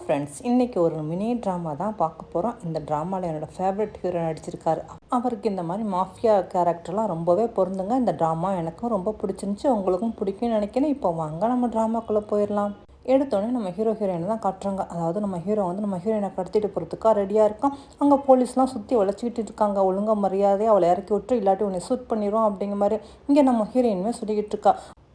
Friends, இன்றைக்கி ஒரு mini drama தான் பார்க்க போகிறோம். இந்த ட்ராமாவில் என்னோடய ஃபேவரட் ஹீரோ நடிச்சிருக்காரு. அவருக்கு இந்த மாதிரி மாஃபியா கேரக்டர்லாம் ரொம்பவே பொருந்துங்க. இந்த ட்ராமா எனக்கும் ரொம்ப பிடிச்சிருந்துச்சி, உங்களுக்கும் பிடிக்கும்னு நினைக்கிறேன். இப்போ வாங்க நம்ம ட்ராமாக்குள்ளே போயிடலாம். எடுத்தோடனே நம்ம ஹீரோயினை தான் காட்டுறாங்க. அதாவது நம்ம ஹீரோ வந்து நம்ம ஹீரோயினை கடத்திட்டு போகிறதுக்காக ரெடியாக இருக்கான். அங்கே போலீஸ்லாம் சுற்றி வளைச்சிக்கிட்டு இருக்காங்க. ஒழுங்காக மரியாதையாக அவளை இறக்கி விட்டு, இல்லாட்டி உன்னை ஷூட் பண்ணிடுவோம் அப்படிங்கிற மாதிரி இங்கே நம்ம ஹீரோயினுமே சொல்லிக்கிட்டு இருக்கா.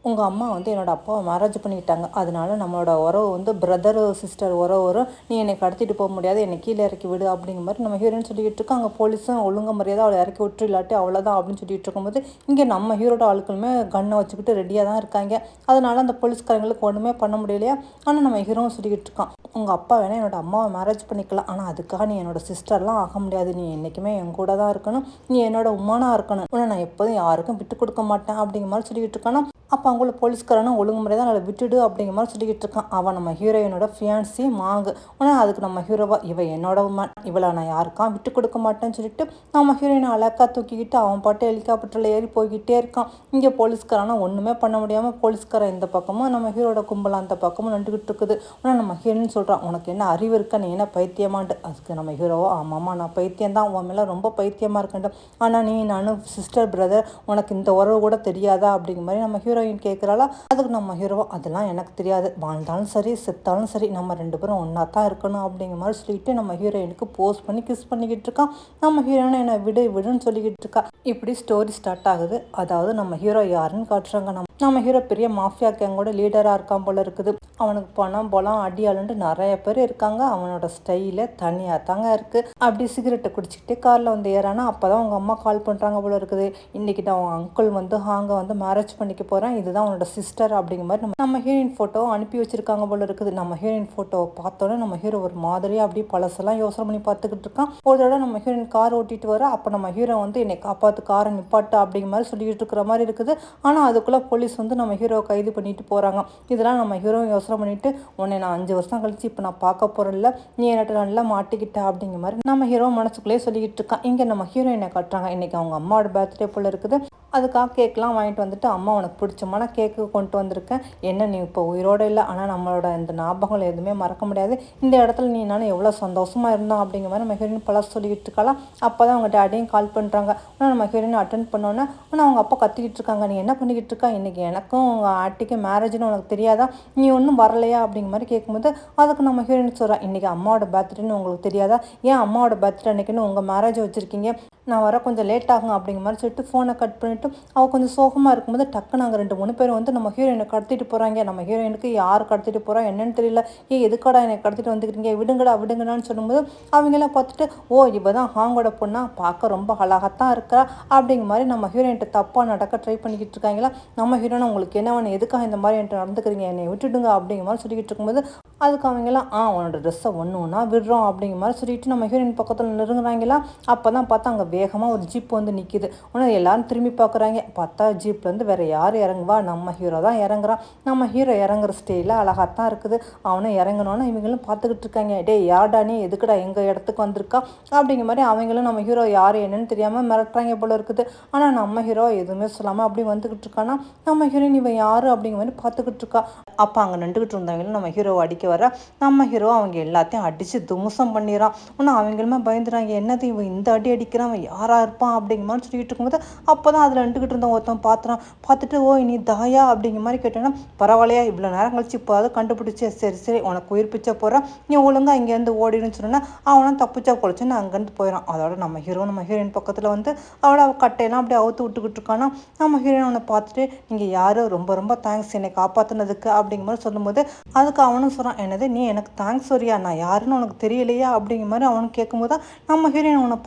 உங்கள் அம்மா வந்து என்னோடய அப்பாவை மேரேஜ் பண்ணிக்கிட்டாங்க, அதனால நம்மளோட உறவு வந்து பிரதர் சிஸ்டர் உறவு வரும். நீ என்னை கடத்திட்டு போக முடியாது, என்னை கீழே இறக்கி விடு அப்படிங்கிற மாதிரி நம்ம ஹீரோன்னு சொல்லிக்கிட்டு இருக்கோம். அங்கே போலீஸும் ஒழுங்காக மரியாதை அவளை இறக்கி விட்டு, இல்லாட்டி அவ்வளோதான் அப்படின்னு சொல்லிட்டு இருக்கும்போது இங்கே நம்ம ஹீரோட ஆட்களுமே கன்னை வச்சுக்கிட்டு ரெடியாக தான் இருக்காங்க. அதனால அந்த போலீஸ்காரங்களுக்கு ஒன்றுமே பண்ண முடியலையா. ஆனால் நம்ம ஹீரோவும் சொல்லிக்கிட்டு இருக்கான், உங்கள் அப்பா வேணால் என்னோடய அம்மாவை மேரேஜ் பண்ணிக்கலாம், ஆனால் அதுக்காக நீ என்னோடய சிஸ்டர்லாம் ஆக முடியாது. நீ என்றைக்குமே என் கூட தான் இருக்கணும், நீ என்னோட உமானாக இருக்கணும், உன்னை நான் எப்போதும் யாருக்கும் விட்டு கொடுக்க மாட்டேன் அப்படிங்கிற மாதிரி சொல்லிக்கிட்டு இருக்கானா. அப்போ அவங்கள போலீஸ்காரனா ஒழுங்குமுறை தான் அதை விட்டுடு அப்படிங்கிற மாதிரி சொல்லிக்கிட்டு இருக்கான். அவன் நம்ம ஹீரோயினோட ஃபியான்சி மாங்கு. ஆனால் அதுக்கு நம்ம ஹீரோவா, இவன் என்னோட உமன், இவளை நான் யாருக்காம் விட்டு கொடுக்க மாட்டேன்னு சொல்லிட்டு நம்ம ஹீரோயினை அழகாக தூக்கிக்கிட்டு அவன் பாட்டு ஹெலிகாப்டரில் ஏறி போய்கிட்டே இருக்கான். இங்கே போலீஸ்காரனா ஒன்றுமே பண்ண முடியாமல் போலீஸ்காரன் இந்த பக்கமும் நம்ம ஹீரோட கும்பல் அந்த பக்கமும் நின்றுக்கிட்டு இருக்குது. ஆனால் நம்ம ஹீரோன்னு சொல்கிறான், உனக்கு என்ன அறிவு இருக்கா, நீ என்ன பைத்தியமான்ட்டு. அதுக்கு நம்ம ஹீரோவோ, ஆமாம்மா நான் பைத்தியம் தான், உன் மேலே ரொம்ப பைத்தியமாக இருக்கேன், ஆனால் நீ நானும் சிஸ்டர் பிரதர், உனக்கு இந்த உறவு கூட தெரியாதா அப்படிங்கிற மாதிரி நம்ம ஹீரோயின் கேட்குறாளா. அதுக்கு நம்ம ஹீரோவா, அதெல்லாம் எனக்கு தெரியாது, வாழ்ந்தாலும் சரி செத்தாலும் சரி நம்ம ரெண்டு பேரும் ஒன்றா தான் இருக்கணும் அப்படிங்கிற மாதிரி சொல்லிட்டு நம்ம ஹீரோயினுக்கு போஸ்ட் பண்ணி கிஸ் பண்ணிக்கிட்டு இருக்கான். நம்ம ஹீரோயினை என்னை விடுன்னு சொல்லிக்கிட்டு இருக்கா. இப்படி ஸ்டோரி ஸ்டார்ட் ஆகுது. அதாவது நம்ம ஹீரோ யாருன்னு காட்டுறாங்க. நம்ம ஹீரோ பெரிய மாஃபியா கேங்கோட லீடராக இருக்கான் போல இருக்குது. அவனுக்கு பணம் போலாம் அடியாளுன்ட்டு நிறைய பேர் இருக்காங்க. அவனோட ஸ்டைல தனியாக தாங்க இருக்குது. அப்படி சிகரெட்டை குடிச்சிக்கிட்டே காரில் வந்து ஏறானா. அப்போ தான் அவங்க அம்மா கால் பண்ணுறாங்க போல இருக்குது. இன்றைக்கி தான் அவன் அங்கிள் வந்து அங்கே வந்து மேரேஜ் பண்ணிக்க போகிறேன், இதுதான் அவனோட சிஸ்டர் அப்படிங்கிற மாதிரி நம்ம ஹீரோயின் ஃபோட்டோவை அனுப்பி வச்சுருக்காங்க போல இருக்குது. நம்ம ஹீரோயின் ஃபோட்டோவை பார்த்தோன்னே நம்ம ஹீரோ ஒரு மாதிரியாக அப்படியே பழசெல்லாம் யோசனை பண்ணி பார்த்துக்கிட்டு இருக்கான். ஒரு தடவை நம்ம ஹீரோயின் கார் ஓட்டிகிட்டு வர, அப்போ நம்ம ஹீரோ வந்து என்னை காப்பாற்று, காரை நிப்பாட்டு அப்படிங்கிற மாதிரி சொல்லிக்கிட்டு இருக்கிற மாதிரி இருக்குது. ஆனால் அதுக்குள்ளே போலீஸ் வந்து நம்ம ஹீரோவை கைது பண்ணிட்டு போகிறாங்க. இதெல்லாம் நம்ம ஹீரோ யோசனை பண்ணிட்டு, உன்னை நான் 5 வருஷம் கழிச்சு இப்போ நான் பார்க்க போகிறேன்ல, நீ என்கிட்ட நல்லா மாட்டிக்கிட்ட அப்படிங்கிற மாதிரி நம்ம ஹீரோ மனசுக்குள்ளேயே சொல்லிக்கிட்டு இருக்கான். இங்கே நம்ம ஹீரோயினை காட்டுறாங்க. இன்றைக்கி அவங்க அம்மாவோட பர்த்டே போல் இருக்குது. அதுக்காக கேக்லாம் வாங்கிட்டு வந்துட்டு, அம்மா உனக்கு பிடிச்சமான கேக்கு கொண்டு வந்திருக்கேன், என்ன நீ இப்போ உயிரோடு இல்லை, ஆனால் நம்மளோட இந்த ஞாபகங்கள் எதுவுமே மறக்க முடியாது, இந்த இடத்துல நீ நானும் எவ்வளோ சந்தோஷமாக இருந்தோம் அப்படிங்கிற மாதிரி நம்ம ஹீரோயின் பல சொல்லிக்கிட்டு இருக்கலாம். அப்போ தான் அவங்க டேடியும் கால் பண்ணுறாங்க. ஆனால் நம்ம ஹீரோயின் அட்டென்ட் பண்ணோன்னே ஆனால் அவங்க அப்பா கத்திக்கிட்டு இருக்காங்க, நீ என்ன பண்ணிக்கிட்டு இருக்கா, இன்றைக்கி எனக்கும் உங்கள் ஆட்டிக்கும் மேரேஜ்னு உனக்கு தெரியாதா, நீ ஒன்றும் வரலையா அப்படிங்கிற மாதிரி கேட்கும்போது அதுக்கு நம்ம ஹீரோயின் சொல்கிறா, இன்றைக்கி அம்மாவோட பர்த்டேன்னு உங்களுக்கு தெரியாதா, ஏன் அம்மாவோட பர்த்டே அன்றைக்கின்னு உங்கள் மேரேஜ் வச்சுருக்கீங்க, நான் வர கொஞ்சம் லேட் ஆகும் அப்படிங்கிற மாதிரி சொல்லிட்டு ஃபோனை கட் பண்ணிவிட்டு அவள் கொஞ்சம் சோகமாக இருக்கும்போது டக்கு நாங்கள் 2-3 பேர் வந்து நம்ம ஹீரோயினை கடத்திட்டு போகிறாங்க. நம்ம ஹீரோயினுக்கு யார் கடத்திட்டு போகிறா என்னன்னு தெரியல. எதுக்காடா என்னை கடத்திட்டு வந்துக்கிறீங்க, விடுங்கடான்னு சொல்லும்போது அவங்களாம் பார்த்துட்டு, ஓ இவ தான் ஹாங்கோட பொண்ணா, பார்க்க ரொம்ப அழகாத்தான் இருக்கிறா அப்படிங்கிற மாதிரி நம்ம ஹீரோயின்ட்ட தப்பாக நடக்க ட்ரை பண்ணிக்கிட்டு இருக்காங்களா. நம்ம ஹீரோனை உங்களுக்கு என்னவனு, எதுக்காக இந்த மாதிரி என்கிட்ட நடந்துக்கிறீங்க, என்னை விட்டுடுங்க அப்படிங்கிற மாதிரி சொல்லிக்கிட்டு இருக்கும்போது அதுக்கு அவங்களாம் உன்னோட ட்ரெஸ்ஸை ஒன்று விடுறோம் அப்படிங்கிற மாதிரி சொல்லிட்டு நம்ம ஹீரோயின் பக்கத்தில் நெருங்குறாங்களா. அப்போ தான் பார்த்தா அங்கே வேகமாக ஒரு ஜீப் வந்து நிற்கிது. உடனே எல்லாரும் திரும்பி பார்க்குறாங்க. பார்த்தா ஜீப்லேருந்து வேறு யார் இறங்குவா, நம்ம ஹீரோ தான் இறங்குறான். நம்ம ஹீரோ இறங்குற ஸ்டேயில் அழகாத்தான் இருக்குது. அவனும் இறங்கணுன்னு இவங்களும் பார்த்துக்கிட்டு இருக்காங்க. டே யார்டா நீ, எதுக்குடா எங்கள் இடத்துக்கு வந்திருக்கா அப்படிங்கிற மாதிரி அவங்களும் நம்ம ஹீரோ யார் என்னன்னு தெரியாமல் மிரட்டுறாங்க போல இருக்குது. ஆனால் நம்ம ஹீரோ எதுவுமே சொல்லாமல் அப்படி வந்துக்கிட்டு இருக்கானா. நம்ம ஹீரோயின் இவன் யார் அப்படிங்கிற மாதிரி பார்த்துக்கிட்டு இருக்கா. அப்போ அங்கே நின்றுக்கிட்டு இருந்தவங்களும் நம்ம ஹீரோவை அடிக்க வர, நம்ம ஹீரோ அவங்க எல்லாத்தையும் அடித்து தும்சம் பண்ணிடுறான். ஆனால் அவங்களுமே பயந்துறாங்க, என்னது இவன் இந்த அடி அடிக்கிறான், அவன் யாராக இருப்பான் அப்படிங்கிற மாதிரி சொல்லிட்டு இருக்கும்போது அப்போ தான் அதில் நின்றுக்கிட்டு இருந்தவன் ஒருத்தன் பார்த்துட்டு, ஓ நீ தாயா அப்படிங்கிற மாதிரி கேட்டோன்னா, பரவாயில்லையா இவ்வளோ நேரம் கழிச்சு இப்போ அதை கண்டுபிடிச்சி, சரி உனக்கு உயிர் பிச்சை போகிறான், நீ ஒழுங்காக இங்கேருந்து ஓடிடுன்னு சொன்னா அவனும் தப்பிச்சா பொழைச்சுன்னு அங்கேருந்து போயிடான். அதோட நம்ம ஹீரோயின் பக்கத்தில் வந்து அவளை கட்டையெல்லாம் அப்படியே அவுத்து விட்டுக்கிட்டு இருக்கானா. நம்ம ஹீரோயின் அவனை பார்த்துட்டு, நீங்கள் யார், ரொம்ப ரொம்ப தேங்க்ஸ் என்னை காப்பாற்றினதுக்கு அப்படிங்கிற மாதிரி சொல்லும்போது அதுக்கு அவனும் சொல்கிறான், என்னது நீ எனக்கு தேங்க்ஸ் சொல்றியா, நான் யாருன்னு உனக்கு தெரியலையா அப்படிங்கிற மாதிரி அவனுக்கு கேட்கும்போது தான் நம்ம ஹீரோயின் அவனை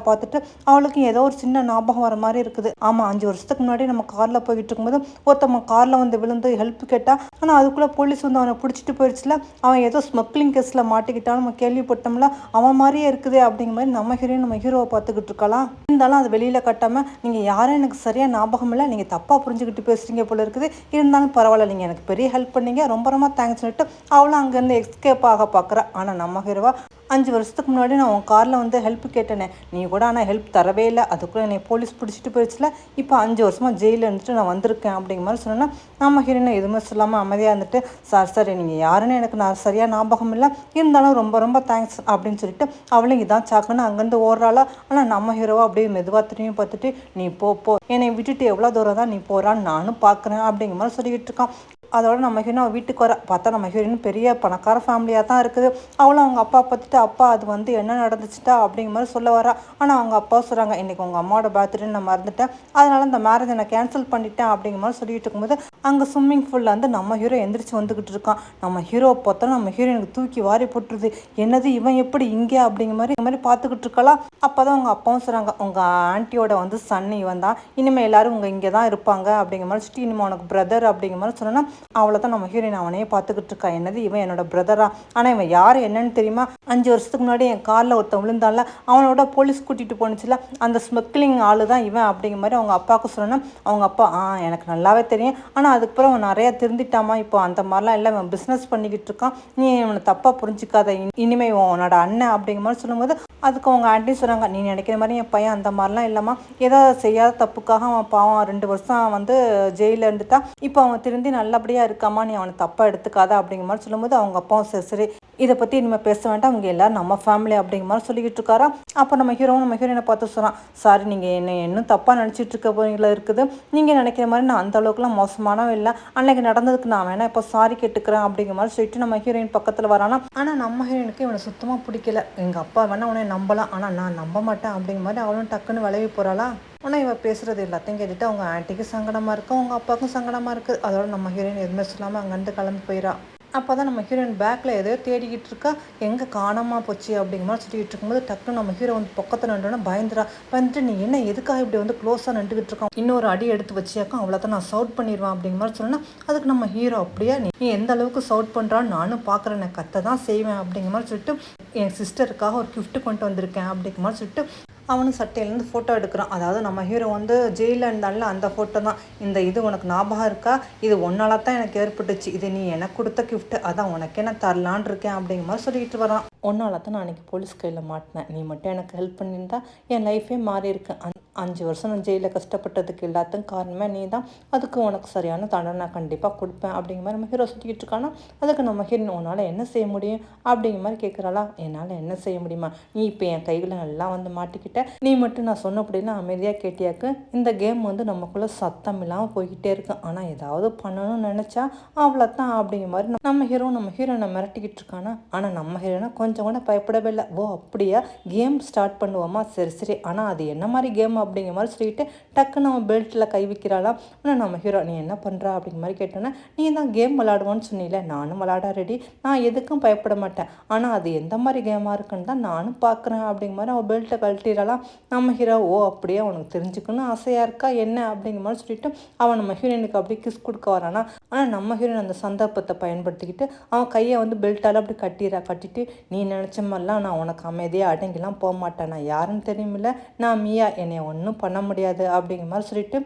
பார்த்துட்டு அவளுக்கு ஏதோ ஒரு சின்ன ஞாபகம் வர மாதிரி இருக்குது. ஆமாம் 5 வருஷத்துக்கு முன்னாடி நம்ம காரில் போய்கிட்டு இருக்கும்போது ஒருத்தவங்க காரில் வந்து விழுந்து ஹெல்ப் கேட்டா, ஆனால் அதுக்குள்ளே போலீஸ் வந்து அவனை பிடிச்சிட்டு போயிடுச்சுல, அவன் ஏதோ ஸ்மக்லிங் கேஸில் மாட்டிக்கிட்டான்னு நம்ம கேள்விப்பட்டோம்ல, அவன் மாதிரியே இருக்குது அப்படிங்கிற மாதிரி நம்ம ஹீரோவை பார்த்துக்கிட்டு இருக்கலாம். இருந்தாலும் அது வெளியில் கட்டாமல், நீங்கள் யாரும் எனக்கு சரியாக ஞாபகம் இல்லை, நீங்கள் தப்பாக புரிஞ்சுக்கிட்டு பேசுகிறீங்க போல இருக்குது, இருந்தாலும் பரவாயில்ல, நீங்கள் எனக்கு பெரிய ஹெல்ப் பண்ணீங்க, ரொம்ப ரொம்ப தேங்க்ஸ் சொல்லிட்டு அவளும் அங்கேருந்து எஸ்கேப் ஆக பார்க்குறா. ஆனால் நம்ம ஹீரோவா 5 வருஷத்துக்கு முன்னாடி நான் உன் காரில் வந்து ஹெல்ப் கேட்டேனே, நீ கூட ஆனால் ஹெல்ப் தரவே இல்லை, அதுக்குள்ளே என்னை போலீஸ் பிடிச்சிட்டு போயிடுச்சுல, இப்போ 5 வருஷமாக ஜெயிலில் இருந்துட்டு நான் வந்திருக்கேன் அப்படிங்கிற மாதிரி சொன்னேன்னா, நம்ம ஹீரோயின் எதுவுமே சொல்லாமல் அமைதியாக இருந்துட்டு, சார் நீங்கள் யாருன்னு எனக்கு நான் சரியாக ஞாபகம் இல்லை, இருந்தாலும் ரொம்ப ரொம்ப தேங்க்ஸ் அப்படின்னு சொல்லிட்டு அவளும் இதான் சாக்குன்னு அங்கேருந்து ஓடுறாளா. ஆனால் நம்ம ஹீரோவா அப்படியே மெதுவாக திரும்பி பார்த்துட்டு, நீ போ என்னை விட்டுட்டு எவ்வளோ தூரம் தான் நீ போகிறான்னு நானும் பார்க்குறேன் அப்படிங்கிற மாதிரி சொல்லிக்கிட்டு இருக்கான். அதோட நம்ம ஹீரோயின் வீட்டுக்கு வர பார்த்தா நம்ம ஹீரோயின் பெரிய பணக்கார ஃபேமிலியாக தான் இருக்குது. அவளும் அவங்க அப்பா பார்த்துட்டு, அப்பா அது வந்து என்ன நடந்துச்சுட்டா அப்படிங்கிற மாதிரி சொல்ல வரா. ஆனால் அவங்க அப்பா சொல்கிறாங்க, இன்றைக்கி உங்கள் அம்மாவோட பர்த்டேன்னு நான் மறந்துட்டேன், அதனால் இந்த மேரேஜை நான் கேன்சல் பண்ணிட்டேன் அப்படிங்கிற மாதிரி சொல்லிட்டு இருக்கும்போது அங்கே ஸ்விம்மிங் பூலில் வந்து நம்ம ஹீரோ எந்திரிச்சு வந்துக்கிட்டு இருக்கான். நம்ம ஹீரோவை பார்த்தா நம்ம ஹீரோயினுக்கு தூக்கி வாரி போட்டுருது. என்னது இவன் எப்படி இங்கே அப்படிங்கிற மாதிரி பார்த்துக்கிட்டு இருக்கலாம். அப்போ தான் அவங்க அப்பாவும் சொல்கிறாங்க, உங்கள் ஆன்ட்டியோட வந்து சன் இவன் தான், இனிமேல் எல்லோரும் உங்கள் இங்கே தான் இருப்பாங்க அப்படிங்கிற மாதிரி சொல்லிட்டு, இனிமேல் உனக்கு பிரதர் அப்படிங்கிற மாதிரி சொன்னோன்னா அவளை தான் நம்ம ஹீரோயின் அவனையே பார்த்துக்கிட்டு இருக்கா. என்னது இவன் என்னோட பிரதரா? ஆனால் இவன் யார் என்னன்னு தெரியுமா? 5 வருஷத்துக்கு முன்னாடி என் காரில் ஒருத்தன் விழுந்தால, அவனோட போலீஸ் கூட்டிகிட்டு போணுச்சுல, அந்த ஸ்மக்லிங் ஆளு தான் இவன் அப்படிங்கிற மாதிரி அவங்க அப்பாவுக்கு சொன்னோன்னா அவங்க அப்பா, எனக்கு நல்லாவே தெரியும், ஆனால் அதுக்கப்புறம் அவன் நிறையா திருந்திட்டாமா, இப்போ அந்த மாதிரிலாம் இல்லை, இவன் பிஸ்னஸ் பண்ணிக்கிட்டு இருக்கான், நீ இவனை தப்பாக புரிஞ்சிக்காத, இனிமேல் உன்னோட அண்ணன் அப்படிங்கிற மாதிரி சொல்லும்போது அதுக்கு அவங்க ஆண்டி சொல்கிறாங்க, நீ நினைக்கிற மாதிரி என் பையன் அந்த மாதிரிலாம் இல்லைம்மா, ஏதோ செய்யாத தப்புக்காக அவன் பாவம் 2 வருஷம் வந்து ஜெயிலில் இருந்துட்டான், இப்போ அவன் திருந்தி நல்லபடியாக இருக்காமா, நீ அவனை தப்பாக எடுத்துக்காத அப்படிங்கிற மாதிரி சொல்லும்போது அவங்க அப்பாவும் சரி சரி இதை பற்றி இனிமேல் பேச வேண்டாம், அவங்க எல்லோரும் நம்ம ஃபேமிலி அப்படிங்கிற மாதிரி சொல்லிக்கிட்டு இருக்காரா. அப்போ நம்ம ஹீரோயினை பார்த்து சொல்கிறான், சாரி நீங்கள் என்னை இன்னும் தப்பாக நினச்சிட்டு இருக்க போறீங்களா இருக்குது, நீங்கள் நினைக்கிற மாதிரி நான் அந்த அளவுக்குலாம் மோசமானவும் இல்லை, அன்னைக்கு நடந்ததுக்கு நான் வேணா இப்போ சாரி கேட்டுக்கிறேன் அப்படிங்கிற மாதிரி சொல்லிட்டு நம்ம ஹீரோயின் பக்கத்தில் வரானா. ஆனால் நம்ம ஹீரோயினுக்கு இவனை சுத்தமாக பிடிக்கல. எங்கள் அப்பா வேணா உன்னை நம்பலாம், ஆனால் நான் நம்ப மாட்டேன் அப்படிங்கிற மாதிரி அவளும் டக்குன்னு விலகி போகிறாளா. ஆனால் இவன் பேசுகிறது எல்லாத்தையும் கேட்டுட்டு அவங்க ஆன்ட்டிக்கு சங்கடமாக இருக்குது, அவங்க அப்பாவுக்கும் சங்கடமாக இருக்குது. அதோட நம்ம ஹீரோயின் எதுவுமே சொல்லாமல் அங்கேருந்து கிளம்பி போயிடா. அப்போ தான் நம்ம ஹீரோயின் பேக்கில் எதையோ தேடிக்கிட்டு இருக்கா, எங்கே காணாமல் போச்சு அப்படிங்கிற மாதிரி சொல்லிட்டு இருக்கும்போது டக்குன்னு நம்ம ஹீரோ வந்து பக்கத்தில் நின்றோன்னா பயந்துட்டு, நீ என்ன எதுக்காக இப்படி வந்து க்ளோஸாக நின்றுக்கிட்டு இருக்கான், இன்னொரு அடி எடுத்து வச்சியாக்கா அவ்வளோதான் நான் சவுட் பண்ணிடுவேன் அப்படிங்கிற மாதிரி சொன்னால் அதுக்கு நம்ம ஹீரோ அப்படியே நீ எந்த அளவுக்கு சவுட் பண்ணுறான்னு நானும் பார்க்குறேன், நான் கத்த தான் செய்வேன் அப்படிங்கிற மாதிரி சொல்லிட்டு, என் சிஸ்டருக்காக ஒரு கிஃப்ட் கொண்டு வந்திருக்கேன் அப்படிங்கிற மாதிரி சொல்லிட்டு அவனும் சட்டையிலேருந்து ஃபோட்டோ எடுக்கிறான். அதாவது நம்ம ஹீரோ வந்து ஜெயிலில் இருந்தால அந்த ஃபோட்டோ தான். இது உனக்கு ஞாபகம் இருக்கா, இது ஒன்னால தான் எனக்கு ஏற்பட்டுச்சு, இது நீ எனக்கு கொடுத்த கிஃப்ட், அதான் உனக்கே நான் தரலான் இருக்கேன் அப்படிங்கிற மாதிரி சொல்லிட்டு வரான். ஒன்னால தான் நான் அன்றைக்கி போலீஸ் கையில் மாட்டினேன், நீ மட்டும் எனக்கு ஹெல்ப் பண்ணியிருந்தா என் லைஃபே மாறி இருக்கேன், 5 வருஷம் நான் ஜெயிலில் கஷ்டப்பட்டதுக்கு எல்லாத்துக்கும் காரணமே நீ தான், அதுக்கு உனக்கு சரியான தண்டனை நான் கண்டிப்பாக கொடுப்பேன் அப்படிங்கிற மாதிரி நம்ம ஹீரோ சொல்லிக்கிட்டு இருக்கானா. அதுக்கு நம்ம ஹீரோயின் உன்னால் என்ன செய்ய முடியும் அப்படிங்கிற மாதிரி கேட்குறாளா. என்னால் என்ன செய்ய முடியுமா, நீ இப்போ என் கைகளை நல்லா வந்து மாட்டிக்கிட்ட, நீ மட்டும் நான் சொன்னப்படினா அமைதியாக கேட்டியாக்கு, இந்த கேம் வந்து நமக்குள்ளே சத்தம் இல்லாமல் போய்கிட்டே இருக்கு, ஆனால் ஏதாவது பண்ணணும்னு நினச்சா அவ்வளோதான் அப்படிங்கிற மாதிரி நம்ம ஹீரோனை மிரட்டிக்கிட்டு இருக்கானா. ஆனால் நம்ம ஹீரோனை கொஞ்சம் கூட பயப்படவே இல்லை. ஓ அப்படியா, கேம் ஸ்டார்ட் பண்ணுவோமா, சரி ஆனால் அது என்ன மாதிரி கேம் அப்படிங்கிற மாதிரி சொல்லிட்டு டக்குன்னு நம்ம பெல்ட்டில் கை வைக்கிறாளா. ஆனால் நம்ம ஹீரோ நீ என்ன பண்ணுறா அப்படிங்கிற மாதிரி கேட்டோன்னா, நீ தான் கேம் விளாடுவோன்னு சொன்னீல, நானும் விளாட ரெடி, நான் எதுக்கும் பயப்பட மாட்டேன், ஆனால் அது எந்த மாதிரி கேமாக இருக்குன்னு தான் நானும் பார்க்குறேன் அப்படிங்கிற மாதிரி அவள் பெல்ட்டை கழட்டிடலாம். நம்ம ஹீரோ ஓ அப்படியே அவனுக்கு தெரிஞ்சுக்கணும் ஆசையாக இருக்கா என்ன அப்படிங்கிற மாதிரி சொல்லிட்டு அவன் நம்ம ஹீரோயினுக்கு அப்படியே கிஸ் கொடுக்க வரானா. ஆனால் நம்ம ஹீரோயின் அந்த சந்தர்ப்பத்தை பயன்படுத்திக்கிட்டு அவன் கையை வந்து பெல்ட்டால் அப்படி கட்டிட்டு, நீ நினச்ச மாதிரிலாம் நான் உனக்கு அமைதியாக அடங்கிலாம் போக மாட்டேன், நான் யாருன்னு தெரியுமில்ல, நான் மியா, என்னை ஒன்றும் பண்ண முடியாது அப்படிங்கிற மாதிரி சொல்லிட்டு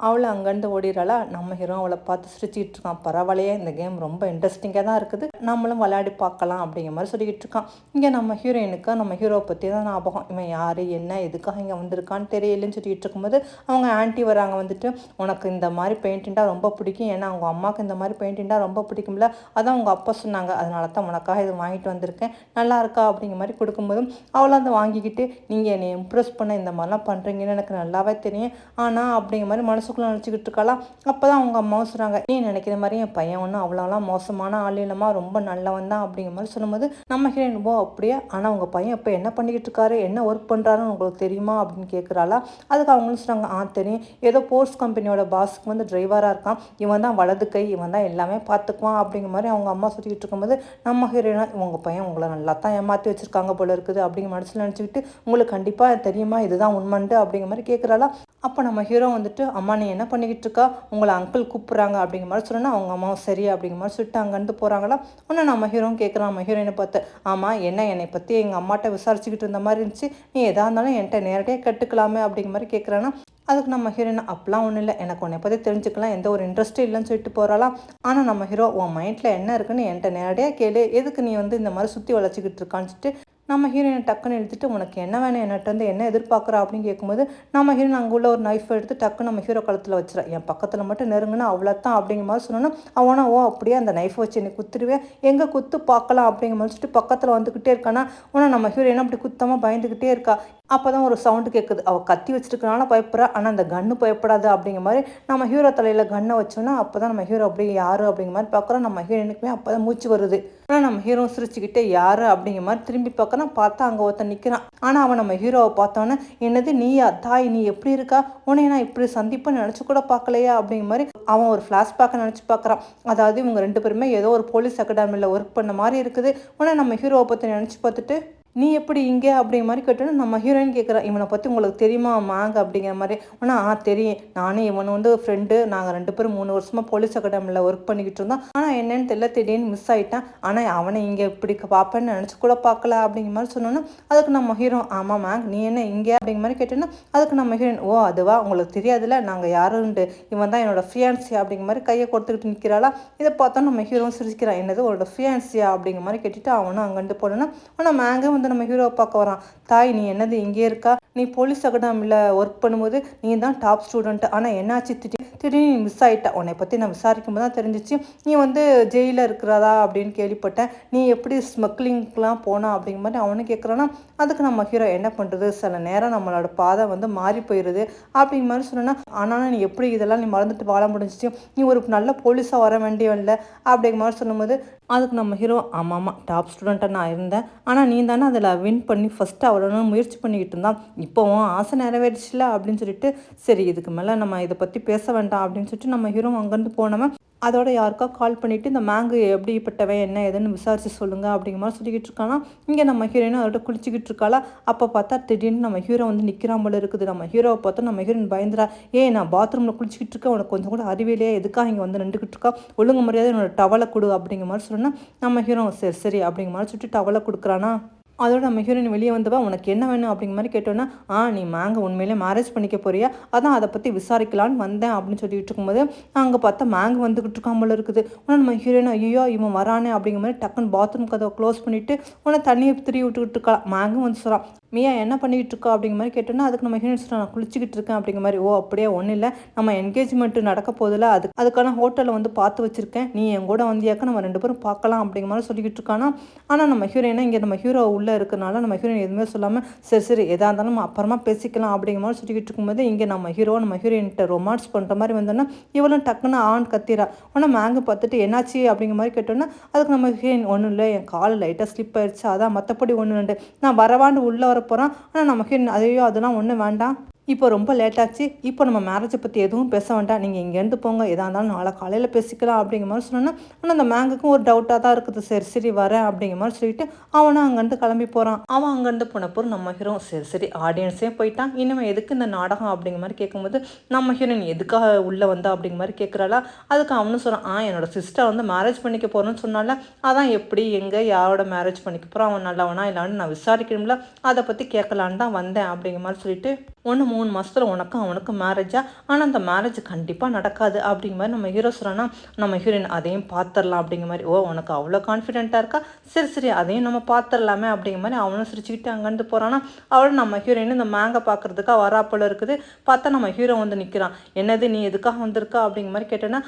அவளை அங்கேருந்து ஓடிடுறாளா. நம்ம ஹீரோ அவளை பார்த்து சிரிச்சிக்கிட்டு இருக்கான். பரவாயில்லையே, இந்த கேம் ரொம்ப இன்ட்ரெஸ்டிங்காக தான் இருக்குது, நம்மளும் விளையாடி பார்க்கலாம் அப்படிங்கிற மாதிரி சொல்லிக்கிட்டு இருக்கான். இங்கே நம்ம ஹீரோயினுக்கு நம்ம ஹீரோவை பற்றி தான் ஞாபகம், இவன் யார் என்ன எதுக்காக இங்கே வந்திருக்கான்னு தெரியலன்னு சொல்லிட்டு இருக்கும்போது அவங்க ஆன்ட்டி வராங்க. வந்துட்டு உனக்கு இந்த மாதிரி பெயிண்டிங்டா ரொம்ப பிடிக்கும், ஏன்னா அவங்க அம்மாவுக்கு இந்த மாதிரி பெயிண்டிங்டா ரொம்ப பிடிக்கும்ல, அதான் அவங்க அப்பா சொன்னாங்க, அதனால தான் உனக்காக இது வாங்கிட்டு வந்திருக்கேன், நல்லா இருக்கா அப்படிங்கிற மாதிரி கொடுக்கும்போதும் அவளை அதை வாங்கிக்கிட்டு, நீங்கள் என்னை இம்ப்ரெஸ் பண்ண இந்த மாதிரிலாம் பண்ணுறீங்கன்னு எனக்கு நல்லாவே தெரியும், ஆனால் அப்படிங்கிற மாதிரி மனசுக்குள்ளே நினச்சிக்கிட்டு இருக்காளா. அப்போ தான் அவங்க அம்மாவும் சொல்கிறாங்க, நீ நினைக்கிற மாதிரி என் பையன் ஒன்றும் அவ்வளோலாம் மோசமான ஆள் இல்லைம்மா, ரொம்ப நல்லவன் தான் அப்படிங்கிற மாதிரி சொல்லும்போது நம்ம ஹீரோயின் போ அப்படியே, ஆனால் உங்கள் பையன் இப்போ என்ன பண்ணிக்கிட்டு இருக்காரு, என்ன ஒர்க் பண்ணுறாருன்னு உங்களுக்கு தெரியுமா அப்படின்னு கேட்குறாளா. அதுக்கு அவங்களும் சொல்கிறாங்க, தெரியும், ஏதோ போர்ஸ் கம்பெனியோட பாஸுக்கு வந்து டிரைவராக இருக்கான், இவன் தான் வலது கை, இவன் தான் எல்லாமே பார்த்துக்குவான் அப்படிங்கிற மாதிரி அவங்க அம்மா சொல்லிக்கிட்டு இருக்கும்போது நம்ம ஹீரோயினா உங்கள் பையன் உங்களை நல்லா தான் ஏமாற்றி வச்சுருக்காங்க போல இருக்குது அப்படிங்கிற மனசில் நினச்சிக்கிட்டு, உங்களுக்கு கண்டிப்பாக தெரியுமா இதுதான் உண்மைண்டு அப்படிங்கிற மாதிரி கேட்குறாளா. அப்போ நம்ம ஹீரோ வந்துட்டு, அம்மா நீ என்ன பண்ணிக்கிட்டு இருக்கா, உங்களை அங்கிள் கூப்பிட்றாங்க அப்படிங்கிற மாதிரி சொன்னா அவங்க அம்மாவும் சரி அப்படிங்கிற மாதிரி சொல்லிட்டு அங்கேருந்து போகிறாங்களா. ஆனால் நம்ம ஹீரோவும் கேட்குறான் நம்ம ஹீரோயினை பார்த்து, ஆமாம் என்னை பற்றி எங்கள் அம்மாட்ட விசாரிச்சுக்கிட்டு இருந்த மாதிரி இருந்துச்சு, நீ எதாக இருந்தாலும் என்கிட்ட நேரடியாக கட்டுக்கலாமே அப்படிங்கிற மாதிரி கேட்குறான்னா. அதுக்கு நம்ம ஹீரோயின் அப்பெல்லாம் ஒன்றும் இல்லை, எனக்கு உன்னை பற்றி தெரிஞ்சுக்கலாம் எந்த ஒரு இன்ட்ரெஸ்ட்டும் இல்லைன்னு சொல்லிட்டு போகிறாளாம். ஆனால் நம்ம ஹீரோ உன் மைண்டில் என்ன இருக்குன்னு என்கிட்ட நேரடியாக கேளு, எதுக்கு நீ வந்து இந்த மாதிரி சுற்றி வளைச்சிக்கிட்டு இருக்கான்னு சொல்லிட்டு நம்ம ஹீரோயின் டக்குன்னு எடுத்துட்டு உனக்கு என்ன வேணும், என்கிட்ட வந்து என்ன எதிர்பார்க்குறா அப்படின்னு கேட்கும்போது நம்ம ஹீரோயின் அங்கே உள்ள ஒரு நைஃப் எடுத்து டக்குன்னு நம்ம ஹீரோ கழுத்தில் வச்சுறா. என் பக்கத்தில் மட்டும் நெருங்குன்னா அவ்வளோத்தான் அப்படிங்கிற மாதிரி சொன்னோன்னா அவனா ஓ அப்படியே அந்த நைஃப் வச்சு என்னை குத்துருவேன், எங்கே குத்து பார்க்கலாம் அப்படிங்கிற மாதிரி சொல்லிட்டு பக்கத்தில் வந்துக்கிட்டே இருக்கானா. ஆனால் நம்ம ஹீரோயின் அப்படி குத்தாமல் பயந்துக்கிட்டே இருக்கா. அப்போ தான் ஒரு சவுண்டு கேட்குது. அவள் கத்தி வச்சிருக்கனால பயப்படுறா, ஆனால் அந்த கன்று பயப்படாது அப்படிங்கிற மாதிரி நம்ம ஹீரோ தலையில் கன்னை வச்சோன்னா அப்போ தான் நம்ம ஹீரோ அப்படியே யார் அப்படிங்கிற மாதிரி பார்க்குறோம். நம்ம ஹீரோயினுக்குமே அப்போ தான் மூச்சு வருது. ஆனால் நம்ம ஹீரோ சிரிச்சுக்கிட்டே யார் அப்படிங்கிற மாதிரி திரும்பி பார்க்குறான். பார்த்தா அங்கே ஒருத்தன் நிற்கிறான். ஆனால் அவன் நம்ம ஹீரோவை பார்த்தோன்னே என்னது நீயா தாய், நீ எப்படி இருக்கா, உன்னை நான் இப்படி சந்திப்பேன்னு நினச்சி கூட பார்க்கலையா அப்படிங்கிற மாதிரி அவன் ஒரு ஃப்ளாஷ்பேக்கை நினச்சி பார்க்குறான். அதாவது இவங்க 2 பேருமே ஏதோ ஒரு போலீஸ் அகாடமியில் ஒர்க் பண்ண மாதிரி இருக்குது. உடனே நம்ம ஹீரோவை பற்றி நினச்சி பார்த்துட்டு நீ எப்படி இங்கே அப்படிங்கிற மாதிரி கேட்டோன்னா நம்ம ஹீரோயின் கேட்குறான், இவனை பற்றி உங்களுக்கு தெரியுமா மாங்க அப்படிங்கிற மாதிரி. ஆனால் தெரியும், நானும் இவன் வந்து ஃப்ரெண்டு, நாங்கள் 2 பேரும் 3 வருஷமாக போலீஸ் அகாடமியில் ஒர்க் பண்ணிக்கிட்டு இருந்தோம். ஆனால் என்னன்னு தெரியல திடீர்னு மிஸ் ஆகிட்டான். ஆனால் அவனை இங்கே இப்படி பார்ப்பேன்னு நினச்சி கூட பார்க்கல அப்படிங்கிற மாதிரி சொன்னோன்னா அதுக்கு நம்ம ஹீரோ ஆமாம் மேங் நீ என்ன இங்கே அப்படிங்கிற மாதிரி கேட்டோன்னா அதுக்கு நம்ம ஹீரோயின் ஓ அதுவா உங்களுக்கு தெரியாதுல்ல, நாங்கள் யாருண்டு, இவன் தான் என்னோட ஃபியான்சி அப்படிங்கிற மாதிரி கையை கொடுத்துக்கிட்டு நிற்கிறாளா. இதை பார்த்தா நம்ம ஹீரோவும் சிரிக்கிறான், என்னது உன்னோட ஃபியான்சியா அப்படிங்கிற மாதிரி கேட்டுட்டு அவனும் அங்கேருந்து போனோன்னா ஆனால் மேங்கே வந்து நம்ம ஹீரோவை பார்க்க வரான். தாய் நீ என்னது இங்கே இருக்கா, நீ போலீஸ் அகாடமியில் ஒர்க் பண்ணும்போது நீ தான் டாப் ஸ்டூடெண்ட், ஆனால் என்னாச்சு திடீர்னு நீ மிஸ் ஆகிட்ட, உன்னை பற்றி நான் விசாரிக்கும் போது தான் தெரிஞ்சிச்சு நீ வந்து ஜெயிலில் இருக்கிறதா அப்படின்னு கேள்விப்பட்டேன், நீ எப்படி ஸ்மக்லிங்க்கெலாம் போனா அப்படிங்கிற மாதிரி அவனு கேட்குறான்னா அதுக்கு நம்ம ஹீரோ என்ன பண்ணுறது, சில நேரம் நம்மளோட பாதை வந்து மாறி போயிடுது அப்படிங்கிற மாதிரி சொன்னோன்னா ஆனாலும் நீ எப்படி இதெல்லாம் நீ மறந்துட்டு வாழ முடிஞ்சிச்சு, நீ ஒரு நல்ல போலீஸாக வர வேண்டியவன்ல அப்படிங்கிற மாதிரி சொல்லும்போது அதுக்கு நம்ம ஹீரோ ஆமாம் டாப் ஸ்டூடெண்ட்டாக நான் இருந்தேன், ஆனால் நீ தானே அதில் வின் பண்ணி ஃபஸ்ட்டு அவ்வளோ முயற்சி பண்ணிக்கிட்டு இருந்தான், இப்போவும் ஆசை நிறைவேறிச்சில்ல அப்படின்னு சொல்லிட்டு சரி இதுக்கு மேலே நம்ம இதை பற்றி பேச வேண்டாம் அப்படின்னு சொல்லிட்டு நம்ம ஹீரோ அங்கேருந்து போனவன் அதோட யாருக்கா கால் பண்ணிவிட்டு இந்த மேங்கு எப்படிப்பட்டவன் என்ன ஏதுன்னு விசாரிச்சு சொல்லுங்கள் அப்படிங்கிற மாதிரி சொல்லிக்கிட்டு இருக்கானா. இங்கே நம்ம ஹீரோயினும் அதோட குளிச்சிக்கிட்டு இருக்காளா. அப்போ பார்த்தா திடீர்னு நம்ம ஹீரோ வந்து நிற்கிறான் போல இருக்குது. நம்ம ஹீரோவை பார்த்தா நம்ம ஹீரோயின் பயந்துரா, நான் பாத்ரூமில் குளிச்சிக்கிட்டு இருக்கேன், உனக்கு கொஞ்சம் கூட அறிவிலையே, எதுக்காக இங்கே வந்து நின்றுக்கிட்டு இருக்கா, ஒழுங்கு மரியாதை என்னோட டவலை கொடு அப்படிங்கிற மாதிரி சொன்னால் நம்ம ஹீரோ சரி சரி அப்படிங்கிற மாதிரி சொல்லிட்டு டவலை கொடுக்குறானா. அதோட நம்ம ஹீரோயின் வெளியே வந்தவா உனக்கு என்ன வேணும் அப்படிங்கிற மாதிரி கேட்டோன்னா நீ மேங்க உண்மையிலே மேரேஜ் பண்ணிக்க போறியா, அதான் அதை பற்றி விசாரிக்கலான்னு வந்தேன் அப்படின்னு சொல்லிட்டு இருக்கும்போது அங்கே பார்த்தா மேங்க வந்துக்கிட்டு இருக்காம போல இருக்குது. உடனே நம்ம ஹீரோயின் ஐயோ இவன் வரானே அப்படிங்கிற மாதிரி டக்குன்னு பாத்ரூம் கதவை க்ளோஸ் பண்ணிவிட்டு உடனே தண்ணியை திரி விட்டுக்கிட்டு இருக்கா. மேங்கும் வந்து சொல்கிறான் மியா என்ன பண்ணிக்கிட்டு இருக்கா அப்படிங்கிற மாதிரி கேட்டோன்னா அதுக்கு நம்ம ஹீரோயின் சொல்கிறான் நான் குளிச்சிக்கிட்டு இருக்கேன் அப்படிங்கிற மாதிரி. ஓ அப்படியே ஒன்றும் இல்லை, நம்ம என்கேஜ்மெண்ட்டு நடக்க போதில்ல, அதுக்கான ஹோட்டலில் வந்து பார்த்து வச்சுருக்கேன், நீ என் கூட வந்தியாக்க நம்ம 2 பேரும் பார்க்கலாம் அப்படிங்கிற மாதிரி சொல்லிக்கிட்டு இருக்கானா. ஆனால் நம்ம ஹீரோயினா இங்கே நம்ம ஹீரோ உள்ளே இருக்கிறனால நம்ம ஹீரோயின் எதுவுமே சொல்லாமல் சரி சரி எதாக இருந்தாலும் நம்ம அப்புறமா பேசிக்கலாம் அப்படிங்கிற மாதிரி சொல்லிக்கிட்டு இருக்கும்போது இங்கே நம்ம ஹீரோ நம்ம ஹீரோயின்கிட்ட ரொமான்ஸ் பண்ணுற மாதிரி வந்தோன்னா இவளும் டக்குன்னு கத்திரா. ஆனால் மேங்க பார்த்துட்டு என்னாச்சு அப்படிங்கிற மாதிரி கேட்டோன்னா அதுக்கு நம்ம ஹீரோயின் ஒன்றும் இல்லை, என் கால் லைட்டாக ஸ்லிப் ஆயிடுச்சு, அதான் மற்றபடி ஒன்று ரெண்டு நான் வரவாண்டு உள்ளே வர போகிறான். ஆனால் நம்ம ஹீரோயின் அதையோ அதெல்லாம் ஒன்றும் வேண்டாம், இப்போ ரொம்ப லேட்டாச்சு, இப்போ நம்ம மேரேஜை பற்றி எதுவும் பேச வேண்டாம், நீங்கள் இங்கேருந்து போங்க, எதாக இருந்தாலும் நாளை காலையில் பேசிக்கலாம் அப்படிங்கிற மாதிரி சொன்னோன்னா. ஆனால் அந்த மேங்குக்கும் ஒரு டவுட்டாக தான் இருக்குது, சரி சரி வரேன் அப்படிங்கிற மாதிரி சொல்லிட்டு அவனும் அங்கேருந்து கிளம்பி போகிறான். அவன் அங்கேருந்து போனப்போ நம்ம ஹீரோ சரி சரி ஆடியன்ஸே போயிட்டான், இனிமேல் எதுக்கு இந்த நாடகம் அப்படிங்கிற மாதிரி கேட்கும்போது நம்ம ஹீரோயின் எதுக்காக உள்ளே வந்தா அப்படிங்கிற மாதிரி கேட்குறாளா. அதுக்கு அவனு சொல்கிறான் என்னோட சிஸ்டர் வந்து மேரேஜ் பண்ணிக்க போகிறேன்னு சொன்னால, அதான் எப்படி எங்கே யாரோட மேரேஜ் பண்ணிக்க போகிறான், அவன் நல்லவனா இல்லான்னு நான் விசாரிக்கணும்ல, அதை பற்றி கேட்கலான்னு தான் வந்தேன் அப்படிங்கிற மாதிரி சொல்லிட்டு 3 மாதத்தில் உனக்கும் அவனுக்கும் மேரேஜா, ஆனால் அந்த மேரேஜ் கண்டிப்பாக நடக்காது அப்படிங்கிற மாதிரி நம்ம ஹீரோ சொல்கிறான்னா நம்ம ஹீரோயின் அதையும் பார்த்துடலாம் அப்படிங்கிற மாதிரி. ஓ உனக்கு அவ்வளோ கான்ஃபிடென்ட்டாக இருக்கா, சரி சரி அதையும் நம்ம பார்த்துடலாமே அப்படிங்கிற மாதிரி அவனும் சிரிச்சுக்கிட்டு அங்கேருந்து போகிறான்னா. அவளை நம்ம ஹீரோயின் இந்த மேங்கை பார்க்குறதுக்காக வராப்போல இருக்குது. பார்த்தா நம்ம ஹீரோ வந்து நிற்கிறான். என்னது நீ எதுக்காக வந்திருக்கா அப்படிங்கிற மாதிரி கேட்டேன்னா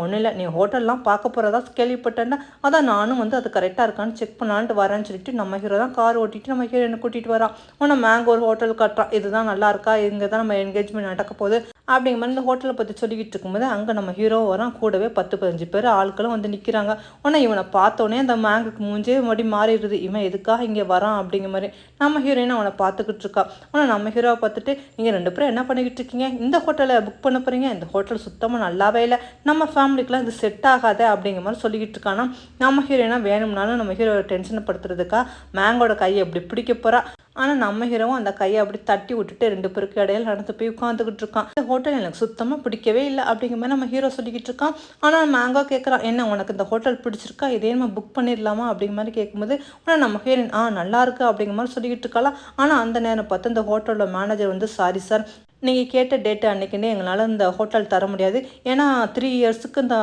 ஒன்றும் இல்லை, நீ ஹோட்டல்லாம் பார்க்க போகிறதா கேள்விப்பட்டேன்னா அதான் நானும் வந்து அது கரெக்டாக இருக்கான்னு செக் பண்ணலான்ட்டு வரேன்னு சொல்லிட்டு நம்ம ஹீரோ தான் கார் ஓட்டிட்டு நம்ம ஹீரோயினை கூட்டிகிட்டு வரான். உன்னை மேங்க ஒரு ஹோட்டல் கட்டுறான், இதுதான் நல்லா இருக்கா, இங்கே தான் நம்ம என்கேஜ்மெண்ட் நடக்க போகுது அப்படிங்கிற மாதிரி இந்த ஹோட்டலை பற்றி சொல்லிக்கிட்டு இருக்கும்போது அங்கே நம்ம ஹீரோ வரான், கூடவே 10-15 பேர் ஆட்களும் வந்து நிற்கிறாங்க. உடனே இவனை பார்த்தோன்னே அந்த மேங்குக்கு மூஞ்சே மறுபடி மாறிடுது, இவன் எதுக்காக இங்கே வரான் அப்படிங்கிற மாதிரி. நம்ம ஹீரோயின் அவனை பார்த்துக்கிட்டு இருக்கா. ஆனால் நம்ம ஹீரோவை பார்த்துட்டு நீங்கள் 2 பேரும் என்ன பண்ணிக்கிட்டு இருக்கீங்க, இந்த ஹோட்டலை புக் பண்ண போகிறீங்க, இந்த ஹோட்டல் சுத்தமாக நல்லாவே இல்லை, நம்ம ஃபேமிலிக்கெலாம் இது செட் ஆகாது அப்படிங்கிற மாதிரி சொல்லிக்கிட்டு இருக்கானா. நம்ம ஹீரோயினா வேணும்னாலும் நம்ம ஹீரோ டென்ஷனை படுத்துறதுக்கா மேங்கோட கையை எப்படி பிடிக்க போகிறா. ஆனால் நம்ம ஹீரோவும் அந்த கையை அப்படி தட்டி விட்டுட்டு 2 பேருக்கு இடையில நடந்து போய் உட்காந்துக்கிட்டு இருக்கான். இந்த ஹோட்டல் எனக்கு சுத்தமாக பிடிக்கவே இல்லை அப்படிங்கிற மாதிரி நம்ம ஹீரோ சொல்லிக்கிட்டு இருக்கான். ஆனால் மேங்கோ கேட்குறான் என்ன உனக்கு இந்த ஹோட்டல் பிடிச்சிருக்கா, இதே நம்ம புக் பண்ணிடலாமா அப்படிங்கிற மாதிரி கேட்கும்போது ஆனால் நம்ம ஹீரோயின் நல்லா இருக்கு அப்படிங்கிற மாதிரி சொல்லிக்கிட்டு இருக்காளா. ஆனால் அந்த நேரம் பார்த்து இந்த ஹோட்டலோட மேனேஜர் வந்து சாரி சார் நீங்கள் கேட்ட டேட்டு அன்றைக்கினே எங்களால் இந்த ஹோட்டல் தர முடியாது. ஏன்னா 3 இயர்ஸுக்கு இந்த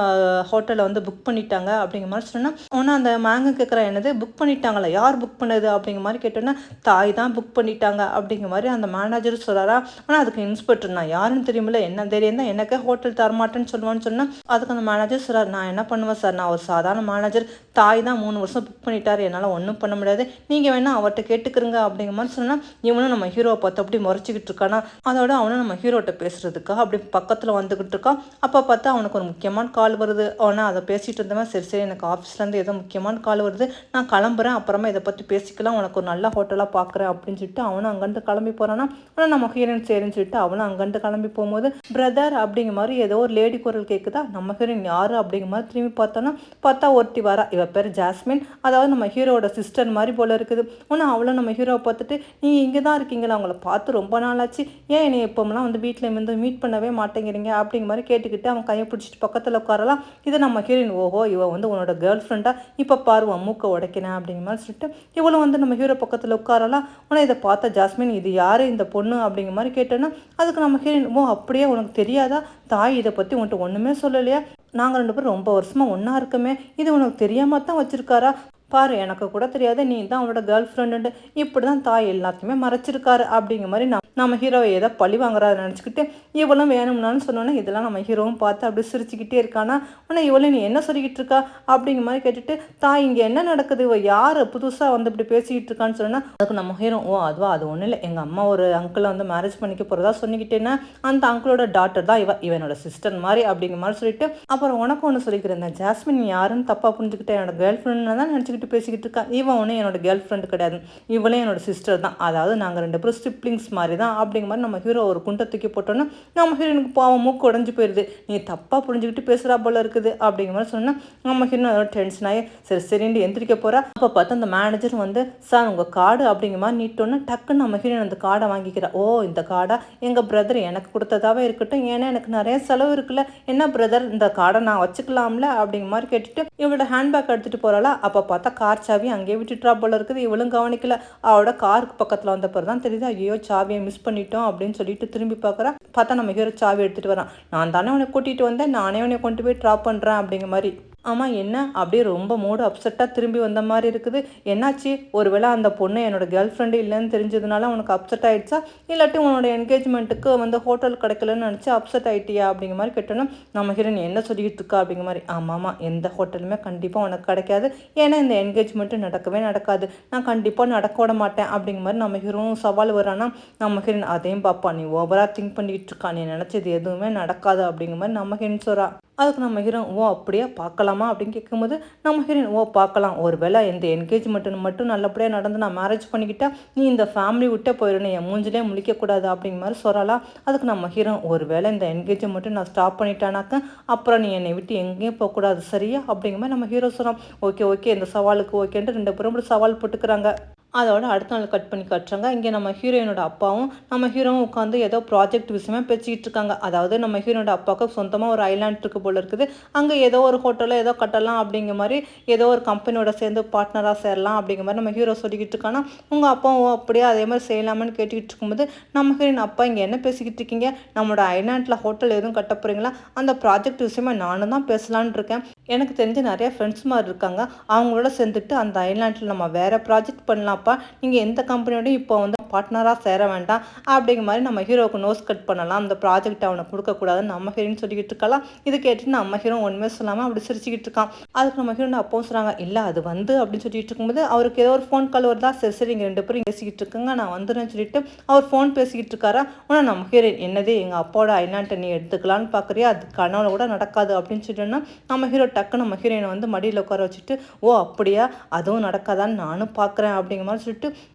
ஹோட்டலை வந்து புக் பண்ணிட்டாங்க அப்படிங்கிற மாதிரி சொன்னால், ஆனால் அந்த மேங்க கேட்குறா என்னது புக் பண்ணிட்டாங்களா, யார் புக் பண்ணது அப்படிங்கிற மாதிரி கேட்டோன்னா, தாய் தான் புக் பண்ணிட்டாங்க அப்படிங்கிற மாதிரி அந்த மேனேஜர் சொல்கிறாரா. ஆனால் அதுக்கு இன்ஸ்பெக்டர் நான் யாருன்னு தெரியுமில்ல, என்ன தைரியம் தான் எனக்கே ஹோட்டல் தரமாட்டேன்னு சொல்லுவான்னு சொன்னால், அதுக்கு அந்த மேனேஜர் சொல்கிறார், நான் என்ன பண்ணுவேன் சார், நான் ஒரு சாதாரண மேனேஜர், தாய் தான் 3 வருஷம் புக் பண்ணிட்டாரு, என்னால் ஒன்றும் பண்ண முடியாது, நீங்கள் வேணால் அவர்கிட்ட கேட்டுக்கிறங்க அப்படிங்கிற மாதிரி சொன்னால், இவனும் நம்ம ஹீரோவை பார்த்து அப்படி முறைச்சிக்கிட்டு இருக்கானா. அதோட அவனும் நம்ம ஹீரோட்ட பேசுறதுக்காக அப்படி பக்கத்தில் வந்துக்கிட்டு இருக்கான். அப்போ பார்த்தா அவனுக்கு ஒரு முக்கியமான கால் வருது. அவனை அதை பேசிகிட்டு இருந்தவன், சரி சரி எனக்கு ஆஃபீஸ்லேருந்து ஏதோ முக்கியமான கால் வருது, நான் கிளம்புறேன், அப்புறமா இதை பற்றி பேசிக்கலாம், உனக்கு ஒரு நல்ல ஹோட்டலாக பார்க்குறேன் அப்படின்னு சொல்லிட்டு அவனும் அங்கேருந்து கிளம்பி போகிறான்னா. ஆனால் நம்ம ஹீரோயின் சரின்னு சொல்லிட்டு அவனும் அங்கேருந்து கிளம்பி போகும்போது பிரதர் அப்படிங்கிற மாதிரி ஏதோ ஒரு லேடி குரல் கேட்குதா. நம்ம ஹீரோயின் யார் அப்படிங்கிற மாதிரி திரும்பி பார்த்தோன்னா, பார்த்தா ஒருத்தி வரா. இவ பேர் ஜாஸ்மின், அதாவது நம்ம ஹீரோட சிஸ்டர் மாதிரி போல இருக்குது. ஆனால் அவளும் நம்ம ஹீரோவை பார்த்துட்டு, நீங்கள் இங்கே தான் இருக்கீங்களா, அவங்கள பார்த்து ரொம்ப நாளாச்சு, ஏன் என்னை எப்போமெல்லாம் வந்து வீட்டில் வந்து மீட் பண்ணவே மாட்டேங்கிறீங்க அப்படிங்கிற மாதிரி கேட்டுக்கிட்டு அவன் கையை பிடிச்சிட்டு பக்கத்தில் உட்காரலாம். இதை நம்ம ஹீரோயின், ஓஹோ இவன் வந்து உன்னோட கேர்ள் ஃப்ரெண்டா, இப்போ பாரு உன் மூக்கை உடைக்கிறேன் அப்படிங்கிற மாதிரி சொல்லிட்டு இவளும் வந்து நம்ம ஹீரோ பக்கத்தில் உட்காரலாம். ஆனால் இதை பார்த்த ஜாஸ்மின், இது யார் இந்த பொண்ணு அப்படிங்கிற மாதிரி கேட்டோன்னா, அதுக்கு நம்ம ஹீரோயின், ஓ அப்படியே உனக்கு தெரியாதா, தாய் இதை பற்றி உன்கிட்ட ஒன்றுமே சொல்லலையா, நாங்கள் 2 பேரும் ரொம்ப வருஷமாக ஒன்றா இருக்கமே, இது உனக்கு தெரியாமல் தான் வச்சுருக்காரா, பாரு எனக்கு கூட தெரியாது, நீ தான் அவனோட கேர்ள் ஃப்ரெண்டுன்ட்டு, இப்படி தான் தாய் எல்லாத்தையுமே மறைச்சிருக்காரு அப்படிங்கிற மாதிரி நம்ம ஹீரோவை ஏதோ பழி வாங்குறாரு நினச்சிக்கிட்டு இவளும் வேணும்னாலும் சொன்னோன்னே இதெல்லாம் நம்ம ஹீரோவும் பார்த்து அப்படி சிரிச்சுக்கிட்டே இருக்கானா. ஆனால் இவளை நீ என்ன சொல்லிக்கிட்டு இருக்கா அப்படிங்கிற மாதிரி கேட்டுட்டு, தாய் இங்கே என்ன நடக்குது, இவ யார் புதுசாக வந்து இப்படி பேசிக்கிட்டு இருக்கான்னு சொன்னால், அதுக்கு நம்ம ஹீரோ, ஓ அதுவா, அது ஒன்றும் இல்லை, எங்கள் அம்மா ஒரு அங்கிளை வந்து மேரேஜ் பண்ணிக்க போகிறதா சொல்லிக்கிட்டேன்னா, அந்த அங்கிளோட டாட்டர் தான் இவனோட சிஸ்டர் மாதிரி அப்படிங்கிற மாதிரி சொல்லிட்டு, அப்புறம் உனக்கு ஒன்று சொல்லிக்கிறேன், இந்த ஜாஸ்மின் யாருன்னு தப்பாக புரிஞ்சுக்கிட்டேன், என்னோட கேர்ள் ஃப்ரெண்டு தான் நினச்சிக்கிட்டு பேசிக்கிட்டு இருக்கா, இவன் ஒன்றும் என்னோட கேர்ள் ஃப்ரெண்டு கிடையாது, இவளே என்னோட சிஸ்டர் தான், அதாவது நாங்கள் 2 பேரும் சிப்ளிங்ஸ் மாதிரி தான் அப்படிங்கிற மாதிரி நம்ம ஹீரோ ஒரு குண்டை தூக்கி போட்டோன்னா, நம்ம ஹீரோனுக்கு பாவம் மூக்கு உடஞ்சி போயிடுது, நீ தப்பாக புரிஞ்சுக்கிட்டு பேசுகிறா போல இருக்குது அப்படிங்கிற மாதிரி சொன்னால், நம்ம ஹீரோ டென்ஷன் ஆகி சரி சரின்னு எந்திரிக்க போகிறா. அப்போ பார்த்து அந்த மேனேஜர் வந்து, சார் உங்கள் கார்டு அப்படிங்கிற மாதிரி நீட்டோன்னா டக்குன்னு நம்ம ஹீரோன் அந்த கார்டை வாங்கிக்கிறா. ஓ இந்த கார்டா, எங்கள் பிரதர் எனக்கு கொடுத்ததாவே இருக்கட்டும், ஏன்னா எனக்கு நிறைய செலவு இருக்குல்ல, என்ன பிரதர் இந்த கார்டை நான் வச்சுக்கலாம்ல அப்படிங்கிற மாதிரி கேட்டுட்டு இவளோட ஹேண்ட்பேக் எடுத்துகிட்டு போகிறாளா. அப்போ பார்த்தா கார் சாவி அங்கேயே விட்டுட்றா போல இருக்குது. இவளும் கவனிக்கல. அவளோட காருக்கு பக்கத்தில் வந்த பிறகு தான் தெரியுது, ஐயோ சாவியை மிஸ் பண்ணிட்டோம் அப்படின்னு சொல்லிட்டு திரும்பி பார்க்குறா. பார்த்தா நம்ம ஹீரோ சாவி எடுத்துகிட்டு வரான். நான் தானே உன்னை கூட்டிகிட்டு வந்தேன், நானே உன்னை கொண்டு போய் ட்ராப் பண்ணுறேன் அப்படிங்கிற மாதிரி. ஆமாம் என்ன அப்படியே ரொம்ப மூடு அப்செட்டாக திரும்பி வந்த மாதிரி இருக்குது. என்னாச்சு, ஒருவேளை அந்த பொண்ணு என்னோட கேர்ள் ஃப்ரெண்டு இல்லைன்னு தெரிஞ்சதுனால உனக்கு அப்செட் ஆகிடுச்சா, இல்லாட்டி உன்னோட என்கேஜ்மெண்ட்டுக்கு வந்து ஹோட்டல் கிடைக்கலன்னு நினச்சி அப்செட் ஆகிட்டியா அப்படிங்கிற மாதிரி கேட்டோன்னா, நம்ம ஹீரோயின் என்ன சொல்லிக்கிட்டு இருக்கா அப்படிங்கிற மாதிரி. ஆமாம் எந்த ஹோட்டலுமே கண்டிப்பாக உனக்கு கிடைக்காது, ஏன்னா இந்த என்கேஜ்மெண்ட்டு நடக்கவே நடக்காது, நான் கண்டிப்பாக நடக்க விட மாட்டேன் அப்படிங்கிற மாதிரி நம்ம ஹீரோவும் சவால் வரானா. நம்ம ஹீரோயின், அதையும் பாப்பா நீ ஓவராக திங்க் பண்ணிக்கிட்டு இருக்கா, நீ நினச்சது எதுவுமே நடக்காது அப்படிங்கிற மாதிரி நம்ம ஹீரோயின் சொல்கிறா. அதுக்கு நம்ம ஹீரோ, ஓ அப்படியே பார்க்கலாமா அப்படின்னு கேட்கும்போது நம்ம ஹீரோயின், ஓ பார்க்கலாம், ஒரு வேளை இந்த என்கேஜ்மெண்ட்டுன்னு மட்டும் நல்லபடியாக நடந்து நான் மேரேஜ் பண்ணிக்கிட்டா நீ இந்த ஃபேமிலி விட்டே போயிடணும், என் மூஞ்சிலே முழிக்கக்கூடாது அப்படிங்கிற மாதிரி சொல்லலாம். அதுக்கு நம்ம ஹீரோ, ஒரு வேளை இந்த என்கேஜ்மெண்ட்டு நான் ஸ்டாப் பண்ணிட்டானாக்க அப்புறம் நீ என்னை விட்டு எங்கேயும் போகக்கூடாது சரியா அப்படிங்கிற மாதிரி நம்ம ஹீரோ சொல்கிறோம். ஓகே ஓகே இந்த சவாலுக்கு ஓகேன்ட்டு 2 பேரும் சவால் போட்டுக்கிறாங்க. அதோட அடுத்த நாள் கட் பண்ணி காட்டுறாங்க. இங்கே நம்ம ஹீரோயினோட அப்பாவும் நம்ம ஹீரோவும் உட்காந்து ஏதோ ப்ராஜெக்ட் விஷயமா பேசிக்கிட்டு இருக்காங்க. அதாவது நம்ம ஹீரோனோட அப்பாவுக்கு சொந்தமாக ஒரு ஐலாண்ட் இருக்கு போல இருக்குது, அங்கே ஏதோ ஒரு ஹோட்டலில் ஏதோ கட்டலாம் அப்படிங்கிற மாதிரி, ஏதோ ஒரு கம்பெனியோட சேர்ந்து பார்ட்னராக சேரலாம் அப்படிங்கிற மாதிரி நம்ம ஹீரோ சொல்லிக்கிட்டு இருக்கானா. உங்கள் அப்பாவும் அப்படியே அதே மாதிரி செய்யலாமான்னு கேட்டுக்கிட்டு இருக்கும்போது நம்ம ஹீரோயின், அப்பா இங்கே என்ன பேசிக்கிட்டு இருக்கீங்க, நம்மளோட ஐலாண்டில் ஹோட்டல் எதுவும் கட்ட போகிறீங்களா, அந்த ப்ராஜெக்ட் விஷயமா நானும் தான் பேசலான் இருக்கேன், எனக்கு தெரிஞ்ச நிறைய ஃப்ரெண்ட்ஸ் மாதிரி இருக்காங்க, அவங்களோட சேர்ந்துட்டு அந்த ஐலாண்டில் நம்ம வேறு ப்ராஜெக்ட் பண்ணலாம்ப்பா, நீங்கள் எந்த கம்பெனியோடையும் இப்போ வந்து பார்ட்னராக சேர வேண்டாம் அப்படிங்கிற மாதிரி நம்ம ஹீரோவுக்கு நோஸ் கட் பண்ணலாம், அந்த ப்ராஜெக்ட் அவனை கொடுக்கக்கூடாதுன்னு நம்ம ஹீரோன்னு சொல்லிக்கிட்டு இருக்கலாம். இது கேட்டுட்டு நம்ம ஹீரோ ஒன்றுமே சொல்லாமல் அப்படி சிரிச்சுக்கிட்டு இருக்கான். அதுக்கு நம்ம ஹீரோன்னு அப்பவும் சொல்கிறாங்க, இல்லை அது வந்து அப்படின்னு சொல்லிட்டு இருக்கும்போது அவருக்கு ஏதோ ஒரு ஃபோன் கால் வருதா, சரி சரி இங்கே 2 பேரும் பேசிக்கிட்டு இருக்குங்க நான் வந்துடுறேன்னு சொல்லிட்டு அவர் ஃபோன் பேசிக்கிட்டு இருக்காரா. ஆனால் நம்ம ஹீரோ, என்னதே எங்கள் அப்பாவோட ஐலாண்டை நீ எடுத்துக்கலான்னு பார்க்குறியா, அது கனவுல கூட நடக்காது அப்படின்னு சொல்லிட்டோன்னா நம்ம ஹீரோ டக்கு நம்ம ஹீரோயினை வந்து மடியில் உட்கார வச்சுட்டு, ஓ அப்படியா அதுவும் நடக்காதான்னு நானும் பார்க்குறேன் அப்படிங்கிற மாதிரி சொல்லிட்டு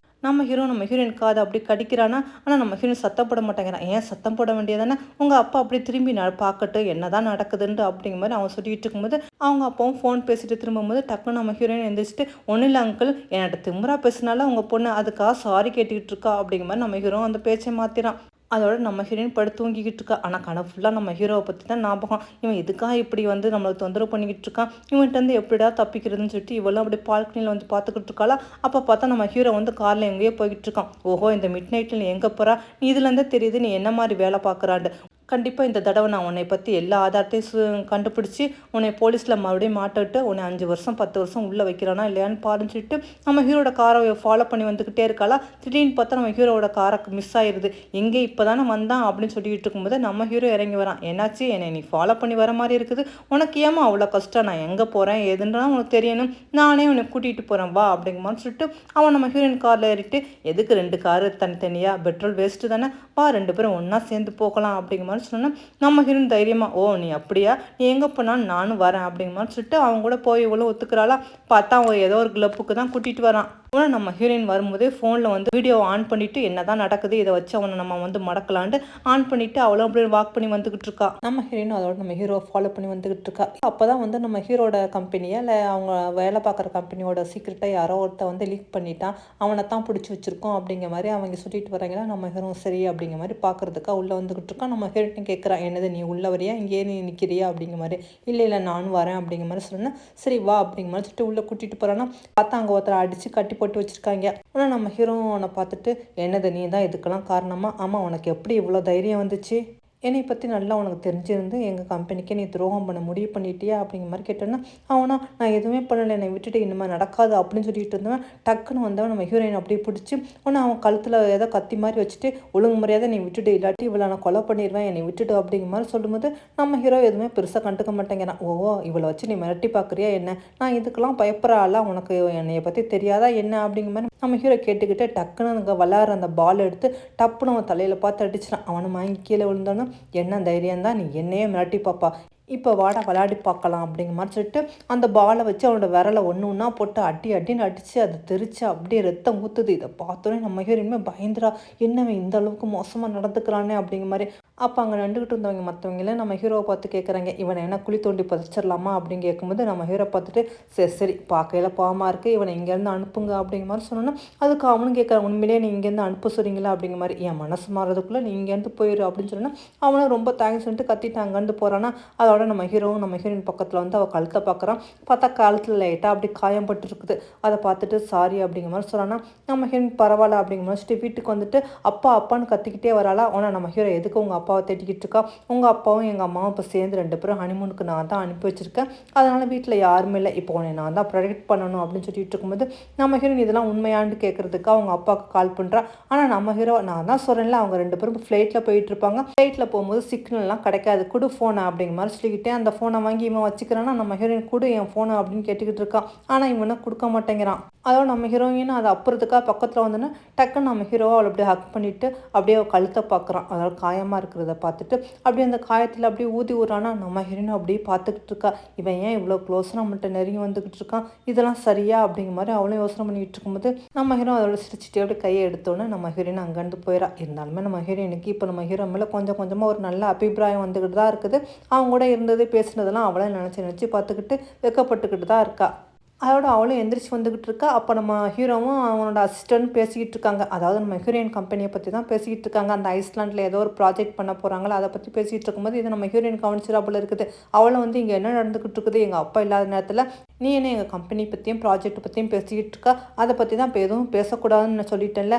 நம்ம ஹீரோயின் காதை அப்படி கடிக்கிறானா. ஆனால் நம்ம ஹீரோயின் சத்தம் போட மாட்டேங்கிறான். ஏன் சத்தம் போட வேண்டியதானே, உங்கள் அப்பா அப்படி திரும்பி பார்க்கட்டும் என்ன தான் நடக்குதுன்ட்டு அப்படிங்கிற மாதிரி அவன் சொல்லிட்டு இருக்கும்போது அவங்க அப்பாவும் ஃபோன் பேசிட்டு திரும்பும்போது டக்குன்னு நம்ம ஹீரோயின் எழுந்திரிச்சிட்டு, ஒன்றும் இல்லை அங்கிள், என்கிட்ட திமுறா பேசினால உங்கள் பொண்ணு அதுக்காக சாரி கேட்டுக்கிட்டு இருக்கா அப்படிங்கிற மாதிரி நம்ம ஹீரோ அந்த பேச்சை மாற்றிறான். அதோட நம்ம ஹீரோயின் படுத்து தூங்கிக்கிட்டு இருக்கா. ஆனால் கனவு ஃபுல்லாக நம்ம ஹீரோவை பற்றி தான் ஞாபகம். இவன் எதுக்காக இப்படி வந்து நம்மளை தொந்தரவு பண்ணிக்கிட்டு இருக்கான், இவன்கிட்ட வந்து எப்படிடா தப்பிக்கிறதுன்னு சொல்லிட்டு இவளும் அப்படியே பால்கனியில் வந்து பார்த்துக்கிட்டு இருக்காளா. அப்போ பார்த்தா நம்ம ஹீரோ வந்து காரில் எங்கேயோ போய்கிட்டு இருக்கான். ஓஹோ, இந்த மிட் நைட்டில் நீ எங்கே போகிறா, நீ இதுலேருந்தே தெரியுது நீ என்ன மாதிரி வேலை பார்க்குறாண்டு. கண்டிப்பாக இந்த தடவை நான் உன்னை பற்றி எல்லா ஆதாரத்தையும் கண்டுபிடிச்சி உன்னை போலீஸில் மறுபடியும் மாட்டிட்டு உன்னை 5 வருஷம் 10 வருஷம் உள்ளே வைக்கிறானா இல்லையான்னு பாருன்னு சொல்லிட்டு நம்ம ஹீரோட காரை ஃபாலோ பண்ணி வந்துக்கிட்டே இருக்காளா. திடீர்னு பார்த்தா நம்ம ஹீரோட காரை மிஸ் ஆயிடுது. எங்கே இப்போ தானே வந்தான் அப்படின்னு சொல்லிட்டு இருக்கும்போது நம்ம ஹீரோ இறங்கி வரான். என்னாச்சு, என்னை நீ ஃபாலோ பண்ணி வர மாதிரி இருக்குது, உனக்கு ஏமா அவ்வளோ கஷ்டம், நான் எங்கே போகிறேன் எதுன்றா உனக்கு தெரியணும், நானே உன்னை கூட்டிகிட்டு போகிறேன் வா அப்படிங்கிற மாதிரி சொல்லிட்டு அவன் நம்ம ஹீரோயின் காரில் ஏறிட்டு, எதுக்கு 2 காரு தனித்தனியாக, பெட்ரோல் வேஸ்ட்டு தானே, வா 2 பேரும் ஒன்றா சேர்ந்து போகலாம் அப்படிங்கிற மாதிரி சொன்னேன். நம்ம ஹீரோயின் தைரியமாக, ஓ நீ அப்படியா, நீ எங்கே போனாலும் நானும் வரேன் அப்படிங்கிற மாதிரி சொல்லிட்டு அவங்க கூட போய் இவ்வளோ ஒத்துக்கிறாளா. பார்த்தா அவன் ஏதோ ஒரு கிளப்புக்கு தான் கூட்டிகிட்டு வரான். ஆனால் நம்ம ஹீரோயின் வரும்போதே ஃபோனில் வந்து வீடியோ ஆன் பண்ணிவிட்டு என்ன தான் நடக்குது இதை வச்சு அவனை நம்ம வந்து மடக்கலான்ட்டு ஆன் பண்ணிவிட்டு அவளும் அப்படியே வாக் பண்ணி வந்துக்கிட்டு இருக்கா. நம்ம ஹீரோயின் அதோட நம்ம ஹீரோவை ஃபாலோ பண்ணி வந்துக்கிட்டு இருக்கா. அப்போ தான் வந்து நம்ம ஹீரோட கம்பெனியை இல்லை அவங்க வேலை பார்க்குற கம்பெனியோட சீக்கிரட்டை யாரோ ஒருத்த வந்து லீக் பண்ணிட்டான், அவனை தான் பிடிச்சி வச்சுருக்கோம் அப்படிங்கிற மாதிரி அவங்க சொல்லிட்டு வராங்களா. நம்ம ஹீரோ சரி அப்படிங்கிற மாதிரி பார்க்குறதுக்காக உள்ளே வந்துக்கிட்டு இருக்கோம். நம்ம ஹீரோயின் கேட்குறான், என்னது நீ உள்ளே வரியா, இங்கேயே நீ நிற்கிறியா அப்படிங்கிற மாதிரி. இல்லை நானும் வரேன் அப்படிங்கிற மாதிரி சொன்னேன். சரி வா அப்படிங்கிற மாதிரி சொல்லிட்டு உள்ளே கூட்டிகிட்டு போகிறான்னா பார்த்தா அங்கே ஒருத்தரை அடித்து கட்டி போட்டு வச்சுருக்காங்க. ஆனால் நம்ம ஹீரோனை பார்த்துட்டு, என்னது நீ தான் இதுக்கெல்லாம் காரணமா, ஆமாம் உனக்கு எப்படி இவ்வளோ தைரியம் வந்துச்சு, என்னை பற்றி நல்லா உனக்கு தெரிஞ்சிருந்து எங்கள் கம்பெனிக்கே நீ துரோகம் பண்ண முடிவு பண்ணிட்டியா அப்படிங்கிற மாதிரி கேட்டோன்னா, அவனா நான் எதுவுமே பண்ணலை, என்னை விட்டுட்டு இனிமேல் நடக்காது அப்படின்னு சொல்லிட்டு இருந்தவன் டக்குன்னு வந்தவன் நம்ம ஹீரோயின் அப்படியே பிடிச்சி உன்னை அவன் கழுத்தில் ஏதோ கத்தி மாதிரி வச்சுட்டு ஒழுங்கு முறையாத நீ விட்டுட்டு, இல்லாட்டி இவளை நான் கொலை பண்ணிடுவேன், என்னை விட்டுட்டு அப்படிங்கிற மாதிரி சொல்லும்போது நம்ம ஹீரோ எதுவுமே பெருசாக கண்டுக்க மாட்டேங்கிறான். ஓ இவளை வச்சு நீ மிரட்டி பார்க்குறியா என்ன, நான் இதுக்கெல்லாம் பயப்படுறாளா, உனக்கு என்னையை பற்றி தெரியாதா என்ன அப்படிங்கிற மாதிரி நம்ம ஹீரோ கேட்டுக்கிட்டு டக்குன்னு அங்கே விளையாடுற அந்த பால் எடுத்து டப்புன்னு அவன் தலையில் பார்த்து அடிச்சிடான். அவனை வாங்கி கீழே விழுந்தோன்னு, என்ன தைரியம்தான் நீ என்னையே மிரட்டி பாப்பா, இப்போ வாடா விளையாடி பார்க்கலாம் அப்படிங்கிற மாதிரி சொல்லிட்டு அந்த பாலை வச்சு அவனோட விரலை ஒன்றா போட்டு அடின்னு அடித்து அது தெரிச்சு அப்படியே ரத்தம் ஊற்றுது. இதை பார்த்தோன்னே நம்ம ஹீரோயின்மே பயந்துரா, என்னவன் இந்த அளவுக்கு மோசமாக நடந்துக்கிறானே அப்படிங்கிற மாதிரி. அப்போ அங்கே நின்றுக்கிட்டு இருந்தவங்க மற்றவங்கள நம்ம ஹீரோவை பார்த்து கேட்குறாங்க, இவனை என்ன குழி தோண்டி புதைச்சிடலாமா அப்படின்னு கேட்கும்போது நம்ம ஹீரோ பார்த்துட்டு, சரி பார்க்கையில பாவமாக இருக்குது, இவனை இங்கேருந்து அனுப்புங்க அப்படிங்கிற மாதிரி சொன்னோன்னா அதுக்கு அவனும் கேட்குறான், உண்மையிலேயே நீ இங்கேருந்து அனுப்ப சொல்கிறீங்களா அப்படிங்கிற மாதிரி. என் மனசு மாறதுக்குள்ளே நீ இங்கேருந்து போயிடு அப்படின்னு சொன்னால் அவனும் ரொம்ப தேங்க்ஸ் சொல்லிட்டு கத்திட்டு அங்கேருந்து போகிறான்னா அதோட நம்ம ஹீரோவும் நம்ம ஹீரோயின் பக்கத்தில் வந்து அவள் கழுத்தை பார்க்குறான். பார்த்தா காலத்தில் லைட்டாக அப்படி காயம் பட்டுருக்குது. அதை பார்த்துட்டு சாரி அப்படிங்கிற மாதிரி சொல்கிறான்னா நம்ம ஹீரோயின் பரவாயில்ல அப்படிங்கிற மாதிரி வீட்டுக்கு வந்துட்டு அப்பான்னு கத்திக்கிட்டே வராளா. ஆனால் நம்ம ஹீரோ எதுக்கு உங்கள் அப்பாவை தேட்டிக்கிட்டு இருக்கா, உங்கள் அப்பாவும் எங்கள் அம்மாவும் இப்போ சேர்ந்து 2 பேரும் ஹனிமூனுக்கு நான் தான் அனுப்பி வச்சுருக்கேன், அதனால் வீட்டில் யாருமே இல்லை, இப்போ உன்னை நான் தான் ப்ரொடெக்ட் பண்ணணும் அப்படின்னு சொல்லிட்டு இருக்கும்போது நம்ம ஹீரோயின் இதெல்லாம் உண்மையான்னு கேட்குறதுக்கு அவங்க அப்பாவுக்கு கால் பண்ணுறா. ஆனால் நம்ம ஹீரோ, நான் தான் சொல்கிறேன்ல அவங்க 2 பேரும் ஃப்ளைட்டில் போயிட்டு இருப்பாங்க, ஃப்ளைட்டில் போகும்போது சிக்னல்லாம் கிடைக்காது, குடு ஃபோனை அப்படிங்கிற மாதிரி சொல்லிக்கிட்டே அந்த ஃபோனை வாங்கி இவன் வச்சுக்கிறான்னா நம்ம ஹீரோயின் குடு என் ஃபோனை அப்படின்னு கேட்டுக்கிட்டு இருக்கான். ஆனால் இவனை கொடுக்க மாட்டேங்கிறான். அதோட நம்ம ஹீரோயின் அதை அப்புறத்துக்காக பக்கத்தில் வந்தோன்னா டக்குன்னு நம்ம ஹீரோவை அவளை அப்படியே ஹக் பண்ணிவிட்டு அப்படியே கழுத்தை பார்க்குறான். அதோட காயமாக இருக்கிறத பார்த்துட்டு அப்படியே அந்த காயத்தில் அப்படியே ஊதி விட்றானா. நம்ம ஹீரோயின் அப்படியே பார்த்துக்கிட்டு இருக்கா, இவன் ஏன் இவ்வளோ க்ளோஸாக நம்மகிட்ட நெருங்கி வந்துக்கிட்டு இருக்கான், இதெல்லாம் சரியா அப்படிங்கிற மாதிரி அவளும் யோசனை பண்ணிக்கிட்டு இருக்கும்போது நம்ம ஹீரோ அதோட சிரிச்சிட்டே அப்படியே கையை எடுத்தோன்னே நம்ம ஹீரோயின் அங்கேருந்து போயிடா. இருந்தாலுமே நம்ம ஹீரோயினுக்கு இப்போ நம்ம ஹீரோ மேலே கொஞ்சம் கொஞ்சமாக ஒரு நல்ல அபிப்பிராயம் வந்துக்கிட்டு தான் இருக்குது. அவங்க கூட இருந்தது பேசுனதெல்லாம் அவளை நினச்சி பார்த்துக்கிட்டு வெக்கப்பட்டுக்கிட்டு தான் இருக்கா. அதோட அவளும் எந்திரிச்சு வந்துக்கிட்டு இருக்கா. அப்போ நம்ம ஹீரோவும் அவனோட அசிஸ்டன்ட் பேசிக்கிட்டு இருக்காங்க. அதாவது நம்ம ஹீரோயின் கம்பெனியை பற்றி தான் பேசிக்கிட்டு இருக்காங்க. அந்த ஐஸ்லாண்டில் ஏதோ ஒரு ப்ராஜெக்ட் பண்ண போகிறாங்களோ அதை பற்றி பேசிகிட்டு இருக்கும்போது இது நம்ம ஹீரோயின் கவனிச்சிடாப்புல இருக்குது. அவளும் வந்து இங்கே என்ன நடந்துக்கிட்டு இருக்குது, எங்கள் அப்பா இல்லாத நேரத்தில் நீ என்ன எங்கள் கம்பெனி பற்றியும் ப்ராஜெக்ட் பற்றியும் பேசிக்கிட்டு இருக்கா, அதை பற்றி தான் இப்போ எதுவும் பேசக்கூடாதுன்னு நான் சொல்லிட்டேன்ல,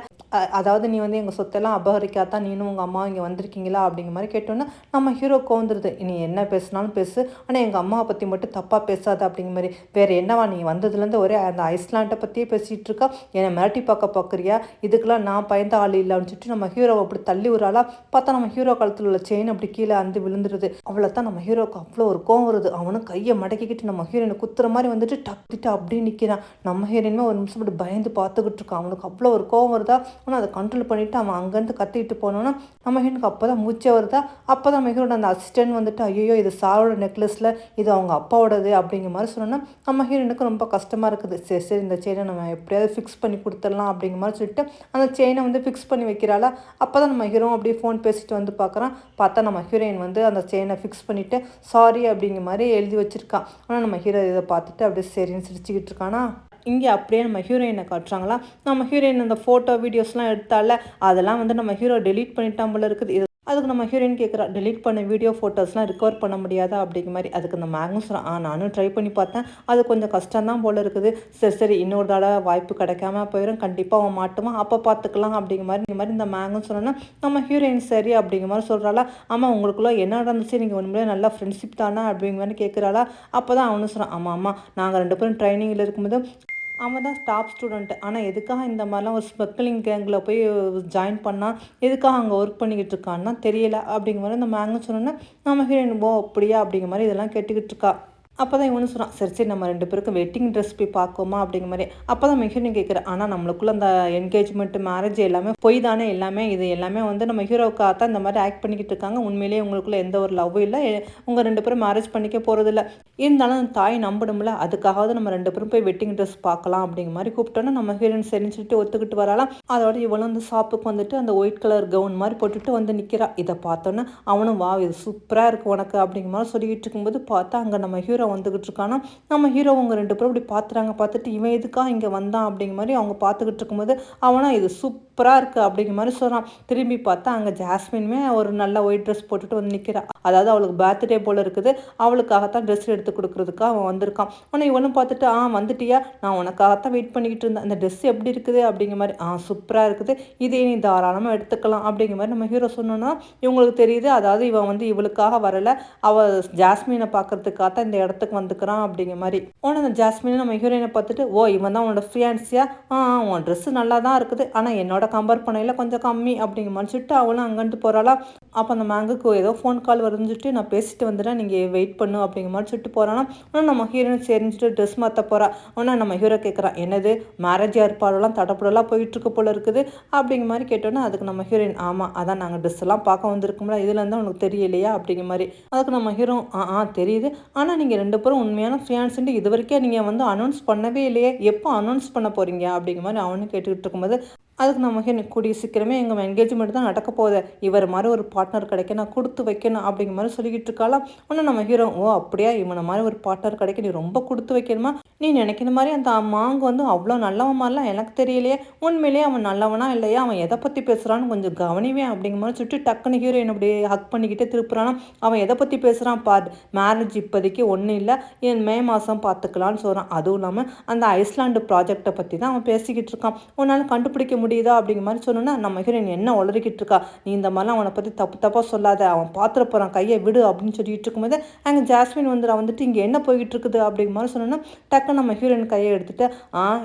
அதாவது நீ வந்து எங்கள் சொத்தெல்லாம் அபகரிக்காதான் நீனும் உங்கள் அம்மா இங்கே வந்திருக்கீங்களா அப்படிங்கிற மாதிரி கேட்டோன்னா நம்ம ஹீரோ கோந்துருது. நீ என்ன பேசினாலும் பேசு, ஆனால் எங்கள் அம்மாவை பற்றி மட்டும் தப்பாக பேசாத அப்படிங்கிற மாதிரி. வேறு என்னவா நீ வந்ததுலேருந்து ஒரே அந்த ஐஸ்லாண்டை பற்றியே பேசிகிட்டு இருக்கா, என்னை மிரட்டி பார்க்குறியா, இதுக்கெல்லாம் நான் பயந்த ஆள் இல்லை அப்படின்னு சொல்லிட்டு நம்ம ஹீரோவை அப்படி தள்ளி விடுறாளா. பார்த்தா நம்ம ஹீரோ காலத்தில் உள்ள செயின் அப்படி கீழே அந்து விழுந்துருது. அவளை தான் நம்ம ஹீரோக்கு அவ்வளோ ஒரு கோவம் வருது. அவனும் கையை மடக்கிக்கிட்டு நம்ம ஹீரோயினை குத்துற மாதிரி வந்துட்டு டக்கிட்டு அப்படியே நிற்கிறான். நம்ம ஹீரோயினுமே ஒரு நிமிஷம் அப்படி பயந்து பார்த்துக்கிட்டு இருக்கான். அவனுக்கு அவ்வளோ ஒரு கோவம் வருதா. ஆனால் அதை கண்ட்ரோல் பண்ணிவிட்டு அவன் அங்கேருந்து கத்திக்கிட்டு போனோன்னா நம்ம ஹீரோனுக்கு அப்போ தான் மூச்சே வருதா. அப்போ தான் நம்ம ஹீரோட அந்த அசிஸ்டன்ட் வந்துட்டு ஐயோ இது சாரோட நெக்லஸில், இது அவங்க அப்பாவோடது அப்படிங்கிற மாதிரி சொன்னோன்னா நம்ம ஹீரோனுக்கு ரொம்ப கஷ்டமாக இருக்குது. சரி இந்த செயினை நம்ம எப்படியாவது ஃபிக்ஸ் பண்ணி கொடுத்துடலாம் அப்படிங்கிற மாதிரி சொல்லிட்டு அந்த செயினை வந்து ஃபிக்ஸ் பண்ணி வைக்கிறாளா. அப்போ தான் நம்ம ஹீரோ அப்படியே ஃபோன் பேசிட்டு வந்து பார்க்குறான். பார்த்தா நம்ம ஹீரோயின் வந்து அந்த செயினை ஃபிக்ஸ் பண்ணிவிட்டு சாரி அப்படிங்கிற மாதிரி எழுதி வச்சுருக்கான். ஆனால் நம்ம ஹீரோ இதை பார்த்துட்டு அப்படியே சரின்னு சிரிச்சுக்கிட்டு இருக்கானா. இங்கே அப்படியே நம்ம ஹீரோயினை காட்டுறாங்களா. நம்ம ஹீரோயின் அந்த ஃபோட்டோ வீடியோஸ்லாம் எடுத்தால அதெல்லாம் வந்து நம்ம ஹீரோ டெலீட் பண்ணிட்டான் போல இருக்குது. அதுக்கு நம்ம ஹீரோயின் கேட்குறா, டெலீட் பண்ண வீடியோ ஃபோட்டோஸ்லாம் ரிகவர் பண்ண முடியாதா அப்படிங்கிற மாதிரி. அதுக்கு இந்த மேக்னஸ் நானும் ட்ரை பண்ணி பார்த்தேன், அது கொஞ்சம் கஷ்டம் தான் போல இருக்குது. சரி சரி இன்னொரு தடவை வாய்ப்பு கிடைக்காம போயிடும், கண்டிப்பாக அவன் மாட்டுவான், அப்போ பார்த்துக்கலாம் அப்படிங்கிற மாதிரி இந்த மேக்னஸ் சொன்னோன்னா நம்ம ஹீரோயின் சரி அப்படிங்கிற மாதிரி சொல்கிறாளா. ஆமாம் உங்களுக்குள்ள என்ன நடந்துச்சு, நீங்கள் உண்மையிலே நல்லா ஃப்ரெண்ட்ஷிப் தானே அப்படிங்கிற மாதிரி கேட்குறாளா. அப்போ தான் அவனு சொல்கிறான், ஆமாம் ஆமாம் நாங்கள் 2 பேரும் ட்ரைனிங்கில் இருக்கும்போது அவன் தான் டாப் ஸ்டூடெண்ட்டு. ஆனால் எதுக்காக இந்த மாதிரிலாம் ஒரு ஸ்மக்லிங் கேங்கில் போய் ஜாயின் பண்ணால், எதுக்காக அங்கே ஒர்க் பண்ணிக்கிட்டு இருக்கான்னா தெரியல அப்படிங்கிற மாதிரி அந்த மேங்க சொன்னோன்னா நம்ம ஹீரோயின் ஓ அப்படியா அப்படிங்கிற மாதிரி இதெல்லாம் கேட்டுக்கிட்டு இருக்கா. அப்போ தான் இவனு சொல்கிறான், சரி சரி நம்ம 2 பேருக்கும் வெட்டிங் ட்ரெஸ் போய் பார்க்கோமா அப்படிங்கிற மாதிரி. அப்போ தான் ஹீரோயின் கேட்குறேன், ஆனால் நம்மளுக்குள்ள அந்த என்கேஜ்மெண்ட் மேரேஜ் எல்லாமே பொய் தானே, எல்லாமே இது எல்லாமே வந்து நம்ம ஹீரோவுக்காக தான் இந்த மாதிரி ஆக்ட் பண்ணிக்கிட்டு இருக்காங்க. உண்மையிலேயே உங்களுக்குள்ள எந்த ஒரு லவ்வும் இல்லை, உங்கள் 2 பேரும் மேரேஜ் பண்ணிக்க போகிறதில்ல. இருந்தாலும் தாய் நம்பணும்ல, அதுக்காகவது நம்ம 2 பேரும் போய் வெட்டிங் ட்ரெஸ் பார்க்கலாம் அப்படிங்கிற மாதிரி கூப்பிட்டோன்னா நம்ம ஹீரோயின் சரின்னு சொல்லிட்டு ஒத்துக்கிட்டு வரலாம். அதோட இவளும் அந்த ஷாப்புக்கு வந்துட்டு அந்த ஒயிட் கலர் கவுன் மாதிரி போட்டுட்டு வந்து நிற்கிறா. இதை பார்த்தோன்னே அவனும் வா இது சூப்பராக இருக்குது உனக்கு அப்படிங்கிற மாதிரி சொல்லிக்கிட்டு இருக்கும்போது பார்த்தா அங்கே நம்ம ஹீரோ வந்துக்கிட்டு இருக்கானா. நம்ம ஹீரோ அவங்க 2 பேரும் இப்படி பார்த்துட்டு இவன் எதுக்காக இங்கே வந்தான் அப்படிங்கிற மாதிரி அவங்க பார்த்துக்கிட்டு இருக்கும்போது அவனா இது சூப்பராக இருக்குது அப்படிங்கிற மாதிரி சொல்கிறான். திரும்பி பார்த்தா அங்கே ஜாஸ்மினுமே ஒரு நல்ல ஒயிட் ட்ரெஸ் போட்டுட்டு வந்து நிற்கிறா. அதாவது அவளுக்கு பர்த்டே போல் இருக்குது, அவளுக்காகத்தான் ட்ரெஸ் எடுத்து கொடுக்குறதுக்காக அவன் வந்திருக்கான். ஆனால் இவனும் பார்த்துட்டு வந்துட்டியா, நான் உனக்காகத்தான் வெயிட் பண்ணிக்கிட்டு இருந்தேன், அந்த ட்ரெஸ் எப்படி இருக்குது அப்படிங்கிற மாதிரி. சூப்பராக இருக்குது, இதே நீ தாராளமாக எடுத்துக்கலாம் அப்படிங்கிற மாதிரி நம்ம ஹீரோ சொன்னோன்னா இவங்களுக்கு தெரியுது. அதாவது இவன் வந்து இவளுக்காக வரலை, அவள் ஜாஸ்மினை பார்க்கறதுக்காகத்தான் இந்த இடத்துக்கு வந்துக்கிறான் அப்படிங்கிற மாதிரி. அந்த ஜாஸ்மினை நம்ம ஹீரோயினை பார்த்துட்டு ஓ இவன் தான் உன்னோட ஃபியான்சியா, உன் ட்ரெஸ்ஸு நல்லா தான் இருக்குது, ஆனால் என்னோட கம்பேர் பண்ணையில் கொஞ்சம் கம்மி அப்படிங்கிற மாதிரி சொல்லிட்டு அவளும் அங்கேட்டு போகிறாளா. அப்போ அந்த மேங்குக்கு ஏதோ ஃபோன் கால் வருதுன்னு நான் பேசிட்டு வந்துடுறேன், நீங்கள் வெயிட் பண்ணு அப்படிங்கிற மாதிரி சொல்லிட்டு போகிறான்னா. ஆனால் நம்ம ஹீரோயின் சரிஞ்சுட்டு ட்ரெஸ் மாற்ற போகிறா. ஆனால் நம்ம ஹீரோ கேட்குறான், என்னது மேரேஜ் ஏற்பாடெல்லாம் தடப்படலாம் போயிட்டுருக்கு போல இருக்குது அப்படிங்கிற மாதிரி கேட்டோன்னா. அதுக்கு நம்ம ஹீரோயின் ஆமாம் அதான் நாங்கள் ட்ரெஸ் எல்லாம் பார்க்க வந்திருக்கோம்ல, இதுலேருந்து உனக்கு தெரியலையா அப்படிங்கிற மாதிரி. அதுக்கு நம்ம ஹீரோ தெரியுது, ஆனால் நீங்கள் 2 பேரும் உண்மையான ஃபியான்ஸ்ன்ட்டு இது வரைக்கும் நீங்கள் வந்து அனௌன்ஸ் பண்ணவே இல்லையே, எப்போ அனௌன்ஸ் பண்ண போகிறீங்க அப்படிங்கிற மாதிரி அவனு கேட்டுக்கிட்டு இருக்கும்போது அதுக்கு நமக்கு கூடிய சீக்கிரமே எங்கள் என்கேஜ்மெண்ட் தான் நடக்க போகுது, இவர் மாதிரி ஒரு பார்ட்னர் கிடைக்க நான் கொடுத்து வைக்கணும் அப்படிங்கிற மாதிரி சொல்லிக்கிட்டு இருக்காளாம். ஆனால் நம்ம ஹீரோ ஓ அப்படியா, இவனை மாதிரி ஒரு பார்ட்னர் கிடைக்க நீ ரொம்ப கொடுத்து வைக்கணுமா, நீ நினைக்கிற மாதிரி அந்த மாங்கு வந்து அவ்வளோ நல்லவன் மாதிரிலாம் எனக்கு தெரியலையே, உண்மையிலேயே அவன் நல்லவனா இல்லையா, அவன் எதை பற்றி பேசுகிறான்னு கொஞ்சம் கவனிவேன் அப்படிங்கிற மாதிரி சொல்லிட்டு டக்குன்னு ஹீரோயின் அப்படியே ஹக் பண்ணிக்கிட்டே திருப்புறானா. அவன் எதை பற்றி பேசுகிறான் பார், மேரேஜ் இப்போதைக்கு ஒன்றும் இல்லை, மே மாதம் பார்த்துக்கலான்னு சொல்கிறான். அதுவும் இல்லாமல் அந்த ஐஸ்லாண்டு ப்ராஜெக்டை பற்றி தான் அவன் பேசிக்கிட்டு இருக்கான், உன்னால் கண்டுபிடிக்க முடியுதா அப்படிங்கிற மாதிரி சொன்னோன்னா நம்ம ஹீரோயின் என்ன உளறிக்கிட்டு இருக்கா, நீ இந்த மாதிரிலாம் அவனை பற்றி தப்பாக சொல்லாத, அவன் பார்த்துட போகிறான், கையை விடு அப்படின்னு சொல்லிட்டு இருக்கும்போது அங்கே ஜாஸ்மின் வந்துட்டு இங்கே என்ன போய்கிட்டு இருக்குது அப்படிங்கிற மாதிரி சொன்னோன்னா டக்குன்னு நம்ம ஹீரோயின் கையை எடுத்துட்டு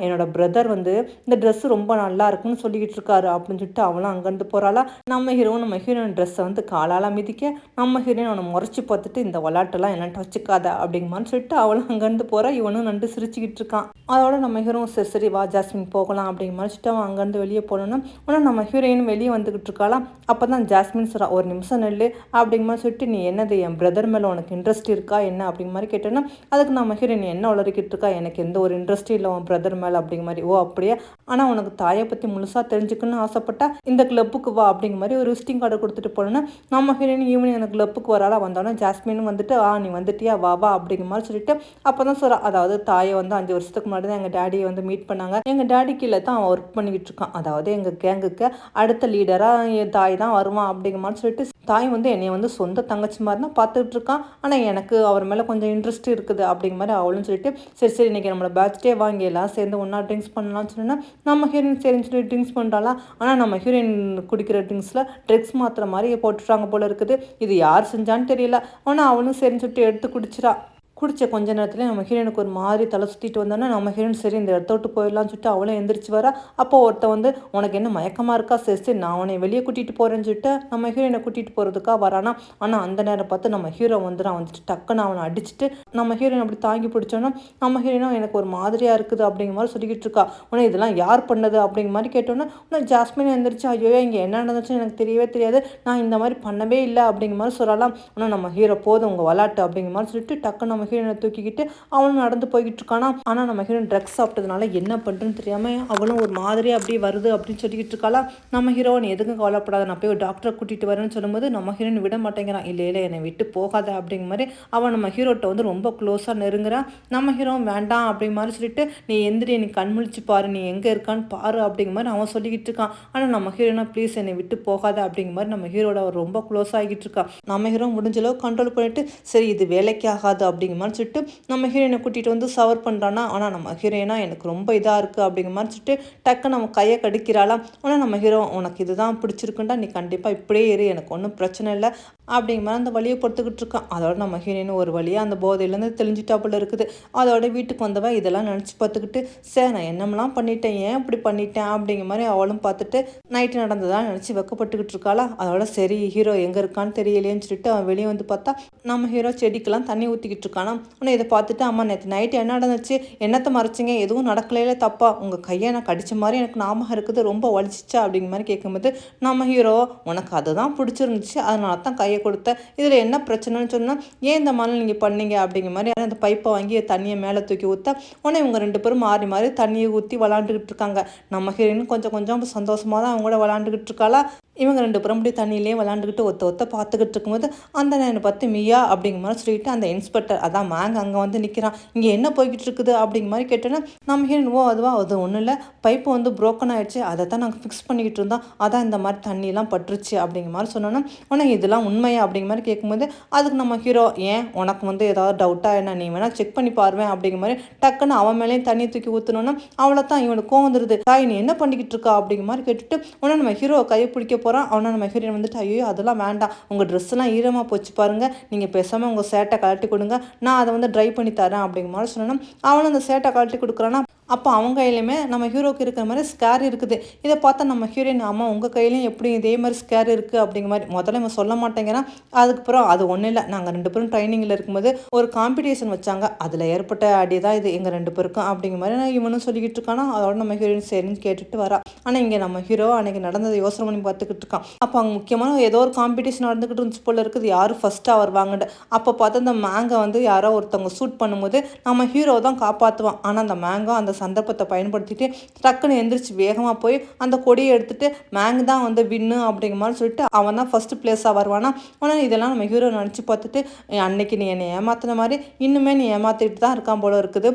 என்னோட பிரதர் வந்து இந்த ட்ரெஸ்ஸு ரொம்ப நல்லா இருக்குன்னு சொல்லிக்கிட்டு இருக்காரு அப்படின்னு சொல்லிட்டு அவளும் அங்கேருந்து போகிறாளா. நம்ம ஹீரோயின் ட்ரெஸ்ஸை வந்து காலால் மிதிக்க நம்ம ஹீரோயின் அவனை முறைச்சி பார்த்துட்டு இந்த விளாட்டெல்லாம் என்னட்டு வச்சுக்காத அப்படிங்கிற மாதிரி சொல்லிட்டு அவளும் அங்கேருந்து போகிறா. இவனும் நண்டு சிரிச்சுக்கிட்டு இருக்கான். அதோட நம்ம ஹீரோ சரி சரி வா ஜாஸ்மின் போகலாம் அப்படிங்கிற மாதிரி சொல்லிட்டு அவன் அங்கேருந்து வெளியே போனோன்னா ஆனால் நம்ம ஹீரோயின் வெளியே வந்துக்கிட்டு இருக்காளாம். அப்போ தான் ஜாஸ்மின் சொல்கிறா, ஒரு நிமிஷம் நெல்லு அப்படிங்கிற மாதிரி சொல்லிட்டு நீ என்னது என் பிரதர் மேலே உனக்கு இன்ட்ரெஸ்ட் இருக்கா என்ன அப்படிங்கிற மாதிரி கேட்டோன்னா அதுக்கு நம்ம ஹீரோயின் என்ன உளறிக்கிட்டு இருக்கா, எனக்கு எந்த ஒரு இன்ட்ரெஸ்ட்டும் இல்லை உன் பிரதர் மேலே அப்படிங்கிற மாதிரி. ஓ அப்படியே, ஆனால் உனக்கு தாயை பற்றி முழுசாக தெரிஞ்சுக்கணும்னு ஆசைப்பட்டா இந்த கிளப்புக்கு வா அப்படிங்கிற மாதிரி ஒரு விசிட்டிங் கார்டை கொடுத்துட்டு போனோன்னா நம்ம ஹீரோயின் ஈவினிங் எனக்கு கிளப்புக்கு வராளா. வந்தோன்னா ஜாஸ்மின் வந்துட்டு நீ வந்துட்டியா வா வா அப்படிங்கிற மாதிரி சொல்லிட்டு அப்போ தான் சொல்கிறா, அதாவது தாயை வந்து 5 வருஷத்துக்கு முன்னாடி தான் எங்கள் டேடியை வந்து மீட் பண்ணாங்க, எங்கள் டேடி கீழே தான் அவன் ஒர்க் பண்ணிக்கிட்டு இருக்கான், அதாவது எங்கள் கேங்குக்கு அடுத்த லீடராக என் தாய் தான் வருவான் அப்படிங்கிற மாதிரி சொல்லிட்டு தாய் வந்து என்னை வந்து சொந்த தங்கச்சி மாதிரி தான் பார்த்துக்கிட்டு இருக்கான், ஆனால் எனக்கு அவர் மேலே கொஞ்சம் இன்ட்ரெஸ்ட் இருக்குது அப்படிங்கிற மாதிரி அவளும் சொல்லிட்டு சரி சரி இன்றைக்கி நம்மளோட பர்த்டே வாங்கி எல்லாம் சேர்ந்து ஒன்றா ட்ரிங்க்ஸ் பண்ணலாம்னு சொன்னால் நம்ம ஹீரோயின் சரின்னு சொல்லி ட்ரிங்க்ஸ் பண்ணுறாளா. ஆனால் நம்ம ஹீரோயின் குடிக்கிற ட்ரிங்க்ஸில் ட்ரிங்க்ஸ் மாத்திர மாதிரி போட்டுறாங்க போல இருக்குது, இது யார் செஞ்சான்னு தெரியல. ஆனால் அவனும் சரின்னு சொல்லிட்டு எடுத்து குடிச்சிடா. குடித்த கொஞ்ச நேரத்தில் நம்ம ஹீரோனுக்கு ஒரு மாதிரி தலை சுற்றிட்டு வந்தோன்னா நம்ம ஹீரோயின் சரி இந்த இடத்த விட்டு போயிடலான்னு சொல்லிட்டு அவளும் எந்திரிச்சு வரா. அப்போ ஒருத்த வந்து உனக்கு என்ன மயக்கமாக இருக்கா, சரி நான் உன்னை வெளியே கூட்டிகிட்டு போகிறேன்னு சொல்லிட்டு நம்ம ஹீரோயினை கூட்டிகிட்டு போகிறதுக்காக வரானா. ஆனால் அந்த நேரம் பார்த்து நம்ம ஹீரோ வந்துட்டு டக்குன்னு அவனை அடிச்சுட்டு நம்ம ஹீரோயின் அப்படி தாங்கி பிடிச்சோன்னா நம்ம ஹீரோயினும் எனக்கு ஒரு மாதிரியாக இருக்குது அப்படிங்கிற மாதிரி சொல்லிக்கிட்டு இருக்கா. உடனே இதெல்லாம் யார் பண்ணது அப்படிங்கிற மாதிரி கேட்டோன்னா உடனே ஜாஸ்மின் எந்திரிச்சு ஐயோ இங்கே என்ன நடந்துச்சுன்னு எனக்கு தெரியவே தெரியாது, நான் இந்த மாதிரி பண்ணவே இல்லை அப்படிங்கிற மாதிரி சொல்லலாம். ஆனால் நம்ம ஹீரோ போதும் உங்கள் விளாட்டு அப்படிங்கிற மாதிரி சொல்லிட்டு டக்குன்னு நம்ம நம்ம ஹீரோனை தூக்கிக்கிட்டு அவனும் நடந்து போய்கிட்டு இருக்கானா. ஆனால் நம்ம ஹீரோயின் ட்ரக்ஸ் சாப்பிட்டதுனால என்ன பண்ணுறதுன்னு தெரியாமல் அவளும் ஒரு மாதிரி அப்படியே வருது அப்படின்னு சொல்லிக்கிட்டு இருக்காளா. நம்ம ஹீரோயின் எதுக்கும் கவலைப்படாத, நான் போய் ஒரு டாக்டரை கூட்டிகிட்டு வரேன்னு சொல்லும்போது நம்ம ஹீரோயின் விட மாட்டேங்கிறான். இல்லை இல்லை என்னை விட்டு போகாத அப்படிங்கிற மாதிரி அவன் நம்ம ஹீரோட்ட வந்து ரொம்ப க்ளோஸாக நெருங்குறான். நம்ம ஹீரோ வேண்டாம் அப்படிங்கிற மாதிரி சொல்லிட்டு நீ எந்திரி, நீ கண் முழிச்சு பாரு, நீ எங்கே இருக்கான்னு பாரு அப்படிங்கிற மாதிரி அவன் சொல்லிக்கிட்டு இருக்கான். ஆனால் நம்ம ஹீரோனா ப்ளீஸ் என்னை விட்டு போகாத அப்படிங்கிற மாதிரி நம்ம ஹீரோட அவர் ரொம்ப க்ளோஸ் ஆகிட்டு இருக்கான். நம்ம ஹீரோ முடிஞ்ச அளவு கண்ட்ரோல் பண்ணிட்டு சரி இது வேலைக்கு ஆகாது அப்படிங்கிற மாதிரி சொல்லிட்டு நம்ம ஹீரோயினை கூட்டிகிட்டு வந்து சவர் பண்ணுறான்னா. ஆனால் நம்ம ஹீரோயினா எனக்கு ரொம்ப இதாக இருக்குது அப்படிங்கிற மாதிரி சொல்லிட்டு டக்கு நம்ம கையை கடிக்கிறாளாம். ஆனால் நம்ம ஹீரோ உனக்கு இதுதான் பிடிச்சிருக்குண்டா, நீ கண்டிப்பாக இப்படியே இரு, எனக்கு ஒன்றும் பிரச்சனை இல்லை அப்படிங்கிற மாதிரி அந்த வழியை பொறுத்துக்கிட்டு இருக்கான். அதோட நம்ம ஹீரோயின் ஒரு வழியாக அந்த போதையிலேருந்து தெளிஞ்சிட்டாப்புல இருக்குது. அதோட வீட்டுக்கு வந்தவன் இதெல்லாம் நினச்சி பார்த்துக்கிட்டு சரி நான் என்னமெல்லாம் பண்ணிட்டேன், ஏன் இப்படி பண்ணிட்டேன் அப்படிங்கிற மாதிரி அவளும் பார்த்துட்டு நைட்டு நடந்ததான் நினச்சி வெக்கப்பட்டுக்கிட்டு இருக்காளா. அதோட சரி ஹீரோ எங்கே இருக்கான்னு தெரியலையேன்னு சொல்லிட்டு அவன் வெளியே வந்து பார்த்தா நம்ம ஹீரோ செடிக்கெல்லாம் தண்ணி ஊற்றிக்கிட்டு இருக்கானா. உன்னை இதை பார்த்துட்டு அம்மா நேற்று நைட்டு என்ன நடந்துச்சு, என்னத்தை மறைச்சிங்க, எதுவும் நடக்கலையில தப்பா, உங்கள் கையை நான் கடிச்ச மாதிரி எனக்கு ஞாபகம் இருக்குது, ரொம்ப வலிச்சிச்சா அப்படிங்கிற மாதிரி கேட்கும்போது நம்ம ஹீரோ உனக்கு அதுதான் பிடிச்சிருந்துச்சு அதனால தான் கையை கொடுத்தேன், இதில் என்ன பிரச்சனைன்னு சொன்னால் ஏன் இந்த மாதிரி நீங்கள் பண்ணீங்க அப்படிங்கிற மாதிரி அந்த பைப்பை வாங்கி தண்ணியை மேலே தூக்கி ஊற்ற உடனே இவங்க ரெண்டு பேரும் மாறி மாறி தண்ணியை ஊற்றி விளாண்டுக்கிட்டு இருக்காங்க. நம்ம ஹீரோயின் கொஞ்சம் கொஞ்சம் சந்தோஷமாக தான் அவங்க கூட விளாண்டுக்கிட்டு இருக்காளா. இவங்க ரெண்டு பேரும் அப்படி தண்ணியிலே விளாண்டுக்கிட்டு ஒத்த பார்த்துக்கிட்டு இருக்கும்போது அந்த நேரம் பார்த்து மியா அப்படிங்கிற மாதிரி சொல்லிட்டு அந்த இன்ஸ்பெக்டர் அதான் மேங்க அங்கே வந்து நிற்கிறான். இங்கே என்ன போய்கிட்டு இருக்குது அப்படிங்கிற மாதிரி கேட்டோன்னா நம்ம ஹீரோயின் அதுவா அது ஒன்றும் இல்லை, பைப்பு வந்து ப்ரோக்கன் ஆகிடுச்சு, அதை தான் நாங்கள் ஃபிக்ஸ் பண்ணிக்கிட்டு இருந்தோம், அதான் இந்த மாதிரி தண்ணியெல்லாம் பட்டுருச்சு அப்படிங்கிற மாதிரி சொன்னோன்னா உனக்கு இதெல்லாம் உண்மையா அப்படிங்கிற மாதிரி கேட்கும்போது அதுக்கு நம்ம ஹீரோ ஏன் உனக்கு வந்து ஏதாவது டவுட்டாக என்ன, நீ வேணால் செக் பண்ணி பாருவேன் அப்படிங்கிற மாதிரி டக்குன்னு அவன் மேலேயும் தண்ணி தூக்கி ஊற்றணுன்னா அவளை தான் இவனுக்கு கோவம் வந்துடுது. தாய் நீ என்ன பண்ணிக்கிட்டு இருக்கா அப்படிங்கிற மாதிரி கேட்டுட்டு உடனே நம்ம ஹீரோ கையை பிடிக்க போகிறான். அவனை நம்ம ஹீரோயின் வந்துட்டு ஐயோ அதெல்லாம் வேண்டாம், உங்கள் ட்ரெஸ்ஸெல்லாம் ஈரமாக போச்சு பாருங்கள், நீங்கள் பேசாமல் உங்கள் சேட்டை கழட்டி கொடுங்க, நான் அதை வந்து ட்ரை பண்ணி தரேன் அப்படிங்கிற மாதிரி சொன்னோன்னா அவனும் அந்த சேட்டை கழட்டி கொடுக்குறான்னா அப்போ அவங்க கையிலையுமே நம்ம ஹீரோக்கு இருக்கிற மாதிரி ஸ்கேர் இருக்குது. இதை பார்த்தா நம்ம ஹீரோயின் அம்மா உங்கள் கையிலையும் எப்படி இதே மாதிரி ஸ்கேர் இருக்குது அப்படிங்கிற மாதிரி முதல்ல இவன் சொல்ல மாட்டேங்கிறான். அதுக்கப்புறம் அது ஒன்றும் இல்லை, நாங்கள் ரெண்டு பேரும் ட்ரைனிங்கில் இருக்கும்போது ஒரு காம்படிஷன் வச்சாங்க, அதில் ஏற்பட்ட அடி தான் இது எங்கள் ரெண்டு பேருக்கும் அப்படிங்கிற மாதிரி நான் இவனும் சொல்லிக்கிட்டு இருக்கானா. அதோட நம்ம ஹீரோயின் சரின்னு கேட்டுட்டு வரா. ஆனால் இங்கே நம்ம ஹீரோ அன்றைக்கி நடந்ததை யோசனை பண்ணி பார்த்துக்கிட்டு இருக்கான். அப்போ அங்கே முக்கியமான ஏதோ ஒரு காம்படிஷன் நடந்துக்கிட்டு இருந்துச்சு போல இருக்குது, யார் ஃபஸ்ட்டாக வருவாங்கன்னு. அப்போ பார்த்து அந்த மேங்கை வந்து யாரோ ஒருத்தவங்க ஷூட் பண்ணும்போது நம்ம ஹீரோ தான் காப்பாற்றுவான். ஆனால் அந்த மேங்கோ அந்த சந்தர்ப்பத்தை பயன்படுத்திட்டு டக்குன்னு எந்திரிச்சு வேகமாக போய் அந்த கொடியை எடுத்துட்டு மேங் தான் வந்து வின்னு அப்படிங்கிற மாதிரி சொல்லிட்டு அவன் தான் ஃபஸ்ட்டு பிளேஸாக வருவானா. ஆனால் இதெல்லாம் நம்ம ஹீரோ நினச்சி பார்த்துட்டு அன்னைக்கு நீ என்னை ஏமாத்தின மாதிரி இன்னுமே நீ ஏமாற்றிட்டு தான் இருக்கான் போல இருக்குது,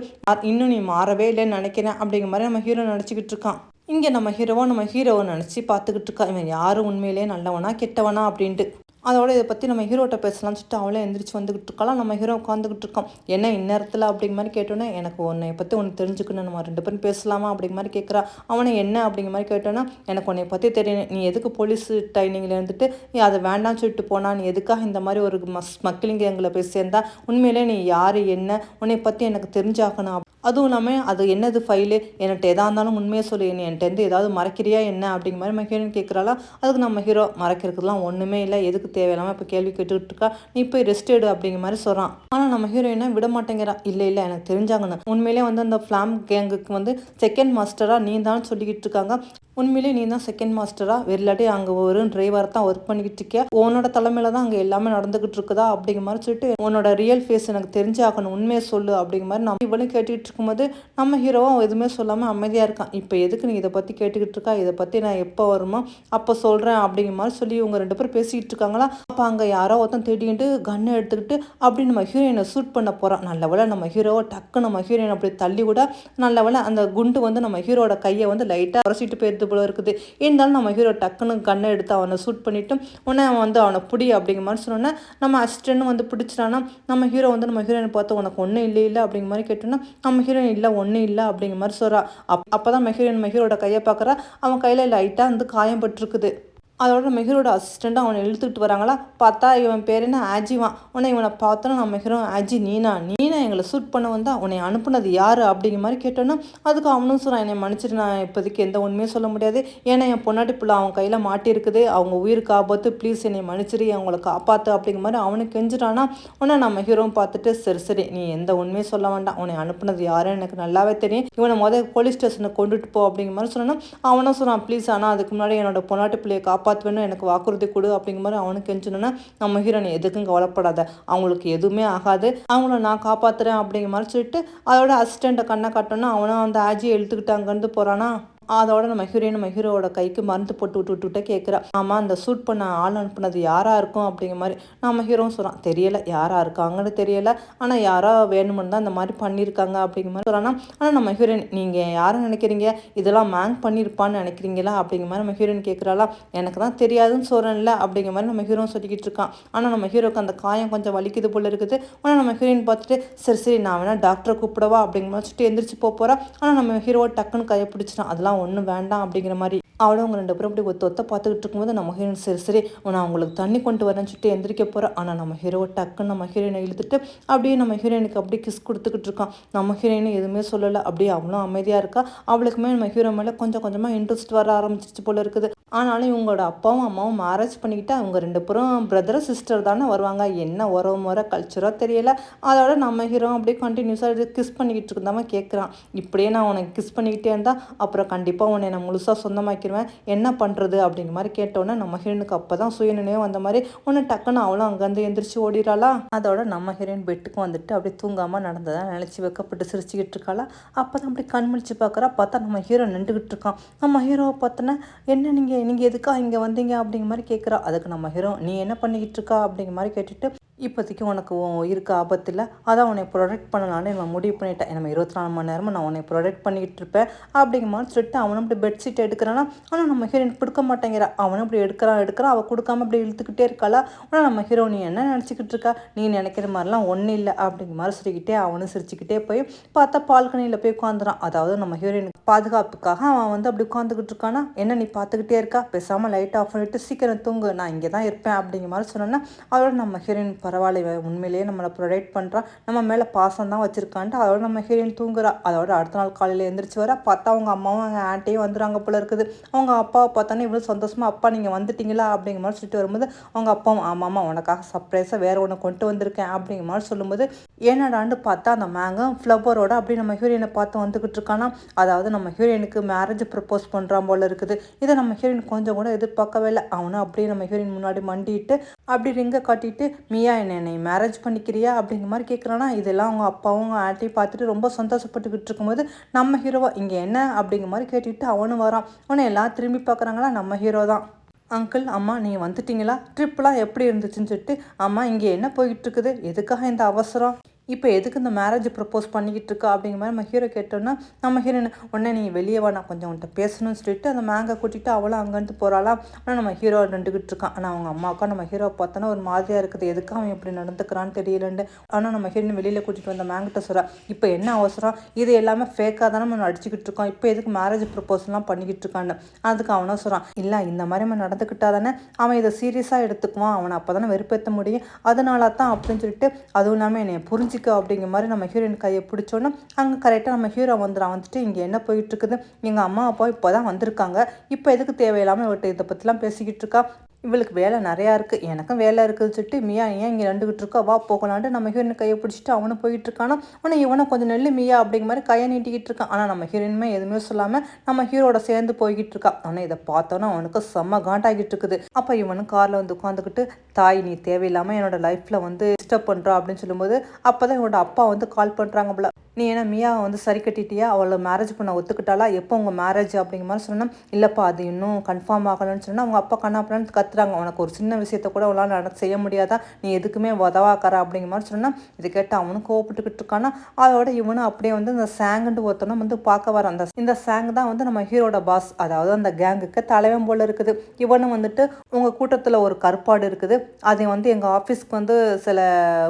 இன்னும் நீ மாறவே இல்லைன்னு நினைக்கிறேன் அப்படிங்கிற மாதிரி நம்ம ஹீரோ நினச்சிக்கிட்டு இருக்கான். இங்கே நம்ம ஹீரோவை நினச்சி பார்த்துக்கிட்டு இருக்கா, இவன் யாரும் உண்மையிலே நல்லவனா கெட்டவனா அப்படின்ட்டு. அதோட இதை பற்றி நம்ம ஹீரோட்ட பேசலாம்னு சொல்லிட்டு அவளே எந்திரிச்சு வந்துக்கிட்டு இருக்கலாம். நம்ம ஹீரோ உட்காந்துக்கிட்டு இருக்கோம். என்ன இந்நேரத்தில் அப்படிங்கிற மாதிரி கேட்டோன்னே எனக்கு உன்னை பற்றி ஒன்று தெரிஞ்சுக்கணும், நம்ம ரெண்டு பேரும் பேசலாமா அப்படிங்கிற மாதிரி கேட்குறா. அவனை என்ன அப்படிங்கிற மாதிரி கேட்டோன்னா எனக்கு உன்னை பற்றி தெரியும், நீ எதுக்கு போலீஸ் ட்ரைனிங்கில் இருந்துட்டு நீ அதை வேண்டாம்னு சொல்லிட்டு போனால், நீ எதுக்காக இந்த மாதிரி ஒரு ஸ்மக்லிங் எங்களை போய் சேர்ந்தா, உண்மையிலே நீ யார் என்ன உன்னை பற்றி எனக்கு தெரிஞ்சாகணும், அதுவும் இல்லாமல் அது என்னது ஃபைலு, என்கிட்ட எதாக இருந்தாலும் உண்மையை சொல்லி நீ என்கிட்ட எதாவது மறைக்கிறியா என்ன அப்படிங்கிற மாதிரி நம்ம ஹீரோயின் கேட்குறாளா. அதுக்கு நம்ம ஹீரோ மறைக்கிறதுலாம் ஒன்றுமே இல்லை, எதுக்கு தேவையில்லாமல் இப்போ கேள்வி கேட்டுக்கிட்டு இருக்கா, நீ போய் ரெஸ்ட் எடு அப்படிங்கிற மாதிரி சொல்கிறான். ஆனால் நம்ம ஹீரோயினை விட மாட்டேங்கிறா. இல்லை இல்லை எனக்கு தெரிஞ்சாங்கன்னு, உண்மையிலே வந்து அந்த ஃப்ளாம் கேங்குக்கு வந்து செகண்ட் மாஸ்டராக நீ தான் சொல்லிக்கிட்டு இருக்காங்க, உண்மையிலே நீ தான் செகண்ட் மாஸ்டரா, வெறுலாட்டி அங்கே ஒரு டிரைவரை தான் ஒர்க் பண்ணிக்கிட்டு இருக்கியா, உன்னோட தலைமையில தான் அங்கே எல்லாமே நடந்துக்கிட்டு இருக்குதா அப்படிங்கிற மாதிரி சொல்லிட்டு உன்னோட ரியல் ஃபேஸ் எனக்கு தெரிஞ்சாகணும், உண்மையை சொல்லு அப்படிங்கிற மாதிரி நம்ம இவளும் கேட்டுக்கிட்டு இருக்கும்போது நம்ம ஹீரோவும் எதுவுமே சொல்லாமல் அமைதியாக இருக்கான். இப்போ எதுக்கு நீ இதை பற்றி கேட்டுக்கிட்டு இருக்கா, இதை பற்றி நான் எப்போ வருமோ அப்போ சொல்கிறேன் அப்படிங்கிற மாதிரி சொல்லி இவங்க ரெண்டு பேரும் பேசிக்கிட்டு இருக்காங்களா. அப்போ அங்கே யாரோ ஒருத்தன் தேடிக்கிட்டு கன்னை எடுத்துக்கிட்டு அப்படி நம்ம ஹீரோயினை ஷூட் பண்ண போகிறான். நல்ல வேளை நம்ம ஹீரோவை டக்கு நம்ம ஹீரோயின் அப்படி தள்ளி விட நல்ல வேளை அந்த குண்டு வந்து நம்ம ஹீரோட கையை வந்து லைட்டாக உரசிட்டு போயிடுது போல இருக்குது. இருந்தாலும் நம்ம ஹீரோ டக்குன்னு கண்ணை எடுத்து அவனை ஷூட் பண்ணிவிட்டு உடனே அவன் வந்து அவனை பிடி அப்படிங்கிற மாதிரி சொன்னோன்னே நம்ம அசிஸ்டன்ட் வந்து பிடிச்சிட்டானா. நம்ம ஹீரோ வந்து நம்ம ஹீரோயினை பார்த்து உனக்கு ஒன்றும் இல்லை அப்படிங்கிற மாதிரி கேட்டோன்னா நம்ம ஹீரோயின் இல்லை ஒன்றும் இல்லை அப்படிங்கிற மாதிரி சொல்கிறா. அப்போ தான் நம்ம ஹீரோட கையை பார்க்குறா. அவன் கையில் லைட்டாக வந்து காயம் பட்டிருக்குது. அதோட நம்ம ஹீரோட அசிஸ்டண்ட்டாக அவனை இழுத்துக்கிட்டு வராங்களா. பார்த்தா இவன் பேர் என்ன ஆஜிவான். உன்னை இவனை பார்த்தோன்னா நம்ம ஹீரோ ஆஜி நீனா எங்களை ஷூட் பண்ண வந்தா, உன்னை அனுப்புனது யார் அப்படிங்கிற மாதிரி கேட்டோன்னா அதுக்கு அவனும் சொல்கிறான், என்னை மன்னிச்சிட்டு நான் இப்போதைக்கு எந்த உண்மையும் சொல்ல முடியாது, ஏன்னா என் பொன்னாடி பிள்ளை அவன் கையில் மாட்டியிருக்குது, அவங்க உயிருக்கு ஆபத்து, ப்ளீஸ் என்னை மன்னிச்சிரு, அவங்கள காப்பாற்று அப்படிங்கிற மாதிரி அவனுக்கு கெஞ்சிட்டானா. உடனே நம்ம ஹீரோவும் பார்த்துட்டு சரி நீ எந்த உண்மையும் சொல்ல வேண்டாம், உன்னை அனுப்புனது யாருன்னு எனக்கு நல்லாவே தெரியும், இவனை போலீஸ் ஸ்டேஷனுக்கு கொண்டுட்டு போ அப்படிங்கிற மாதிரி சொன்னா அவனும் சொல்கிறான் ப்ளீஸ் ஆனால் அதுக்கு முன்னாடி என்னோட பொன்னாட்டி பிள்ளையை காப்பாற்று காப்பாற்றுவேன்னு எனக்கு வாக்குறுதி கொடு அப்படிங்கிற மாதிரி அவனுக்கு கெஞ்சணுன்னா நம்ம ஹீரோயின் எதுக்கும் கவலைப்படாத, அவங்களுக்கு எதுவுமே ஆகாது, அவங்கள நான் காப்பாற்றுறேன் அப்படிங்கிற மாதிரி சொல்லிட்டு அதோட அசிஸ்டண்ட்டை கண்ணை காட்டோன்னா அவனும் அந்த ஆஜியை இழுத்துக்கிட்டு அங்கேருந்து போகிறானா. அதோட நம்ம ஹீரோவோட கைக்கு மருந்து போட்டு விட்டுவிட்டு கேட்குறா, ஆமாம் அந்த ஷூட் பண்ண ஆள் அனுப்புனது யாராக இருக்கும் அப்படிங்கிற மாதிரி. நம்ம ஹீரோவும் சொல்கிறான், தெரியலை யாராக இருக்காங்கன்னு தெரியலை, ஆனால் யாரோ வேணுமென்னு தான் இந்த மாதிரி பண்ணியிருக்காங்க அப்படிங்கிற மாதிரி சொல்கிறான்னா. ஆனால் நம்ம ஹீரோயின் நீங்கள் யாரை நினைக்கிறீங்க, இதெல்லாம் மேங் பண்ணியிருப்பான்னு நினைக்கிறீங்களா அப்படிங்கிற மாதிரி நம்ம ஹீரோயின் கேட்குறாளா. எனக்கு தான் தெரியாதுன்னு சொல்கிறேன்ல அப்படிங்கிற மாதிரி நம்ம ஹீரோவும் சொல்லிக்கிட்டு இருக்கான். ஆனால் நம்ம ஹீரோக்கு அந்த காயம் கொஞ்சம் வலிக்குது போல இருக்குது. ஆனால் நம்ம ஹீரோயின் பார்த்துட்டு சரி சரி நான் வேணா டாக்டரை கூப்பிடவா அப்படிங்கிற மாதிரி சொல்லிட்டு எந்திரிச்சு போகிறா. ஆனால் நம்ம ஹீரோவை டக்குன்னு கையை பிடிச்சிட்டான், அதெல்லாம் ஒன்றும் வேண்டாம் அப்படிங்கிற மாதிரி. அவளும் அவங்க 2 பேரும் அப்படி ஒத்த பார்த்துக்கிட்டு இருக்கும்போது நம்ம ஹீரோயின் சரி சரி நான் உங்களுக்கு தண்ணி கொண்டு வரேன்னு சொல்லிட்டு எந்திரிக்க போகிறேன். ஆனால் நம்ம ஹீரோவை டக்குன்னு நம்ம ஹீரோயினை இழுத்துட்டு அப்படியே நம்ம ஹீரோயினுக்கு அப்படியே கிஸ் கொடுத்துக்கிட்டு இருக்கான். நம்ம ஹீரோயினும் எதுவுமே சொல்லலை, அப்படியே அவளும் அமைதியாக இருக்கா. அவளுக்குமே நம்ம ஹீரோ மேலே கொஞ்சம் கொஞ்சமாக இன்ட்ரெஸ்ட் வர ஆரம்பிச்சிச்சு போல இருக்குது. ஆனாலும் இவங்களோட அப்பாவும் அம்மாவும் மேரேஜ் பண்ணிக்கிட்டு அவங்க 2 பேரும் பிரதர் சிஸ்டர் தானே வருவாங்க, என்ன உறவு முறை கல்ச்சராக தெரியலை. அதோட நம்ம ஹீரோ அப்படியே கண்டினியூஸாக கிஸ் பண்ணிக்கிட்டு இருந்தாமல் கேட்குறான், இப்படியே நான் உனக்கு கிஸ் பண்ணிக்கிட்டே இருந்தால் அப்புறம் கண்டிப்பாக உன்னை நான் முழுசாக சொந்தமாக்கிடுவேன், என்ன பண்ணுறது அப்படிங்கிற மாதிரி கேட்டோன்னே நம்ம ஹீரோனுக்கு அப்போ தான் சுயநினைவே வந்த மாதிரி ஒன்று டக்குன்னு அவளும் அங்கேருந்து எந்திரிச்சு ஓடிடாளா. அதோட நம்ம ஹீரோயின் பெட்டுக்கு வந்துட்டு அப்படியே தூங்காமல் நடந்ததாக நினச்சி வைக்கப்பட்டு சிரிச்சுக்கிட்டு இருக்காளா. அப்போ தான் அப்படி கண் முழிச்சு பார்க்குறா. பார்த்தா நம்ம ஹீரோ நின்றுக்கிட்டு இருக்கான். நம்ம ஹீரோவை பார்த்தோன்னா என்ன நீங்கள் எதுக்கா இங்கே வந்தீங்க அப்படிங்கிற மாதிரி கேட்குறா. அதுக்கு நம்ம ஹீரோ நீ என்ன பண்ணிக்கிட்டு இருக்கா அப்படிங்கிற மாதிரி கேட்டுட்டு, இப்போதைக்கு உனக்கு உயிருக்கு ஆபத்து இல்லை, அதான் உன்னை ப்ரொடெக்ட் பண்ணலான்னு நான் முடிவு பண்ணிட்டேன், நம்ம 24 மணி நேரமும் நான் உன்னை ப்ரொடெக்ட் பண்ணிக்கிட்டு இருப்பேன் அப்படிங்கிற மாதிரி சொல்லிட்டு அவனும் இப்படி பெட்ஷீட் எடுக்கிறானா. ஆனால் நம்ம ஹீரோயின் கொடுக்க மாட்டேங்கிறா. அவனும் இப்படி எடுக்கிறான் அவள் கொடுக்காம இப்படி இழுத்துக்கிட்டே இருக்காளா. ஆனால் நம்ம ஹீரோ நீ என்ன நினச்சிக்கிட்டு இருக்கா, நீ நினைக்கிற மாதிரிலாம் ஒன்றும் இல்லை அப்படிங்கிற மாதிரி சொல்லிக்கிட்டே அவனும் சிரிச்சுக்கிட்டே போய் பார்த்தா பால்கனியில் போய் உட்காந்துறான். அதாவது நம்ம ஹீரோயின் பாதுகாப்புக்காக அவன் அப்படி உட்காந்துக்கிட்டு இருக்கானா. என்ன நீ பார்த்துக்கிட்டே இருக்கா, பேசாமல் லைட் ஆஃப் பண்ணிவிட்டு சீக்கிரம் தூங்கு, நான் இங்கே தான் இருப்பேன் அப்படிங்கிற மாதிரி சொன்னோன்னா. அதோட நம்ம ஹீரோயின் பரவாயில்ல உண்மையிலேயே நம்மளை ப்ரொடெக்ட் பண்ணுறான், நம்ம மேலே பாசம் தான் வச்சுருக்கான்ட்டு அதோட நம்ம ஹீரோயின் தூங்குறா. அதோட அடுத்த நாள் காலையில் எழுந்திரிச்சு வர பார்த்தா அவங்க அம்மாவும் அவங்க ஆண்ட்டையும் வந்துடுறாங்க போல இருக்குது. அவங்க அப்பாவை பார்த்தானே இவ்வளோ சந்தோஷமாக அப்பா நீங்கள் வந்துட்டீங்களா அப்படிங்கிற மாதிரி சொல்லிட்டு வரும்போது அவங்க அப்பாவும் ஆமாம்மா உனக்காக சர்ப்ரைஸாக வேறு ஒன்று கொண்டு வந்திருக்கேன் அப்படிங்கிற மாதிரி சொல்லும்போது ஏன்னாடான்னு பார்த்தா அந்த மேங்கும் ஃப்ளவரோட அப்படி நம்ம ஹீரோயினை பார்த்து வந்துக்கிட்டு இருக்கானா. அதாவது நம்ம ஹீரோயினுக்கு மேரேஜ் ப்ரப்போஸ் பண்ணுறான் போல இருக்குது. இதை நம்ம ஹீரோயின் கொஞ்சம் கூட எதிர்பார்க்கவே இல்லை. அவனும் அப்படியே நம்ம ஹீரோயின் முன்னாடி மண்டிட்டு அப்படி ரிங்கை காட்டிட்டு மியா என்னை மேரேஜ் பண்ணிக்கிறியா அப்படிங்கிற மாதிரி கேட்குறானா. இதெல்லாம் அவங்க அப்பாவும் அவங்க ஆண்ட்டையும் பார்த்துட்டு ரொம்ப சந்தோஷப்பட்டுக்கிட்டு இருக்கும்போது நம்ம ஹீரோவா இங்கே என்ன அப்படிங்கிற மாதிரி கேட்டுக்கிட்டு அவனும் வரான். அவனை எல்லாம் திரும்பி பார்க்குறாங்களா, நம்ம ஹீரோ தான். அங்கிள் அம்மா நீங்கள் வந்துட்டிங்களா, ட்ரிப்லாம் எப்படி இருந்துச்சுன்னு சொல்லிட்டு. அம்மா இங்கே என்ன போய்கிட்டு இருக்குது, எதுக்காக இந்த அவசரம், இப்போ எதுக்கு இந்த மேரேஜ் ப்ரப்போஸ் பண்ணிக்கிட்டு இருக்கா அப்படிங்கிற மாதிரி நம்ம ஹீரோ கேட்டோன்னா நம்ம ஹீரோயின் உடனே நீ வெளியே வா நான் கொஞ்சம் உன்ட்ட பேசணும்னு சொல்லிட்டு அந்த மேங்கை கூட்டிகிட்டு அவளும் அங்கேருந்து போகிறாளா. ஆனால் நம்ம ஹீரோ நின்றுக்கிட்டு இருக்கான். ஆனால் அவங்க அம்மாவுக்கா நம்ம ஹீரோவை பார்த்தோன்னா ஒரு மாதிரியாக இருக்குது, எதுக்கு அவன் இப்படி நடந்துக்கிறான்னு தெரியலண்டு. ஆனால் நம்ம ஹீரோயின் வெளியில் கூட்டிகிட்டு வந்த மேங்கிட்ட சொல்கிறா, இப்போ என்ன அவசரம், இது எல்லாமே ஃபேக்காக தானே நம்ம அடிச்சுக்கிட்டு இருக்கோம், இப்போ எதுக்கு மேரேஜ் ப்ரப்போஸ்லாம் பண்ணிக்கிட்டு இருக்கான்னு. அதுக்கு அவனும் சொல்கிறான், இல்லை இந்த மாதிரி அவன் நடந்துக்கிட்டா தானே அவன் இதை சீரியஸாக எடுத்துக்குவான், அவனை அப்போ தானே வெறுப்பேற்ற முடியும், அதனால தான் அப்படின்னு சொல்லிட்டு அதுவும் இல்லாமல் என்னை புரிஞ்சிக்க அப்படிங்கிற மாதிரி நம்ம ஹீரோயின் கையை பிடிச்சோன்னா அங்கே கரெக்டாக நம்ம ஹீரோ வந்துட்டு இங்கே என்ன போயிட்டு இருக்குது, எங்கள் அம்மா அப்பா இப்போ தான் வந்திருக்காங்க, இப்போ எதுக்கு தேவையில்லாமல் இவர்கிட்ட இதை பற்றிலாம் பேசிக்கிட்டு இருக்கா, இவளுக்கு வேலை நிறையா இருக்குது, எனக்கும் வேலை இருக்குதுன்னு சொல்லிட்டு மியா ஏன் இங்கே ரெண்டுக்கிட்டு இருக்கா, வா போகலான்ட்டு நம்ம ஹீரோயின் கையை பிடிச்சிட்டு அவனும் போயிட்டு இருக்கானா. ஆனால் இவனை கொஞ்சம் நெல்லு மியா அப்படிங்கிற மாதிரி கையை நீட்டிக்கிட்டு இருக்கான். ஆனால் நம்ம ஹீரோயினுமே எதுவுமே சொல்லாமல் நம்ம ஹீரோட சேர்ந்து போய்கிட்டு இருக்கா. ஆனால் இதை பார்த்தோன்னா அவனுக்கு செம்ம காண்டாகிட்டு இருக்குது. அப்போ இவனும் காரில் வந்து உட்காந்துக்கிட்டு தாய் நீ தேவையில்லாமல் என்னோட லைஃப்பில் வந்து டிஸ்டர்ப் பண்ணுறா அப்படின்னு சொல்லும்போது அப்போ தான் இவனோட அப்பா வந்து கால் பண்ணுறாங்க போல, நீ என்ன மியாவை வந்து சரி கட்டிட்டியா, அவளை மேரேஜ் பண்ண ஒத்துக்கிட்டாளா, எப்போ உங்கள் மேரேஜ் அப்படிங்கிற மாதிரி சொன்னால் இல்லைப்பா அது இன்னும் கன்ஃபார்ம் ஆகலைன்னு சொன்னால் அவங்க அப்பா கண்ணாப்பண்ணு கத்துறாங்க, உனக்கு ஒரு சின்ன விஷயத்த கூட அவளால் செய்ய முடியாதா, நீ எதுக்குமே உதவாக்காரா அப்படிங்கிற மாதிரி சொன்னால் இதை கேட்டு அவனும் கோவப்பட்டுக்கிட்டு இருக்கானா. அதோட இவனும் அப்படியே வந்து இந்த சாங்குன்ட்டு ஒருத்தனை வந்து பார்க்க வர இந்த சாங் தான் வந்து நம்ம ஹீரோட பாஸ், அதாவது அந்த கேங்குக்கு தலைவன் போல் இருக்குது. இவனும் வந்துட்டு உங்கள் கூட்டத்தில் ஒரு கருப்பாடு இருக்குது, அதை வந்து எங்கள் ஆஃபீஸ்க்கு வந்து சில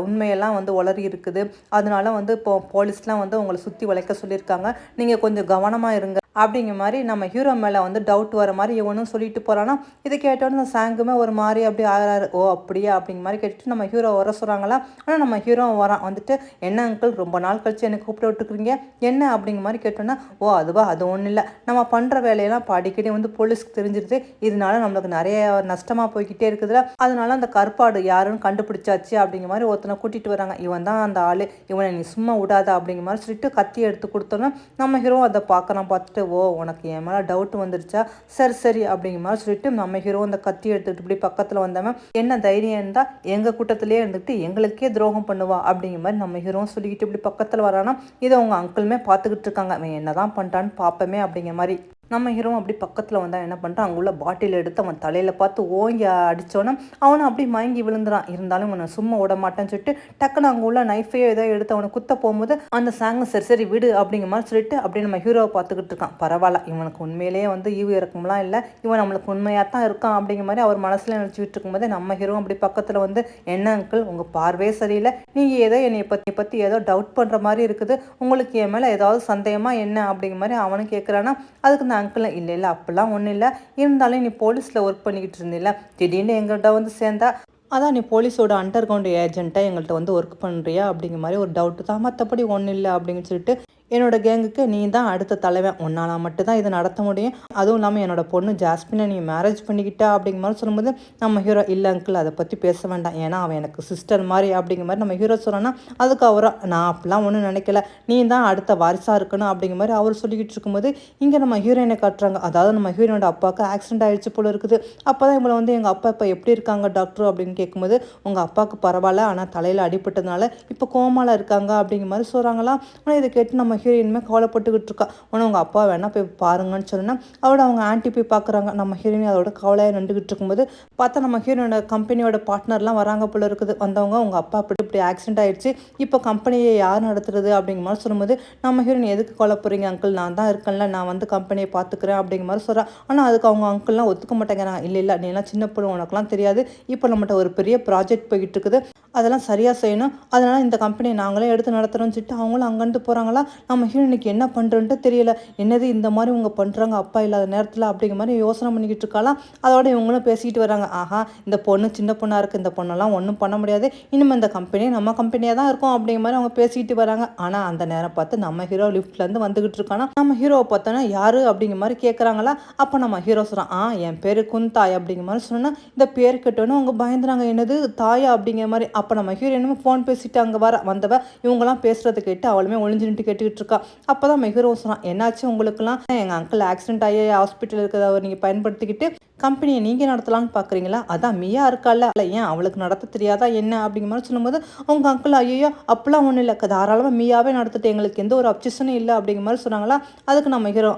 உண்மையெல்லாம் வந்து உளறி இருக்குது, அதனால வந்து இப்போ போலீஸ்லாம் வந்து உங்களை சுற்றி வளைக்க சொல்லியிருக்காங்க, நீங்கள் கொஞ்சம் கவனமாக இருங்க அப்படிங்கிற மாதிரி நம்ம ஹீரோ மேலே வந்து டவுட் வர மாதிரி இவனும் சொல்லிட்டு போகிறான்னா. இதை கேட்டோன்னு அந்த சாங்குமே ஒரு மாதிரி அப்படி ஆகிறாரு, ஓ அப்படியா அப்படிங்கிற மாதிரி கேட்டுட்டு நம்ம ஹீரோ வர சொல்கிறாங்களா. ஆனால் நம்ம ஹீரோ வரான் வந்துட்டு என்ன அங்கிள் ரொம்ப நாள் கழிச்சு எனக்கு கூப்பிட்டு விட்டுக்குறீங்க என்ன அப்படிங்கிற மாதிரி கேட்டோன்னா, ஓ அதுவா அது ஒன்றும் இல்லை, நம்ம பண்ணுற வேலையெல்லாம் இப்போ அடிக்கடி வந்து போலீஸ்க்கு தெரிஞ்சிருது, இதனால நம்மளுக்கு நிறைய நஷ்டமாக போய்கிட்டே இருக்குதுல, அதனால அந்த கற்பாடு யாருன்னு கண்டுபிடிச்சாச்சு அப்படிங்கிற மாதிரி ஒருத்தனை கூட்டிகிட்டு வராங்க, இவன் தான் அந்த ஆள், இவனை நீ சும்மா விடாத அப்படிங்கிற மாதிரி சொல்லிட்டு கத்தி எடுத்து கொடுத்தோன்னா நம்ம ஹீரோ அதை பார்க்குறான். பார்த்துட்டு பார்த்துட்டு ஓ உனக்கு என் மேலே டவுட் வந்துருச்சா, சரி சரி அப்படிங்கிற மாதிரி சொல்லிட்டு நம்ம ஹீரோ அந்த கத்தி எடுத்துக்கிட்டு இப்படி பக்கத்தில் வந்தவன் என்ன தைரியம் இருந்தால் எங்கள் கூட்டத்திலேயே இருந்துட்டு எங்களுக்கே துரோகம் பண்ணுவா அப்படிங்கிற மாதிரி நம்ம ஹீரோ சொல்லிக்கிட்டு இப்படி பக்கத்தில் வரானா. இதை அவங்க அங்கிளுமே பார்த்துக்கிட்டு இருக்காங்க. அவன் என்ன தான் பண்ணுறான்னு பார்ப்போமே அப்படிங்கிற மாதிரி. நம்ம ஹீரோ அப்படி பக்கத்தில் வந்தால் என்ன பண்ணுறான், அங்கே உள்ள பாட்டில் எடுத்து அவன் தலையில் பார்த்து ஓங்கி அடித்தோன்னே அவனை அப்படி மயங்கி விழுந்துறான். இருந்தாலும் இவனை சும்மா விட மாட்டேன்னு சொல்லிட்டு டக்குன்னு அங்கே உள்ள நைஃபையோ ஏதோ எடுத்து அவனை குத்த போகும்போது அந்த சாங்கை சரி சரி விடு அப்படிங்கிற மாதிரி சொல்லிட்டு அப்படி நம்ம ஹீரோவை பார்த்துக்கிட்டு இருக்கான். பரவாயில்ல, இவனுக்கு உண்மையிலேயே வந்து ஈவு இறக்கம்லாம் இல்லை, இவன் நம்மளுக்கு உண்மையாக தான் இருக்கான் அப்படிங்கிற மாதிரி அவர் மனசில் நினச்சிக்கிட்டு இருக்கும்போது நம்ம ஹீரோ அப்படி பக்கத்தில் வந்து என்ன அங்கிள் உங்கள் பார்வையே சரியில்லை, நீங்கள் ஏதோ என்னை பற்றி ஏதோ டவுட் பண்ணுற மாதிரி இருக்குது, உங்களுக்கு என் மேலே ஏதாவது சந்தேகமாக என்ன அப்படிங்கிற மாதிரி அவனும் கேட்குறான்னா. அதுக்கு நான் அங்கிள் இல்லை இல்லை அப்படிலாம் ஒன்றும் இல்லை, இருந்தாலும் நீ போலீஸில் ஒர்க் பண்ணிக்கிட்டு இருந்தில்ல, திடீர்னு எங்கள்கிட்ட வந்து சேர்ந்தா அதான் நீ போலீஸோட அண்டர் கிரவுண்ட் ஏஜென்ட்டாக எங்கள்கிட்ட வந்து ஒர்க் பண்ணுறியா அப்படிங்கிற மாதிரி ஒரு டவுட்டு தான், மற்றபடி ஒன்றும் இல்லை அப்படின்னு சொல்லிட்டு என்னோட கேங்குக்கு நீ தான் அடுத்த தலைவன், உன்னால் மட்டும் தான் இதை நடத்த முடியும், அதுவும் இல்லாமல் என்னோட பொண்ணு ஜாஸ்மினை நீ மேரேஜ் பண்ணிக்கிட்டா அப்படிங்கிற மாதிரி சொல்லும்போது நம்ம ஹீரோ இல்லை அங்கிள் அதை பற்றி பேச வேண்டாம், ஏன்னா அவன் எனக்கு சிஸ்டர் மாதிரி அப்படிங்கிற மாதிரி நம்ம ஹீரோ சொன்னோன்னா. அதுக்கு அவரை நான் அப்படிலாம் ஒன்றும் நினைக்கல, நீ தான் அடுத்த வாரிசாக இருக்கணும் அப்படிங்கிற மாதிரி அவர் சொல்லிக்கிட்டு இருக்கும்போது இங்கே நம்ம ஹீரோயினை காட்டுறாங்க. அதாவது நம்ம ஹீரோனோட அப்பாவுக்கு ஆக்சிடென்ட் ஆகிடுச்சு போல இருக்குது. அப்போ தான் இவங்களை வந்து எங்கள் அப்பா இப்போ எப்படி இருக்காங்க டாக்டர் அப்படின்னு கேட்கும்போது உங்கள் அப்பாவுக்கு பரவாயில்ல, ஆனால் தலையில் அடிபட்டதுனால இப்போ கோமாவில் இருக்காங்க அப்படிங்கிற மாதிரி சொல்கிறாங்களா. ஆனால் இதை கேட்டு நம்ம ஹீரோயினுமே கவலைப்பட்டுக்கிட்டு இருக்கா. ஆனால் உங்கள் அப்பா வேணா போய் பாருங்கன்னு சொன்னால் அவட அவங்க ஆன்ட்டி போய் பார்க்குறாங்க. நம்ம ஹீரோயின் அதோட கவலையாக நின்றுக்கிட்டு இருக்கும்போது பார்த்தா நம்ம ஹீரோனோட கம்பெனியோட பார்ட்னர்லாம் வராங்க போல இருக்குது. வந்தவங்க உங்கள் அப்பா இப்படி ஆக்சிடென்ட் ஆகிடுச்சு, இப்போ கம்பெனியை யார் நடத்துறது அப்படிங்கிற மாதிரி சொல்லும்போது நம்ம ஹீரோயின் எதுக்கு கொலை போகிறீங்க அங்கிள், நான் தான் இருக்கேன்ல, நான் வந்து கம்பெனியை பார்த்துக்கிறேன் அப்படிங்கிற மாதிரி சொல்கிறேன். ஆனால் அதுக்கு அவங்க அங்கிள்லாம் ஒத்துக்க மாட்டேங்கிறாங்க. இல்லை இல்லை நீலாம் சின்ன பொண்ணு, உனக்குலாம் தெரியாது, இப்போ நம்மகிட்ட ஒரு பெரிய ப்ராஜெக்ட் போய்கிட்டு இருக்குது, அதெல்லாம் சரியாக செய்யணும், அதனால் இந்த கம்பெனியை நாங்களே எடுத்து நடத்துகிறோன்னு சொல்லிட்டு அவங்களும் அங்கேருந்து போகிறாங்களா. நம்ம ஹீரோனுக்கு என்ன பண்ணுறன்ட்டு தெரியல. என்னது இந்த மாதிரி இவங்க பண்ணுறாங்க அப்பா இல்லாத நேரத்தில் அப்படிங்கிற மாதிரி யோசனை பண்ணிக்கிட்டு இருக்காலாம். அதோட இவங்களும் பேசிக்கிட்டு வராங்க. ஆஹா இந்த பொண்ணு சின்ன பொண்ணாக இருக்குது, இந்த பொண்ணெல்லாம் ஒன்றும் பண்ண முடியாது, இனிமேல் இந்த கம்பெனி நம்ம கம்பெனியாக தான் இருக்கும் அப்படிங்கிற மாதிரி அவங்க பேசிக்கிட்டு வராங்க. ஆனால் அந்த நேரம் பார்த்து நம்ம ஹீரோ லிஃப்ட்லேருந்து வந்துக்கிட்டு இருக்கானா. நம்ம ஹீரோவை பார்த்தோன்னா யார் அப்படிங்கிற மாதிரி கேட்குறாங்களா. அப்போ நம்ம ஹீரோ சொல்கிறான் என் பேர் குந்தாய் அப்படிங்கிற மாதிரி சொன்னால் இந்த பேர் கேட்டோன்னு அவங்க பயந்துறாங்க. என்னது தாயா அப்படிங்கிற மாதிரி. அப்போ நம்ம ஹீரோயினும் ஃபோன் பேசிட்டு அங்கே வந்தவ இவங்கெல்லாம் பேசுகிறத கேட்டு அவளுமே ஒளிஞ்சுட்டு கேட்டுக்கிட்டு இருக்கா. அப்போ தான் ஹீரோ சொன்னான் என்னாச்சு உங்களுக்குலாம், எங்கள் அங்கிள் ஆக்சிடென்ட் ஆகி ஹாஸ்பிட்டல் இருக்கிறத நீங்கள் பயன்படுத்திக்கிட்டு கம்பெனியை நீங்கள் நடத்தலான்னு பார்க்குறீங்களா, அதான் மியா இருக்கால ஏன் அவளுக்கு நடத்த தெரியாதா என்ன அப்படிங்கிற மாதிரி சொல்லும்போது அவங்க அங்கிள் ஐயோ அப்பெல்லாம் ஒன்றும் இல்லை, தாராளமாக மியாவே நடத்திட்டு எங்களுக்கு எந்த ஒரு அப்சஷனும் இல்லை அப்படிங்கிற மாதிரி சொன்னாங்களா. அதுக்கு நம்ம ஹீரோ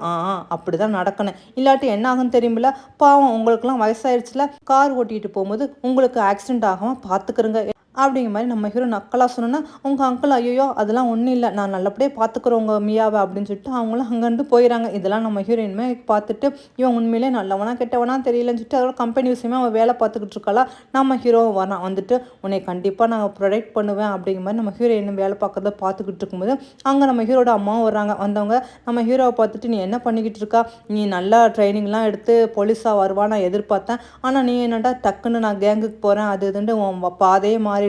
அப்படி தான் நடக்கணும், இல்லாட்டி என்ன ஆகுன்னு தெரியுமில்ல, பாவம் உங்களுக்குலாம் வயசாயிருச்சுல, கார் ஓட்டிகிட்டு போகும்போது உங்களுக்கு ஆக்சிடென்ட் ஆகாமல் பார்த்துக்கிறங்க அப்படிங்கிற மாதிரி நம்ம ஹீரோ நக்கலாக சொன்னோன்னா உங்கள் அங்கிள் ஐயோ அதெல்லாம் ஒன்றும் இல்லை, நான் நல்லபடியே பார்த்துக்குறோம் உங்கள் மியாவை அப்படின்னு சொல்லிட்டு அவங்களும் அங்கேருந்து போயிடறாங்க. இதெல்லாம் நம்ம ஹீரோயினுமே பார்த்துட்டு இவன் உண்மையிலே நல்லவனா கெட்டவனா தெரியலன்னு சொல்லிட்டு அதோட கம்பெனி விஷயமா அவன் வேலை பார்த்துக்கிட்டு இருக்காளா. நம்ம ஹீரோவும் வரான், வந்துட்டு உன்னை கண்டிப்பாக நான் ப்ரொடெக்ட் பண்ணுவேன் அப்படிங்கிற மாதிரி நம்ம ஹீரோயின் வேலை பார்க்குறத பார்த்துக்கிட்டு இருக்கும்போது அங்கே நம்ம ஹீரோட அம்மாவும் வர்றாங்க. வந்தவங்க நம்ம ஹீரோவை பார்த்துட்டு நீ என்ன பண்ணிக்கிட்டு இருக்கா, நீ நல்லா ட்ரைனிங்லாம் எடுத்து போலீஸாக வருவா நான் எதிர்பார்த்தேன், ஆனால் நீ என்னடா டக்குன்னு நான் கேங்குக்கு போகிறேன் அது இதுன்ட்டு உன் பாதையே மாறிடுச்சு,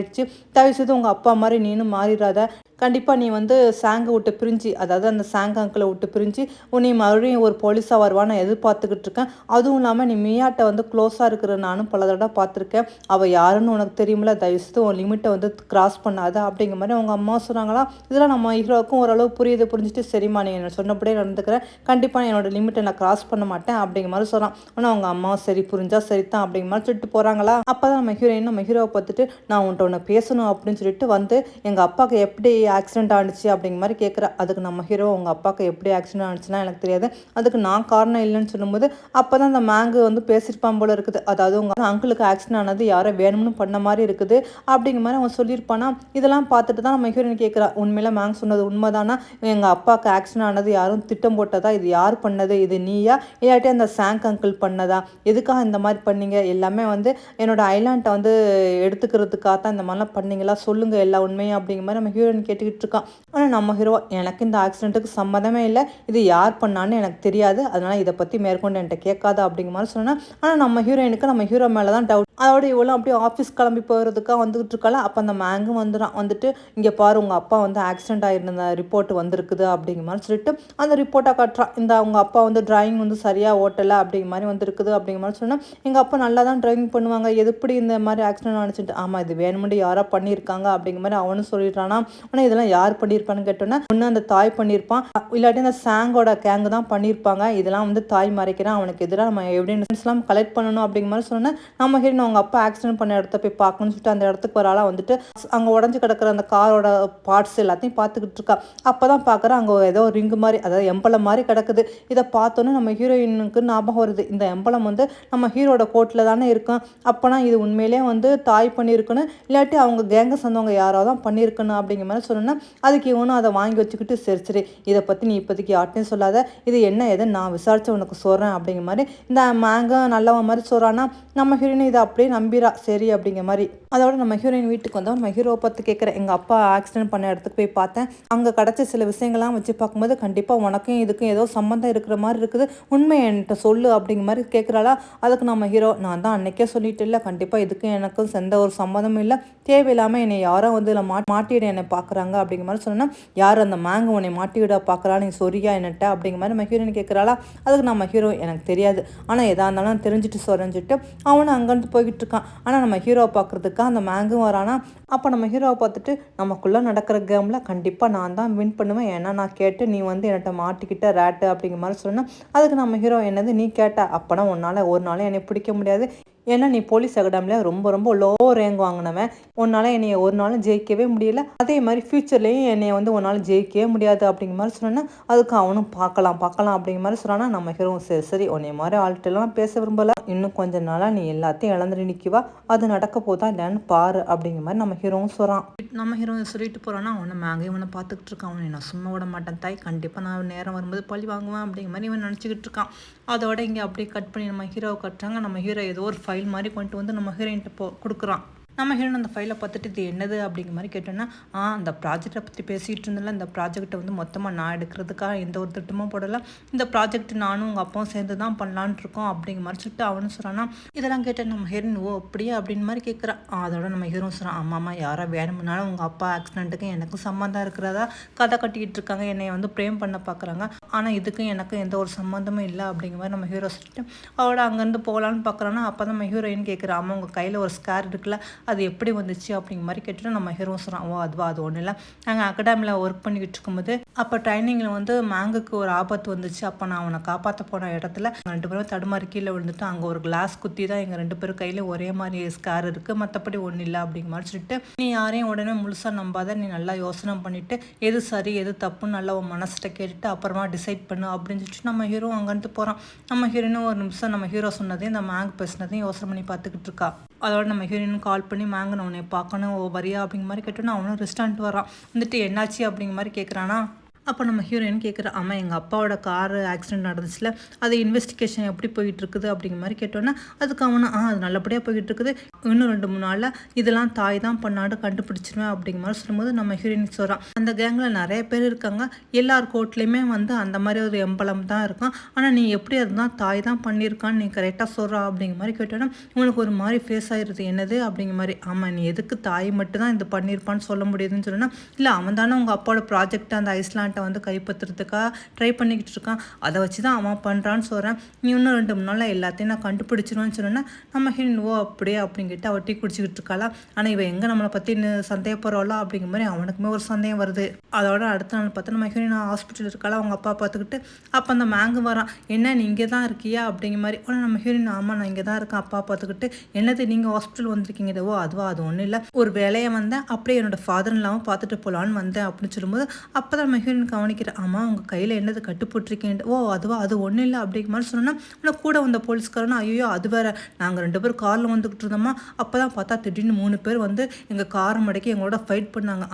தயவுசெய்து உங்கள் அப்பா மாதிரி நீனும் மாறிடாத, கண்டிப்பாக நீ வந்து சாங்கை விட்டு பிரிஞ்சு, அதாவது அந்த சாங் அங்கிளை விட்டு பிரிஞ்சு நீ மறுபடியும் ஒரு போலீஸாக வருவான்னு எதிர்பார்த்துக்கிட்டு இருக்கேன். அதுவும் இல்லாமல் நீ மியாட்ட வந்து க்ளோஸாக இருக்கிற நானும் பல தடவை பார்த்துருக்கேன், அவள் யாருன்னு உனக்கு தெரியுமில்ல, தயவுசெய்து உன் லிமிட்டை வந்து கிராஸ் பண்ணாத அப்படிங்கிற மாதிரி அவங்க அம்மா சொன்னாங்களா. இதெல்லாம் நம்ம ஹீரோவுக்கும் ஓரளவு புரிஞ்சுட்டு சரிம்மா நீ என்ன சொன்னபடியே நடந்துக்கிறேன், கண்டிப்பாக என்னோட லிமிட்டை நான் கிராஸ் பண்ண மாட்டேன் அப்படிங்கிற மாதிரி சொல்கிறான். ஆனால் அவங்க அம்மாவும் சரி புரிஞ்சா சரிதான் அப்படிங்கிற மாதிரி சொல்லிட்டு போகிறாங்களா. அப்போ தான் நம்ம ஹீரோயின் நம்ம ஹீரோவை பார்த்துட்டு நான் உன்ட்ட ஒன்று பேசணும் அப்படின்னு சொல்லிட்டு வந்து எங்கள் அப்பாவுக்கு எப்படி ஆக்சிடென்ட் ஆனிச்சு அப்படிங்கிற மாதிரி கேட்குறா. அதுக்கு நம்ம ஹீரோ உங்கள் அப்பாவுக்கு எப்படி ஆக்சிடென்ட் ஆனிச்சுன்னா எனக்கு தெரியாது, அதுக்கு நான் காரணம் இல்லைன்னு சொல்லும்போது அப்போ தான் அந்த மேங்கு வந்து பேசியிருப்பான் போல இருக்குது, அதாவது உங்கள் அங்கிளுக்கு ஆக்சிடென்ட் ஆனது யாரோ வேணும்னு பண்ண மாதிரி இருக்குது அப்படிங்கிற மாதிரி அவன் சொல்லியிருப்பானா. இதெல்லாம் பார்த்துட்டு தான் நம்ம ஹீரோயின் கேட்குறா உண்மையில மேங் சொன்னது உண்மைதானா, எங்கள் அப்பாவுக்கு ஆக்சிடென்ட் ஆனது யாரும் திட்டம் போட்டதா, இது யார் பண்ணது, இது நீயா இல்லாட்டி அந்த சாங்க் அங்கிள் பண்ணதா, எதுக்காக இந்த மாதிரி பண்ணீங்க, எல்லாமே வந்து என்னோட ஐலாண்டை வந்து எடுத்துக்கிறதுக்காக தான் இந்த மாதிரிலாம் பண்ணீங்களா, சொல்லுங்கள் எல்லா உண்மையும் அப்படிங்கிற மாதிரி நம்ம ஹீரோயின் கேட்டுக்கிட்டு இருக்கான். ஆனால் நம்ம ஹீரோ எனக்கு இந்த ஆக்சிடென்ட்டுக்கு சம்மதமே இல்லை, இது யார் பண்ணான்னு எனக்கு தெரியாது, அதனால் இதை பற்றி மேற்கொண்டு என்கிட்ட கேட்காத அப்படிங்கிற மாதிரி சொன்னேன். ஆனால் நம்ம ஹீரோயினுக்கு நம்ம ஹீரோ மேலே தான் டவுட். அதோட இவ்வளோ அப்படியே ஆஃபீஸ் கிளம்பி போகிறதுக்காக வந்துகிட்டு இருக்கால. அப்போ அந்த மேங்கும் வந்துட்டு இங்கே பாரு உங்கள் அப்பா வந்து ஆக்சிடென்ட் ஆகிருந்த ரிப்போர்ட் வந்திருக்குது அப்படிங்கிற மாதிரி சொல்லிட்டு அந்த ரிப்போர்ட்டை காட்டுறான். இந்த அவங்க அப்பா வந்து டிராயிங் வந்து சரியாக ஓட்டலை அப்படிங்கிற மாதிரி வந்துருக்குது அப்படிங்கிற மாதிரி சொன்னால் எங்கள் அப்பா நல்லா தான் டிராயிங் பண்ணுவாங்க, எப்படி இந்த மாதிரி ஆக்சிடென்ட் ஆனிச்சுட்டு, ஆமாம் இது வேணுமெண்டு யாரோ பண்ணியிருக்காங்க அப்படிங்கிற மாதிரி அவனும் சொல்லிடுறானா. ஆனால் இதெல்லாம் யார் பண்ணியிருப்பான்னு கேட்டோன்னா ஒன்று அந்த தாய் பண்ணியிருப்பான், இல்லாட்டி அந்த சாங்கோட கேங்கு தான் பண்ணியிருப்பாங்க. இதெல்லாம் வந்து தாய் மறைக்கிறான், அவனுக்கு எதிராக நம்ம எவிடன்ஸ்லாம் கலெக்ட் பண்ணணும் அப்படிங்கிற மாதிரி சொன்னேன். நம்ம ஹீரோயின் அவங்க அப்பா ஆக்சிடென்ட் பண்ண இடத்த போய் பார்க்கணும்னு சொல்லிட்டு அந்த இடத்துக்கு ஒரு ஆளாக வந்துட்டு அங்கே உடஞ்சி கிடக்கிற அந்த காரோட பார்ட்ஸ் எல்லாத்தையும் பார்த்துக்கிட்டு இருக்கா. அப்போ தான் பார்க்குறேன் அங்கே ஏதோ ரிங்கு மாதிரி, அதாவது எம்பளம் மாதிரி கிடக்குது. இதை பார்த்தோன்னே நம்ம ஹீரோயினுக்கு ஞாபகம் வருது, இந்த எம்பளம் வந்து நம்ம ஹீரோட கோட்டில் தானே இருக்கும். அப்போனா இது உண்மையிலே வந்து தாய் பண்ணியிருக்கணும், இல்லாட்டி அவங்க கேங்க சேர்ந்தவங்க யாராவது தான் பண்ணியிருக்கணும் அப்படிங்கிற மாதிரி சொன்னோன்னா அதுக்கு இவனும் அதை வாங்கி வச்சுக்கிட்டு சரி சரி இதை பற்றி நீ இப்போதைக்கு யார்ட்டையும் சொல்லாத, இது என்ன எதுன்னு நான் விசாரித்து உனக்கு சொல்கிறேன் அப்படிங்கிற மாதிரி இந்த மேங்க நல்லவன் மாதிரி சொல்கிறான்னா நம்ம ஹீரோயின் இதை அப்படியே நம்பிரா சரி அப்படிங்கிற மாதிரி. அதோட நம்ம ஹீரோயின் வீட்டுக்கு வந்தோம். நம்ம ஹீரோவை பார்த்து கேட்குறேன், எங்கள் அப்பா ஆக்சிடென்ட் பண்ண இடத்துக்கு போய் பார்த்தேன், அங்கே கிடச்ச சில விஷயங்கள்லாம் வச்சு பார்க்கும்போது கண்டிப்பாக உனக்கும் இதுக்கும் ஏதோ சம்மந்தம் இருக்கிற மாதிரி இருக்குது, உண்மை என்கிட்ட சொல்லு அப்படிங்கிற மாதிரி கேட்குறாளா. அதுக்கு நம்ம ஹீரோ நான் தான் அன்னைக்கே சொல்லிட்டு இல்லை, கண்டிப்பாக இதுக்கும் எனக்கும் எந்த ஒரு சம்மந்தமும் இல்லை, தேவையில்லாமல் என்னை யாரோ வந்து இதில் மாட்டிவிட என்னை பார்க்குறாங்க அப்படிங்கிற மாதிரி சொன்னால் யார் அந்த மேங்க உன்னை மாட்டிவிட பார்க்குறா, நீ சொரியா என்னட்ட அப்படிங்கிற மாதிரி நம்ம ஹீரோயின் கேட்குறாளா. அதுக்கு நம்ம ஹீரோ எனக்கு தெரியாது, ஆனால் எதாக இருந்தாலும் நான் தெரிஞ்சுட்டு சொல்கிறேன்னுட்டு அவனும் அங்கேருந்து போய்கிட்டு இருக்கான். ஆனால் நம்ம ஹீரோவை பார்க்குறதுக்கு அந்த மேங்கும் வரானா. அப்போ நம்ம ஹீரோவை பார்த்துட்டு நமக்குள்ளே நடக்கிற கேமில் கண்டிப்பாக நான் தான் வின் பண்ணுவேன், ஏன்னா நான் கேட்டு நீ வந்து என்கிட்ட மாட்டிக்கிட்ட ரேட்டு அப்படிங்கிற மாதிரி சொன்னால் அதுக்கு நம்ம ஹீரோ என்னது நீ கேட்ட, அப்போனா உன்னால் ஒரு நாளும் என்னை பிடிக்க முடியாது, ஏன்னா நீ போலீஸ் அகாடமியில் ரொம்ப ரொம்ப லோ ரேங்க் வாங்கினவன், உன்னால் என்னை ஒரு நாளும் ஜெயிக்கவே முடியல, அதே மாதிரி ஃப்யூச்சர்லேயும் என்னை வந்து உன்னால் ஜெயிக்கவே முடியாது அப்படிங்கிற மாதிரி சொன்னேன்னா அதுக்கு அவனும் பார்க்கலாம் அப்படிங்கிற மாதிரி சொன்னான்னா நம்ம ஹீரோ சரி சரி உன்னை மாதிரி ஆள்கிட்டலாம் பேச விரும்பலை, இன்னும் கொஞ்ச நாளாக நீ எல்லாத்தையும் இழந்துட்டு நிற்குவா, அது நடக்க போதா இல்லைன்னு பாரு அப்படிங்கிற மாதிரி நம்ம ஹீரோவும் சொல்கிறான். நம்ம ஹீரோ சொல்லிட்டு போகிறான்னா அவனை மேங்கே இவனை பார்த்துக்கிட்டு இருக்கான், அவனை நான் சும்மா விட மாட்டேன் தாய், கண்டிப்பாக நான் நேரம் வரும்போது பழி வாங்குவேன் அப்படிங்கிற மாதிரி இவன் நினச்சிக்கிட்டு இருக்கான். அதோட இங்கே அப்படியே கட் பண்ணி நம்ம ஹீரோவை கட்டுறாங்க. நம்ம ஹீரோ ஏதோ ஒரு ஃபைல் மாதிரி கொண்டு வந்து நம்ம ஹீரோயின்ட்டு கொடுக்குறான். நம்ம ஹீரோயின் அந்த ஃபைலை பார்த்துட்டு இது என்னது அப்படிங்கிற மாதிரி கேட்டோன்னா அந்த ப்ராஜெக்டை பற்றி பேசிகிட்டு இருந்ததில்ல, இந்த ப்ராஜெக்டை வந்து மொத்தமாக நான் எடுக்கிறதுக்காக எந்த ஒரு திட்டமும் போடலை, இந்த ப்ராஜெக்ட் நானும் உங்கள் அப்பாவும் சேர்ந்து தான் பண்ணலான் இருக்கோம் அப்படிங்கிற மாதிரி சொல்லிட்டு அவனு சொல்கிறான்னா. இதெல்லாம் கேட்டால் நம்ம ஹீரோயின் ஓ அப்படியே அப்படின்னு மாதிரி கேட்குறான். அதோட நம்ம ஹீரோ சொல்கிறான் ஆமாம்மா யாராக வேணும்னாலும் உங்கள் அப்பா ஆக்சிடென்ட்டுக்கு எனக்கும் சம்மந்தம் இருக்கிறதா கதை கட்டிக்கிட்டு இருக்காங்க, என்னை வந்து ப்ரேம் பண்ண பார்க்குறாங்க, ஆனால் இதுக்கும் எனக்கும் எந்த ஒரு சம்மந்தமும் இல்லை அப்படிங்கிற மாதிரி நம்ம ஹீரோ சொல்லிட்டு அவளோட அங்கேருந்து போகலான்னு பார்க்குறான்னா. அப்போ தான் நம்ம ஹீரோயின் கேட்குறா ஆமாம் உங்கள் கையில் ஒரு ஸ்கேர் இருக்குல்ல அது எப்படி வந்துச்சு அப்படிங்கிற மாதிரி கேட்டுட்டு நம்ம ஹீரோ சொல்கிறான் ஓ அதுவா அது ஒன்றும் இல்லை, நாங்கள் அகாடமியில் ஒர்க் பண்ணிக்கிட்டு இருக்கும்போது அப்போ ட்ரைனிங்கில் வந்து மேங்குக்கு ஒரு ஆபத்து வந்துச்சு, அப்போ நான் அவனை காப்பாற்ற போன இடத்துல 2 பேரும் தடுமாறி கீழே விழுந்துட்டு அங்கே ஒரு கிளாஸ் குத்தி தான் எங்கள் 2 பேரும் கையில் ஒரே மாதிரி ஸ்கேர் இருக்குது, மற்றபடி ஒன்றும் இல்லை அப்படிங்கிற மாதிரி சொல்லிட்டு நீ யாரையும் உடனே முழுசாக நம்பாத, நீ நல்லா யோசனை பண்ணிவிட்டு எது சரி எது தப்புன்னு நல்லா உன் மனசிட்ட கேட்டுட்டு அப்புறமா டிசைட் பண்ணு அப்படின்னு சொல்லிட்டு நம்ம ஹீரோ அங்கேருந்து போகிறான். நம்ம ஹீரோயினும் ஒரு நிமிஷம் நம்ம ஹீரோ சொன்னதையும் இந்த மேங் பேசினதையும் யோசனை பண்ணி பார்த்துக்கிட்டு இருக்கா. அதோட நம்ம ஹீரோயின் கால் பண்ணி மேங்க நான் உன்னை பார்க்கணும் வரியா அப்படிங்கிற மாதிரி கேட்டோன்னா அவனும் ரெஸ்டாரண்ட் வரான். வந்துட்டு என்னாச்சு அப்படிங்கிற மாதிரி கேட்குறானா. அப்போ நம்ம ஹீரோயின் கேட்குற ஆமாம் எங்கள் அப்பாவோட காரு ஆக்சிடென்ட் நடந்துச்சுல அது இன்வெஸ்டிகேஷன் எப்படி போயிட்டு இருக்குது அப்படிங்கிற மாதிரி கேட்டோன்னா அதுக்கு அவனை அது நல்லபடியாக போய்கிட்டு இருக்குது, இன்னும் 2-3 நாளில் இதெல்லாம் தாய் தான் பண்ணாடு கண்டுபிடிச்சிருவேன் அப்படிங்கிற மாதிரி சொல்லும்போது நம்ம ஹீரோயின் சொல்கிறான் அந்த கேங்கில் நிறைய பேர் இருக்காங்க, எல்லார் கோர்ட்லேயுமே வந்து அந்த மாதிரி ஒரு எம்பளம் தான் இருக்கும், ஆனால் நீ எப்படி அதுதான் தாய் தான் பண்ணியிருக்கான்னு நீ கரெக்டாக சொல்கிறா அப்படிங்கிற மாதிரி கேட்டோன்னா உனக்கு ஒரு மாதிரி ஃபேஸ் ஆகிடுது என்னது அப்படிங்கிற மாதிரி. ஆமாம் நீ எதுக்கு தாய் மட்டும் தான் இது பண்ணியிருப்பான்னு சொல்ல முடியுதுன்னு சொன்னா இல்லை அவன் தானே உங்கள் அப்பாவோட ப்ராஜெக்ட் அந்த ஐஸ்லாண்ட் வந்து கைப்பற்றுறதுக்காக ட்ரை பண்ணிக்கிட்டு இருக்கான், அதை வச்சு தான் அவன் பண்ணுறான்னு சொல்கிறேன், நீ இன்னும் 2-3 நாளில் எல்லாத்தையும் நான் கண்டுபிடிச்சிருவேன்னு சொன்னேன்னா நம்ம ஹீரோயின் ஓ அப்படியே அப்படிங்கிட்டு அவள் டீ குடிச்சிக்கிட்டு இருக்காளா. ஆனால் இவன் எங்கே நம்மளை பற்றி சந்தேகப்படுறாளா அப்படிங்கிற மாதிரி அவனுக்குமே ஒரு சந்தேகம் வருது. அதோட அடுத்த நாள் பார்த்தா நம்ம ஹீரோயின் ஹாஸ்பிட்டல் இருக்காளா அவங்க அப்பா பார்த்துக்கிட்டு. அப்போ அந்த மேங்கு வரான், என்ன நீ இங்கே தான் இருக்கியா அப்படிங்கிற மாதிரி. ஆனால் நம்ம ஹீரோயின் ஆமாம் நான் இங்கே தான் இருக்கேன் அப்பா பார்த்துக்கிட்டு. என்னது நீங்கள் ஹாஸ்பிட்டல் வந்திருக்கீங்க, ஓ அதுவா அது ஒன்றும் இல்லை ஒரு வேலையை வந்தேன் அப்படியே என்னோட ஃபாதர் இல்லாமல் பார்த்துட்டு போகலான்னு வந்தேன் அப்படின்னு சொல்லும்போது அப்போ தான் நம்ம ஹீரோயின் கவனிக்கிறேன் ஆமாம் உங்கள் கையில் என்னது கட்டு போட்டிருக்கேன், ஓ அதுவா அது ஒன்றும் இல்லை அப்படிங்கிற மாதிரி சொன்னோன்னா ஆனால் கூட வந்த போலீஸ்காரனா ஐயோ அது வேற நாங்கள் 2 பேரும் காரில் வந்துக்கிட்டு இருந்தோமா அப்போ தான் பார்த்தா திடீர்னு 3 பேர் வந்து எங்கள் காரை மடக்கி எங்களோட ஃபைட் பண்ணாங்க,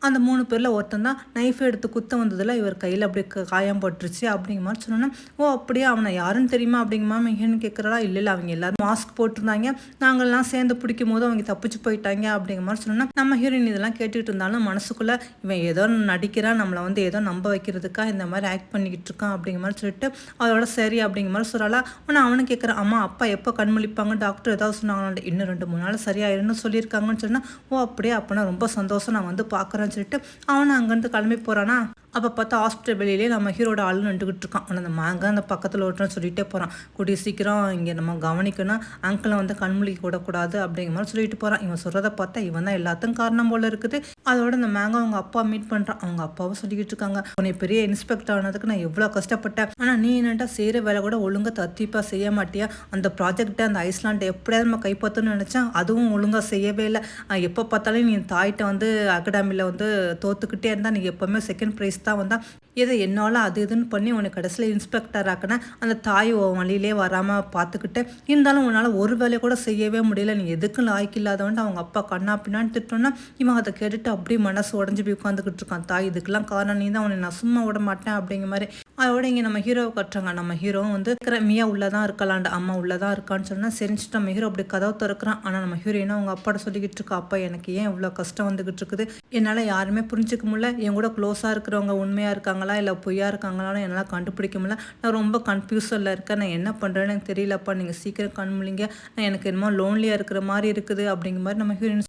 அந்த 3 பேரில் ஒருத்தன் தான் நைஃப் எடுத்து குத்த வந்ததில் இவர் கையில் அப்படி காயம் போட்டுருச்சு அப்படிங்கிற மாதிரி சொன்னோன்னா ஓ அப்படியே அவனை யாருன்னு தெரியுமா அப்படிங்கிற மாதிரி மிகன்னு கேட்குறா. இல்லை அவங்க எல்லாரும் மாஸ்க் போட்டிருந்தாங்க, நாங்கள்லாம் சேர்ந்து பிடிக்கும் போது அவங்க தப்பிச்சு போயிட்டாங்க அப்படிங்கிற மாதிரி சொன்னோன்னா நம்ம ஹீரோயின் இதெல்லாம் கேட்டுக்கிட்டு இருந்தாலும் மனசுக்குள்ளே இவன் ஏதோ நடிக்கிறான் நம்மளை வந்து ஏதோ நம்ப வைக்கிறதுக்காக இந்த மாதிரி ஆக்ட் பண்ணிக்கிட்டு இருக்கான் அப்படிங்கிற மாதிரி சொல்லிட்டு அதோட சரி அப்படிங்கிற மாதிரி சொல்கிறாளா. ஆனால் அவனும் கேட்குறான் அம்மா அப்பா எப்போ கண்மொழிப்பாங்க டாக்டர் ஏதாவது சொன்னாங்க இன்னும் 2-3 நாள் சரியாயிருன்னு சொல்லியிருக்காங்கன்னு சொன்னால் ஓ அப்படியே அப்போனா ரொம்ப சந்தோஷம் நான் வந்து பார்க்குறேன்னு சொல்லிட்டு அவனை அங்கேருந்து கிளம்பி போகிறானா. அப்போ பார்த்தா ஹாஸ்பிட்டல் வெளியிலே நம்ம ஹீரோட ஆள் நின்றுக்கிட்டு இருக்கான். ஆனால் அந்த மேங்க அந்த பக்கத்தில் ஓட்டுறன்னு சொல்லிகிட்டே போகிறான். கூடிய சீக்கிரம் இங்கே நம்ம கவனிக்கணும், அங்கிளை வந்து கண்மொழிக்கு கூடக்கூடாது அப்படிங்கிற மாதிரி சொல்லிட்டு போகிறான். இவன் சொல்கிறத பார்த்தா இவன் தான் எல்லாத்துக்கும் காரணம் போல் இருக்குது. அதோட இந்த மேங்க அவங்க அப்பா மீட் பண்ணுறான். அவங்க அப்பாவும் சொல்லிக்கிட்டு இருக்காங்க, உன்னை பெரிய இன்ஸ்பெக்டர் ஆனதுக்கு நான் எவ்வளோ கஷ்டப்பட்டேன், ஆனால் நீ என்னட்டா செய்கிற வேலை கூட ஒழுங்காக தத்திப்பாக செய்ய மாட்டியா, அந்த ப்ராஜெக்டை அந்த ஐஸ்லாண்டை எப்படியாவது நம்ம கைப்பற்றணும்னு நினச்சேன், அதுவும் ஒழுங்காக செய்யவே இல்லை. எப்போ பார்த்தாலும் நீ தாயிட்ட வந்து அகாடமியில் வந்து தோத்துக்கிட்டே இருந்தால், நீ எப்போவுமே செகண்ட் ப்ரைஸ் தான் வந்தா, இதை என்னால் அது இதுன்னு பண்ணி உனக்கு கடைசியில் இன்ஸ்பெக்டர் ஆக்கினேன். அந்த தாய் வழியிலே வராமல் பார்த்துக்கிட்டு இருந்தாலும் உன்னால் ஒரு வேலையை கூட செய்யவே முடியல, நீ எதுக்கும் லாய்க்கு இல்லாதவன்ட்டு அவங்க அப்பா கண்ணா பின்னான்னு திட்டோன்னா இவன் அதை கேட்டுட்டு அப்படியே மனசு உடஞ்சி போய் உட்காந்துக்கிட்டு இருக்கான். தாய் இதுக்கெல்லாம் காரணம் நீ தான், உன்னை நான் சும்மா விட மாட்டேன் அப்படிங்கிற மாதிரி. அதோட இங்கே நம்ம ஹீரோவை கட்டுறாங்க. நம்ம ஹீரோவும் வந்து மியா உள்ளதான் இருக்கலான்ட்டு, அம்மா உள்ளதான் இருக்கான்னு சொன்னால் சரிஞ்சுட்டு நம்ம ஹீரோ அப்படி கதவை திறக்கிறான். ஆனால் நம்ம ஹீரோயினா அவங்க அப்பாட்ட சொல்லிக்கிட்டு இருக்கா, அப்பா எனக்கு ஏன் இவ்வளோ கஷ்டம் வந்துக்கிட்டு இருக்குது, என்னால் யாருமே புரிஞ்சிக்க முடியல, என் கூட க்ளோஸாக இருக்கிறவங்க உண்மையாக இருக்காங்களா இல்லை பொய்யா இருக்காங்களான்னு என்னால் கண்டுபிடிக்க முடியல, நான் ரொம்ப கன்ஃபியூஸில் இருக்கேன், நான் என்ன பண்ணுறேன்னு எனக்கு தெரியலப்பா, நீங்கள் சீக்கிரம் கண்முழிங்க, நான் எனக்கு என்னமோ லோன்லியாக இருக்கிற மாதிரி இருக்குது அப்படிங்கிற மாதிரி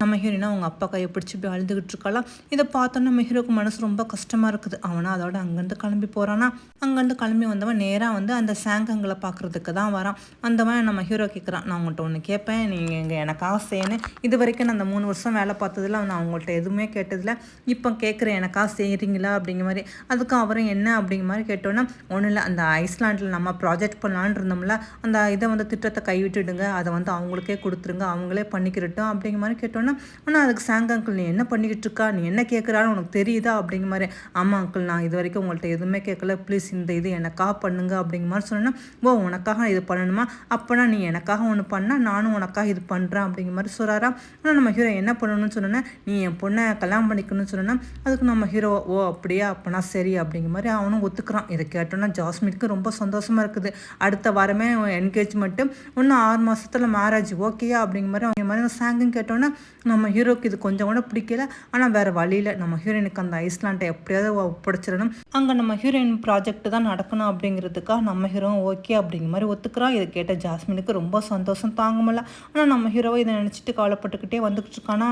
நம்ம ஹீரோயினா அவங்க அப்பா கையை பிடிச்சி போய் அழுதுகிட்டு இருக்கலாம். இதை பார்த்தோன்னா நம்ம ஹீரோக்கு மனசு ரொம்ப கஷ்டமாக இருக்குது. அவனா அதோட அங்கேருந்து கிளம்பி போகிறானா. அங்கேருந்து கிளம்பி வந்தவன் நேராக வந்து அந்த சாங்கங்களை பார்க்குறதுக்கு தான் வரான். வந்தவன் நம்ம ஹீரோ கேட்குறான், நான் உங்கள்கிட்ட ஒன்று கேட்பேன், நீங்கள் இங்கே எனக்காக செய்யணும், இது வரைக்கும் நான் அந்த 3 வருஷம் வேலை பார்த்ததில்ல, நான் அவங்கள்ட்ட எதுவுமே கேட்டதில்ல, இப்போ கேட்குறேன் எனக்காக செய்கிறீங்களா அப்படிங்கிற மாதிரி. அதுக்கும் அவரும் என்ன அப்படிங்கிற மாதிரி கேட்டோன்னா, ஒன்றும் இல்லை, அந்த ஐஸ்லாண்டில் நம்ம ப்ராஜெக்ட் பண்ணலான்னு இருந்தோம்ல, அந்த இதை வந்து திட்டத்தை கைவிட்டுடுங்க, அதை வந்து அவங்களுக்கே கொடுத்துருங்க, அவங்களே பண்ணிக்கிட்டோம் அப்படிங்கிற மாதிரி கேட்டோன்னா, ஆனால் அதுக்கு சாங் அங்கிள் நீ என்ன பண்ணிக்கிட்டு இருக்கா, நீ என்ன கேட்குறான்னு உனக்கு தெரியுதா அப்படிங்கிற மாதிரி. ஆமாம் அங்கிள், நான் இது வரைக்கும் உங்கள்கிட்ட எதுவுமே கேட்கல, ப்ளீஸ் இந்த இது எனக்காக பண்ணுங்க அப்படிங்கிற மாதிரி சொன்னேன்னா, ஓ உனக்காக இது பண்ணணுமா, அப்போனா நீ எனக்காக ஒன்று பண்ணால் நானும் உனக்காக இது பண்ணுறேன் அப்படிங்கிற மாதிரி சொல்கிறாரா. ஆனால் நம்ம ஹீரோ என்ன பண்ணணும்னு சொன்னோன்னா, நீ என் பொண்ணை கல்யாணம் பண்ணிக்கணும்னு சொன்னோன்னா, அதுக்கு நம்ம ஹீரோ ஓ அப்படியா அப்போனா சரி அப்படிங்கிற மாதிரி அவனும் ஒத்துக்கிறான். இதை கேட்டோன்னா ஜாஸ்மினுக்கு ரொம்ப சந்தோஷமாக இருக்குது. அடுத்த வாரமே என்கேஜ்மெண்ட்டு, இன்னும் 6 மாதத்தில் மேரேஜ், ஓகேயா அப்படிங்கிற மாதிரி அவங்க மாதிரி சாங்கும் கேட்டோன்னா நம்ம ஹீரோக்கு இது கொஞ்சம் கூட பிடிக்கல. ஆனால் வேறு வழியில் நம்ம ஹீரோயினுக்கு அந்த ஐஸ்லாண்டை எப்படியாவது ஒப்படைச்சிடணும், அங்கே நம்ம ஹீரோயின் ப்ராஜெக்ட் தான் நடக்கணும் அப்படிங்கிறதுக்காக நம்ம ஹீரோ ஓகே அப்படிங்கிற மாதிரி ஒத்துக்கிறான். இதை கேட்ட ஜாஸ்மினுக்கு ரொம்ப சந்தோஷம் தாங்க முடியல. ஆனால் நம்ம ஹீரோவை இதை நினச்சிட்டு கவலைப்பட்டுக்கிட்டே வந்துக்கிட்டு இருக்கானா.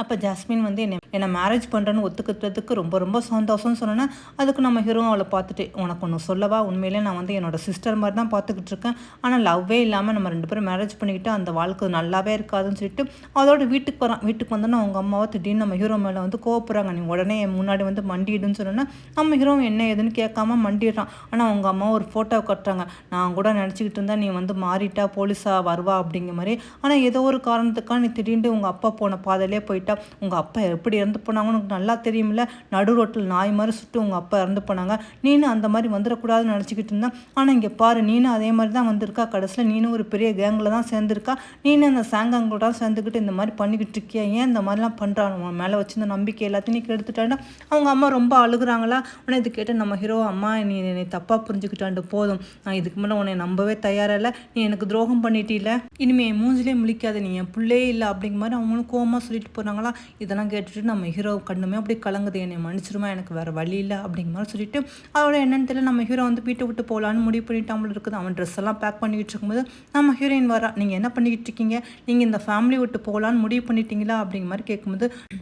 அப்போ ஜாஸ்மின் வந்து என்னை மேரேஜ் பண்ணுறேன்னு ஒத்துக்கிறதுக்கு ரொம்ப ரொம்ப சந்தோஷம்னு சொன்னேன்னா, அதுக்கு நம்ம ஹீரோ அவளை பார்த்துட்டு, உனக்கு ஒன்று சொல்லவா, உண்மையிலே நான் வந்து என்னோட சிஸ்டர் மாதிரி தான் பார்த்துக்கிட்டு இருக்கேன், ஆனால் லவ்வே இல்லாமல் நம்ம 2 பேரும் மேரேஜ் பண்ணிக்கிட்டு அந்த வாழ்க்கை நல்லாவே இருக்காதுன்னு சொல்லிட்டு அதோட வீட்டுக்கு வரான். வீட்டுக்கு வந்தோன்னா அவங்க அம்மாவை திடீர்னு நம்ம ஹீரோ மேலே வந்து கோவப்படுறாங்க, நீ உடனே என் முன்னாடி வந்து மண்டிடுன்னு சொன்னோன்னா நம்ம ஹீரோ என்ன ஏதுன்னு கேட்காம மண்டிடுறான். ஆனால் அவங்க அம்மா ஒரு ஃபோட்டோ கட்டுறாங்க. நான் கூட நினச்சிக்கிட்டு இருந்தா நீ வந்து மாறிட்டா போலீஸாக வருவா அப்படிங்கிற மாதிரி, ஆனால் ஏதோ ஒரு காரணத்துக்காக நீ திடீர்னு உங்கள் அப்பா போன பாதையிலே போயிட்டா, உங்கள் அப்பா எப்படி இறந்து போனாங்கன்னு உனக்கு நல்லா தெரியுமில்ல, நடு ரோட்டில் நாய் மாதிரி சுட்டு உங்கள் அப்பா இறந்து போனாங்க, நீனும் அந்த மாதிரி வந்துடக்கூடாதுன்னு நினச்சிக்கிட்டு இருந்தேன், ஆனால் இங்கே பாரு நீனும் அதே மாதிரி தான் வந்திருக்கா, கடைசியில் நீனும் ஒரு பெரிய கேங்கில் தான் சேர்ந்துருக்கா, நீனும் அந்த சாங்காங்களோட சேர்ந்துக்கிட்டு இந்த மாதிரி பண்ணிக்கிட்டு இருக்கியா, ஏன் இந்த மாதிரிலாம் பண்ணுறான், உன் மேலே வச்சிருந்த நம்பிக்கை எல்லாத்தையும் நீ கெடுத்துட்டான்னா. அவங்க அம்மா ரொம்ப அழுகுறாங்களா. ஆனால் இது கேட்டு நம்ம ஹீரோ, அம்மா நீ என்னை தப்பாக புரிஞ்சுக்கிட்டாண்டு போதும், நான் இதுக்கு மேலே உன்னை நம்பவே தயாராக இல்லை, நீ எனக்கு துரோகம் பண்ணிட்டீல, இனிமேல் என் மூஞ்சிலே முழிக்காத, நீ என் பிள்ளையே இல்லை அப்படிங்கிற மாதிரி அவங்களும் கோவமாக சொல்லிட்டு போகிறாங்களா. இதெல்லாம் கேட்டுட்டு நம்ம ஹீரோ கண்ணுமே அப்படி கலங்குது, என்னை மன்னிச்சிருமா, எனக்கு வேறு வழி இல்லை அப்படிங்கிற மாதிரி சொல்லிட்டு அதோட என்னன்னு தெரியல நம்ம ஹீரோ வந்து வீட்டை விட்டு போகலான்னு முடிவு பண்ணிட்டு அவங்களுக்கு இருக்குது. அவன் ட்ரெஸ் எல்லாம் பேக் பண்ணிக்கிட்டு இருக்கும்போது நம்ம ஹீரோயின் வரா, நீங்கள் என்ன பண்ணிக்கிட்டு இருக்கீங்க, நீங்கள் இந்த ஃபேமிலி விட்டு போகலான்னு முடிவு பண்ணிட்டீங்களா அப்படிங்கிற மாதிரி கேட்கும்போது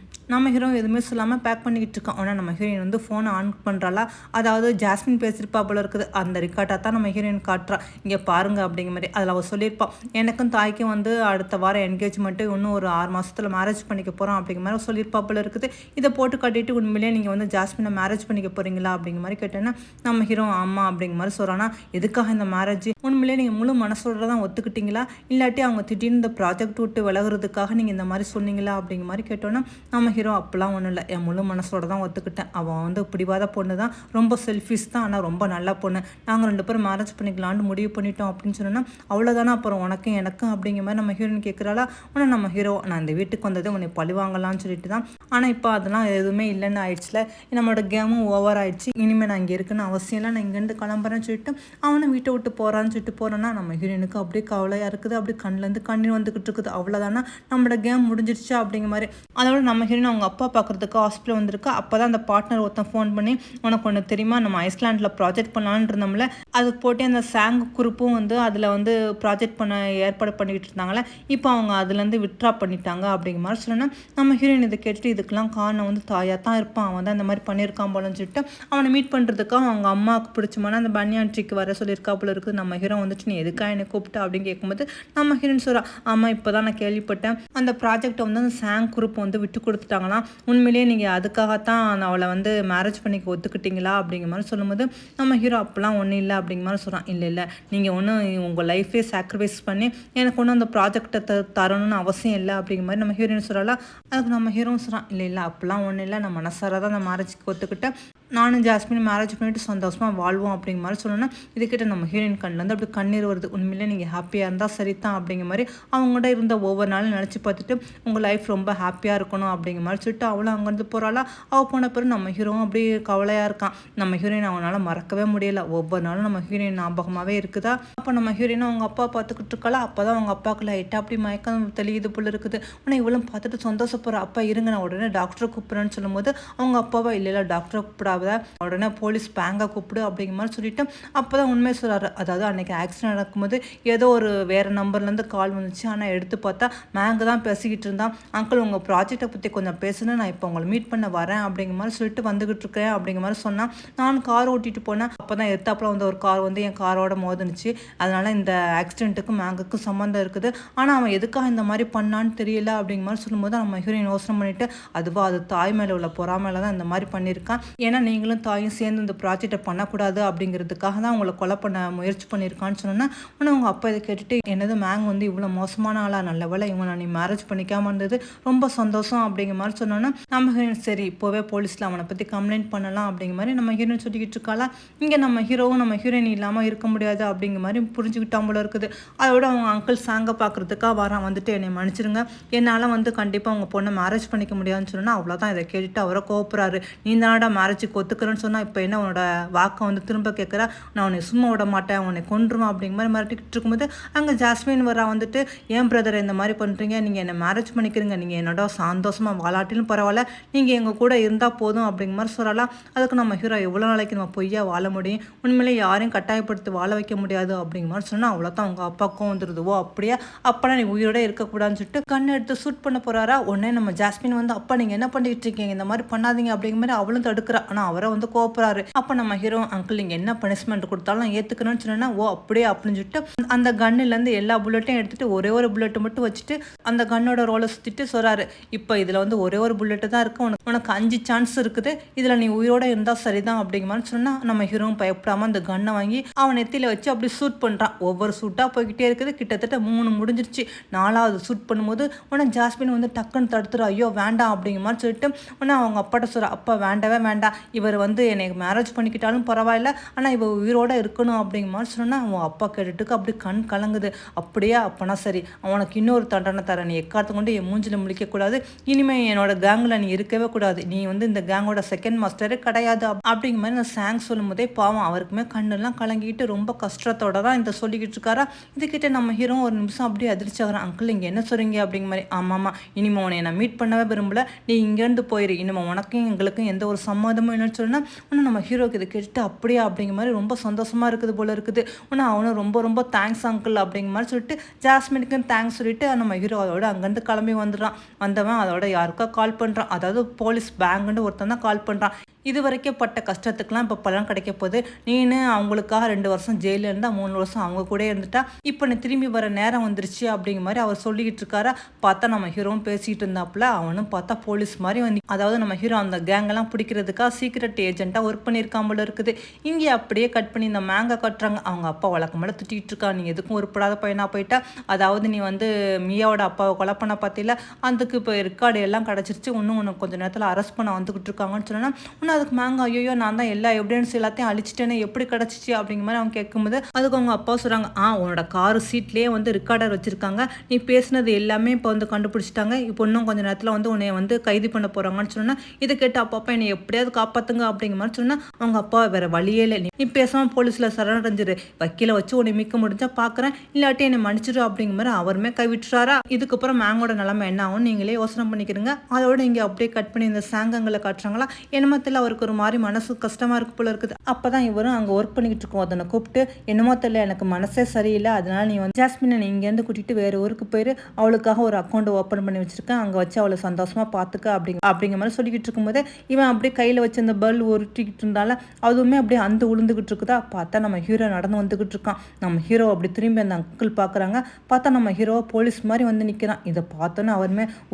நம்ம ஹீரோ எதுவுமே சொல்லாமல் பேக் பண்ணிக்கிட்டு இருக்கோம். ஆனால் நம்ம ஹீரோயின் வந்து ஃபோனை ஆன் பண்ணுறாளா, அதாவது ஜாஸ்மின் பேசியிருப்பா போல இருக்குது, அந்த ரெக்கார்டாக தான் நம்ம ஹீரோயின் காட்டுறா, இங்கே பாருங்க அப்படிங்கிற மாதிரி. அதில் அவள் சொல்லியிருப்பாள், எனக்கும் தாய்க்கும் வந்து அடுத்த வாரம் என்கேஜ்மெண்ட்டு, இன்னும் ஒரு 6 மாதத்தில் மேரேஜ் பண்ணிக்க போகிறோம் அப்படிங்கிற மாதிரி சொல்லியிருப்பா போல இருக்குது. இதை போட்டு காட்டிட்டு உண்மையிலேயே நீங்கள் வந்து ஜாஸ்மினை மேரேஜ் பண்ணிக்க போகிறீங்களா அப்படிங்கிற மாதிரி கேட்டேன்னா நம்ம ஹீரோ ஆமாம் அப்படிங்கிற மாதிரி சொல்கிறான்னா, எதுக்காக இந்த மேரேஜ், உண்மையிலேயே நீங்கள் முழு மனசோட தான் ஒத்துக்கிட்டீங்களா, இல்லாட்டி அவங்க திடீர்னு இந்த ப்ராஜெக்ட் விட்டு விலகிறதுக்காக நீங்கள் இந்த மாதிரி சொன்னீங்களா அப்படிங்கிற மாதிரி கேட்டோன்னா நம்ம ஹீரோ அப்போலாம் ஒன்றும் இல்லை, என் முழு மனசோட தான் ஒத்துக்கிட்டேன், அவன் வந்து பிடிவாத பொண்ணு தான், ரொம்ப செல்ஃபிஷ் தான், ஆனால் ரொம்ப நல்ல பொண்ணு, நாங்கள் 2 பேரும் மேரேஜ் பண்ணிக்கலான்னு முடிவு பண்ணிட்டோம் அப்படின்னு சொன்னோன்னா அவ்வளோதானே, அப்புறம் உனக்கும் எனக்கும் அப்படிங்கிற மாதிரி நம்ம ஹீரோயின் கேட்குறாளா. ஆனால் நம்ம ஹீரோ, நான் இந்த வீட்டுக்கு வந்தது உன்னை பழி வாங்கலாம்னு சொல்லிட்டு தான், ஆனால் இப்போ அதெல்லாம் எதுவுமே இல்லைன்னு ஆயிடுச்சுல, நம்மளோட கேமும் ஓவர் ஆயிடுச்சு, இனிமேல் நான் இங்கே இருக்குன்னு அவசியம் இல்லை, நான் இங்கேருந்து கிளம்புறேன்னு சொல்லிட்டு அவனும் வீட்டை விட்டு போகிறான்னு சொல்லிட்டு போகிறேன்னா நம்ம ஹீரோயினுக்கு அப்படியே கவலையாக இருக்குது, அப்படி கண்ணிலேருந்து கண்ணீர் வந்துக்கிட்டு இருக்குது. அவ்வளோதானா நம்மளோட கேம் முடிஞ்சிடுச்சா அப்படிங்கிற மாதிரி. அதோட நம்ம ஹீரோயின் ஹீரோயின் அவங்க அப்பா பார்க்குறதுக்கு ஹாஸ்பிட்டல் வந்திருக்கு. அப்போ தான் அந்த பார்ட்னர் ஒருத்தன் ஃபோன் பண்ணி, உனக்கு ஒன்று தெரியுமா, நம்ம ஐஸ்லாண்டில் ப்ராஜெக்ட் பண்ணலான்னு இருந்தோம்ல, அதுக்கு போட்டு அந்த சாங் குரூப்பும் வந்து அதில் வந்து ப்ராஜெக்ட் பண்ண ஏற்பாடு பண்ணிக்கிட்டு இருந்தாங்களே, இப்போ அவங்க அதுலேருந்து விட்ரா பண்ணிட்டாங்க அப்படிங்கிற மாதிரி சொன்னேன். நம்ம ஹீரோயின் இதை கேட்டுட்டு, இதுக்கெல்லாம் காரணம் வந்து தாயாக தான் இருப்பான், அவன் தான் இந்த மாதிரி பண்ணியிருக்கான் போலன்னு சொல்லிட்டு அவனை மீட் பண்ணுறதுக்காக அவங்க அம்மாவுக்கு பிடிச்சமான அந்த பனியான் ட்ரீக்கு வர சொல்லியிருக்கா போல இருக்குது. நம்ம ஹீரோ வந்துட்டு, நீ எதுக்காக என்னை கூப்பிட்டு அப்படின்னு கேட்கும்போது நம்ம ஹீரோயின் சொல்கிறா, ஆமாம் இப்போ தான் நான் கேள்விப்பட்டேன் அந்த ப்ராஜெக்டை வந்து அந்த சாங் குரூப் வந்து விட்டு கொடுத்துட்டாங்களாம், உண்மையிலேயே நீங்கள் அதுக்காகத்தான் அவளை வந்து மேரேஜ் பண்ணிக்க ஒத்துக்கிட்டீங்களா அப்படிங்கிற மாதிரி சொல்லும்போது நம்ம ஹீரோ அப்போலாம் ஒன்றும் இல்லை அப்படிங்கிற மாதிரி சொல்கிறான். இல்லை இல்லை, நீங்கள் ஒன்றும் உங்கள் லைஃபே சாக்ரிஃபைஸ் பண்ணி எனக்கு ஒன்றும் அந்த ப்ராஜெக்டை தரணும்னு அவசியம் இல்லை அப்படிங்கிற மாதிரி நம்ம ஹீரோயின் சொல்லலாம். அதுக்கு நம்ம ஹீரோவும் சொல்கிறான், இல்லை இல்லை அப்போலாம் ஒன்றும் இல்லை, நான் மனசார தான் அந்த மேரேஜுக்கு ஒத்துக்கிட்டேன், நானும் ஜாஸ்மின் மேரேஜ் பண்ணிவிட்டு சந்தோஷமாக வாழ்வோம் அப்படிங்கிற மாதிரி சொல்லணும்னா, இதுக்கிட்ட நம்ம ஹீரோயின் கண்ணிலேருந்து அப்படி கண்ணீர் வருது. உண்மையிலே நீங்கள் ஹாப்பியாக இருந்தால் சரி தான் அப்படிங்கிற மாதிரி அவங்கள்ட்ட இருந்த ஒவ்வொரு நாளும் நினச்சி பார்த்துட்டு உங்கள் லைஃப் ரொம்ப ஹாப்பியாக இருக்கணும் அப்படிங்கிற மாதிரி சொல்லிட்டு அவளும் அங்கேருந்து போகிறாளா. அவள் போன பிறகு நம்ம ஹீரோவும் அப்படியே கவலையாக இருக்கான். நம்ம ஹீரோயின் அவனால் மறக்கவே முடியலை, ஒவ்வொரு நாளும் நம்ம ஹீரோயின் ஞாபகமாகவே இருக்குதா. அப்போ நம்ம ஹீரோயினும் அவங்க அப்பா பார்த்துக்கிட்டு இருக்காளா. அப்போ தான் அவங்க அப்பாவுக்கு லைட்டாக அப்படி மயக்கம் தெளியுது போல இருக்குது. ஆனால் இவளும் பார்த்துட்டு சந்தோஷப்படுற, அப்பா இருங்க நான் உடனே டாக்டரை கூப்பிட்றேன்னு சொல்லும்போது அவங்க அப்பாவா, இல்லை இல்லை டாக்டரை கூப்பிடாத, உடனே போலீஸ் பேங்கை கூப்பிடு அப்படிங்கிற மாதிரி சொல்லிட்டு அப்போ தான் உண்மையை சொல்கிறாரு. அதாவது அன்றைக்கி ஆக்சிடென்ட் நடக்கும்போது ஏதோ ஒரு வேறு நம்பர்லேருந்து கால் வந்துச்சு, ஆனால் எடுத்து பார்த்தா மேங்க தான் பேசிக்கிட்டு இருந்தான். அங்கிள் உங்கள் ப்ராஜெக்டை பற்றி கொஞ்சம் பேசுன்னு, நான் இப்போ உங்களை மீட் பண்ண வரேன் அப்படிங்கிற மாதிரி சொல்லிட்டு வந்துக்கிட்டு இருக்கேன் அப்படிங்கிற மாதிரி சொன்னான். நான் கார் ஓட்டிகிட்டு போனேன். அப்போ தான் எத்தாப்பில் வந்து ஒரு கார் வந்து என் காரோட மோதுனுச்சு, அதனால் இந்த ஆக்சிடென்ட்டுக்கும் மேங்குக்கும் சம்மந்தம் இருக்குது, ஆனால் அவன் எதுக்காக இந்த மாதிரி பண்ணான்னு தெரியல அப்படிங்கிற மாதிரி சொல்லும்போது நம்ம ஹீரோயின் யோசனை பண்ணிவிட்டு, அதுவா அது தாய் மேலே உள்ள பொறாமையில தான் இந்த மாதிரி பண்ணியிருக்கான், ஏன்னா நீங்களும் தாயும் சேர்ந்து இந்த ப்ராஜெக்டை பண்ணக்கூடாது அப்படிங்கிறதுக்காக தான் உங்களை கொலை பண்ண முயற்சி பண்ணியிருக்கான்னு சொன்னோன்னா, ஆனால் அவங்க அப்பா இதை கேட்டுட்டு, என்னது மேங் வந்து இவ்வளோ மோசமான ஆளா, நல்ல வேலை இவனை நீ மேரேஜ் பண்ணிக்காமல் இருந்தது ரொம்ப சந்தோஷம் அப்படிங்கிற மாதிரி சொன்னோன்னா நம்ம ஹீரோயின் சரி இப்போவே போலீஸில் அவனை பற்றி கம்ப்ளைண்ட் பண்ணலாம் அப்படிங்கிற மாதிரி நம்ம ஹீரோயின் சொல்லிக்கிட்டு இருக்காளா. இங்கே நம்ம ஹீரோவும் நம்ம ஹீரோயின் இல்லாமல் இருக்க முடியாது அப்படிங்கிற மாதிரி புரிஞ்சுக்கிட்டான் போல இருக்குது. அதோட அவங்க அங்கிள் சாங்கை பார்க்குறதுக்காக வரான். வந்துட்டு என்னை மன்னிச்சிருங்க, என்னால் வந்து கண்டிப்பாக அவங்க பொண்ணை மேரேஜ் பண்ணிக்க முடியாதுன்னு சொன்னால் அவ்வளோதான். இதை கேட்டுட்டு அவரை கோப்புறாரு. நீ தானடா மேரேஜுக்கு ஒத்துக்கிறேன்னு சொன்னால் இப்போ என்ன உன்னோட வாக்கை வந்து திரும்ப கேட்குறா, நான் உன்னை சும்மா விட மாட்டேன், உன்னை கொன்றுமா அப்படிங்கிற மாதிரி மிரட்டிக்கிட்டு இருக்கும்போது அங்கே ஜாஸ்மின் வரா. வந்துட்டு ஏன் பிரதர் இந்த மாதிரி பண்ணுறீங்க, நீங்கள் என்னை மேரேஜ் பண்ணிக்கிறீங்க, நீங்கள் என்னோட சந்தோஷமாக வாழாட்டிலும் பரவாயில்ல, நீங்கள் எங்கள் கூட இருந்தால் போதும் அப்படிங்கிற மாதிரி சொல்லலாம். அதுக்கு நம்ம ஹீரோ எவ்வளோ நாளைக்கு நம்ம பொய்யா வாழ முடியும், உண்மையிலே யாரையும் கட்டாயப்படுத்தி வாழ வைக்க முடியாது அப்படிங்கிற மாதிரி சொன்னால் அவ்வளோதான் அவங்க அப்பாவுக்கும் வந்துடுதுவோ. அப்படியே அப்பனா நீ உயிரோட இருக்கக்கூடாதுன்னு சொல்லிட்டு கண்ணை எடுத்து ஷூட் பண்ண போகிறாரா. உடனே நம்ம ஜாஸ்மின் வந்து, அப்பா நீங்கள் என்ன பண்ணிக்கிட்டு இருக்கீங்க, இந்த மாதிரி பண்ணாதீங்க அப்படிங்கிற மாதிரி அவளும் தடுக்கிறா. ஆனால் அவரை வந்து கோப்புறாரு. அப்போ நம்ம ஹீரோ, அங்கிள் நீங்கள் என்ன பனிஷ்மெண்ட் கொடுத்தாலும் நான் ஏற்றுக்கணும்னு சொன்னேன்னா, ஓ அப்படியே அப்படின்னு சொல்லிட்டு அந்த கன்னுலேருந்து எல்லா புல்லட்டையும் எடுத்துகிட்டு ஒரே ஒரு புல்லட்டை மட்டும் வச்சுட்டு அந்த கன்னோட ரோலை சுற்றிட்டு சொல்கிறாரு, இப்போ இதில் வந்து ஒரே ஒரு புல்லட்டு தான் இருக்குது, உனக்கு 5 சான்ஸ் இருக்குது, இதில் நீ உயிரோடு இருந்தால் சரிதான் அப்படிங்கிற மாதிரி சொன்னால் நம்ம ஹீரோவும் பயப்படாமல் அந்த கன்னை வாங்கி அவன் நெத்தியில் வச்சு அப்படி ஷூட் பண்ணுறான். ஒவ்வொரு ஷூட்டாக போய்கிட்டே இருக்குது. கிட்டத்தட்ட 3 முடிஞ்சிருச்சு. 4வது ஷூட் பண்ணும்போது உடனே ஜாஸ்மின் வந்து டக்குன்னு தடுத்துரு, ஐயோ வேண்டாம் அப்படிங்கிற மாதிரி சொல்லிட்டு உடனே அவங்க அப்பாட்ட சொல்கிறா, அப்பா வேண்டவே வேண்டாம், இவர் வந்து என்னை மேரேஜ் பண்ணிக்கிட்டாலும் பரவாயில்ல, ஆனால் இவ உயிரோடு இருக்கணும் அப்படிங்கிற மாதிரி சொன்னால் அவன் அப்பா கேட்டுட்டுக்கு அப்படி கண் கலங்குது. அப்படியே அப்போனா சரி, அவனுக்கு இன்னொரு தண்டனை தரேன், நீ எக்காரத்தை கொண்டு என் மூஞ்சில் முழிக்கக்கூடாது, இனிமேல் என்னோட கேங்கில் நீ இருக்கவே கூடாது, நீ வந்து இந்த கேங்கோட செகண்ட் மாஸ்டரே கிடையாது அப்படிங்கிற மாதிரி நான் சாங் சொல்லும் போதே பாவம் அவருக்குமே கண்ணெல்லாம் கலங்கிட்டு ரொம்ப கஷ்டத்தோட தான் இந்த சொல்லிக்கிட்டு இருக்காரா. இதுக்கிட்ட நம்ம ஹீரோ ஒரு நிமிஷம் அப்படியே அதிர்ச்சி ஆகிறான். அங்கிள் இங்கே என்ன சொல்கிறீங்க அப்படிங்கிற மாதிரி. ஆமாம்மா, இனிமேல் உன்னை நான் மீட் பண்ணவே விரும்பல, நீ இங்கேருந்து போயிரு, இனிமேல் உனக்கும் எங்களுக்கும் எந்த ஒரு சம்மதமும் இல்லைன்னு சொன்னால் இன்னும் நம்ம ஹீரோக்கு இதை கேட்டுட்டு அப்படியே அப்படிங்கிற மாதிரி ரொம்ப சந்தோஷமாக இருக்குது போல இருக்குது. ஆனால் அவனும் ரொம்ப ரொம்ப தேங்க்ஸ் அங்கிள் அப்படிங்கிற மாதிரி சொல்லிட்டு ஜாஸ்மினுக்கும் தேங்க்ஸ் சொல்லிட்டு நம்ம ஹீரோ அதோட அங்கேருந்து கிளம்பி வந்துடுறான். வந்தவன் அதோட யாருக்கோ கால் பண்ணுறான், அதாவது போலீஸ் பேங்குன்னு ஒருத்தன் தான் கால் பண்ணுறான். இது வரைக்கும் பட்ட கஷ்டத்துக்கெலாம் இப்போ பலன் கிடைக்க போகுது, நீனு அவங்களுக்காக 2 வருஷம் ஜெயிலில் இருந்தால் 3 வருஷம் அவங்க கூட இருந்துட்டா, இப்போ நீ திரும்பி வர நேரம் வந்துருச்சு அப்படிங்கிற மாதிரி அவர் சொல்லிக்கிட்டு இருக்காரா. பார்த்தா நம்ம ஹீரோவும் பேசிகிட்டு இருந்தாப்புல, அவனும் பார்த்தா போலீஸ் மாதிரி வந்து, அதாவது நம்ம ஹீரோ அந்த கேங்கெல்லாம் பிடிக்கிறதுக்காக சீக்ரெட் ஏஜென்ட்டாக ஒர்க் பண்ணியிருக்கான் போல இருக்குது. இங்கே அப்படியே கட் பண்ணி இந்த மேங்கை கட்டுறாங்க. அவங்க அப்பா வழக்கம் மேலே திட்டிகிட்டு இருக்கா, நீ எதுக்கும் உருப்படாத பையனாக போயிட்டா, அதாவது நீ வந்து மியாவோட அப்பாவை கொலை பண்ண பார்த்தில, அதுக்கு இப்போ ரெக்கார்டு எல்லாம் கிடச்சிருச்சு, இன்னும் உனக்கு கொஞ்சம் நேரத்தில் அரெஸ்ட் பண்ண வந்துக்கிட்டு இருக்காங்கன்னு சொன்னால் அதுக்கு மேங்கோ ஐயோ நான் தான் எல்லா எவிடன்ஸ் எல்லாத்தையும் அழிச்சிட்டேன்னு எப்படி கிடச்சிச்சு அப்படிங்கிற மாதிரி அவங்க கேட்கும்போது அதுக்கு அவங்க அப்பா சொல்கிறாங்க, உன்னோட காரு சீட்லேயே வந்து ரெக்கார்டர் வச்சுருக்காங்க, நீ பேசுனது எல்லாமே இப்போ வந்து கண்டுபிடிச்சிட்டாங்க, இப்போ இன்னும் கொஞ்சம் நேரத்தில் வந்து உன்னை வந்து கைது பண்ண போகிறாங்கன்னு சொன்னால் இதை கேட்டு அப்பா என்னை எப்படியாவது காப்பாற்றுங்க அப்படிங்கிற மாதிரி சொன்னால் அவங்க அப்பா வேறு வழியே இல்லை, நீ பேசாமல் போலீஸில் சரணடைஞ்சிரு, வக்கீலை வச்சு உன்னை மீட்க முடிஞ்சா பார்க்குறேன், இல்லாட்டி என்னை மன்னிச்சிடு அப்படிங்கிற மாதிரி அவருமே கைவிட்டுறாரா. இதுக்கப்புறம் மேங்கோட நிலைமை என்ன ஆகும் நீங்களே யோசனை பண்ணிக்கிறீங்க. அதோட இங்கே அப்படியே கட் பண்ணி இந்த சாங்கங்களை காட்டுறாங்களா, என்னமோ தெரியல அவருக்கு ஒரு மாதிரி மனசு கஷ்டமாக இருக்கு போல இருக்குது. அப்போ தான் இவரும் அங்கே ஒர்க் பண்ணிக்கிட்டு இருக்கோம் அதனை கூப்பிட்டு, என்னமோ தெரியல எனக்கு மனசே சரியில்லை, அதனால நீ வந்து ஜாஸ்மினை நீ இங்கேருந்து கூட்டிகிட்டு வேறு ஊருக்கு போயிரு, அவளுக்காக ஒரு அக்கௌண்ட் ஓப்பன் பண்ணி வச்சிருக்கேன், அங்கே வச்சு அவளை சந்தோஷமாக பார்த்துக்க அப்படிங்கிற மாதிரி சொல்லிக்கிட்டு இருக்கும்போது இவன் அப்படியே கையில் வச்சு அந்த பல் உருட்டிக்கிட்டு இருந்தால அதுவுமே அப்படியே அந்த உளுந்துக்கிட்டு இருக்குதா. பார்த்தா நம்ம ஹீரோ நடந்து வந்துக்கிட்டு இருக்கான். நம்ம ஹீரோ அப்படி திரும்பி அந்த அங்கிள் பார்க்குறாங்க. பார்த்தா நம்ம ஹீரோவை போலீஸ் மாதிரி வந்து நிற்கிறான். இதை பார்த்தோன்னே அவருமே,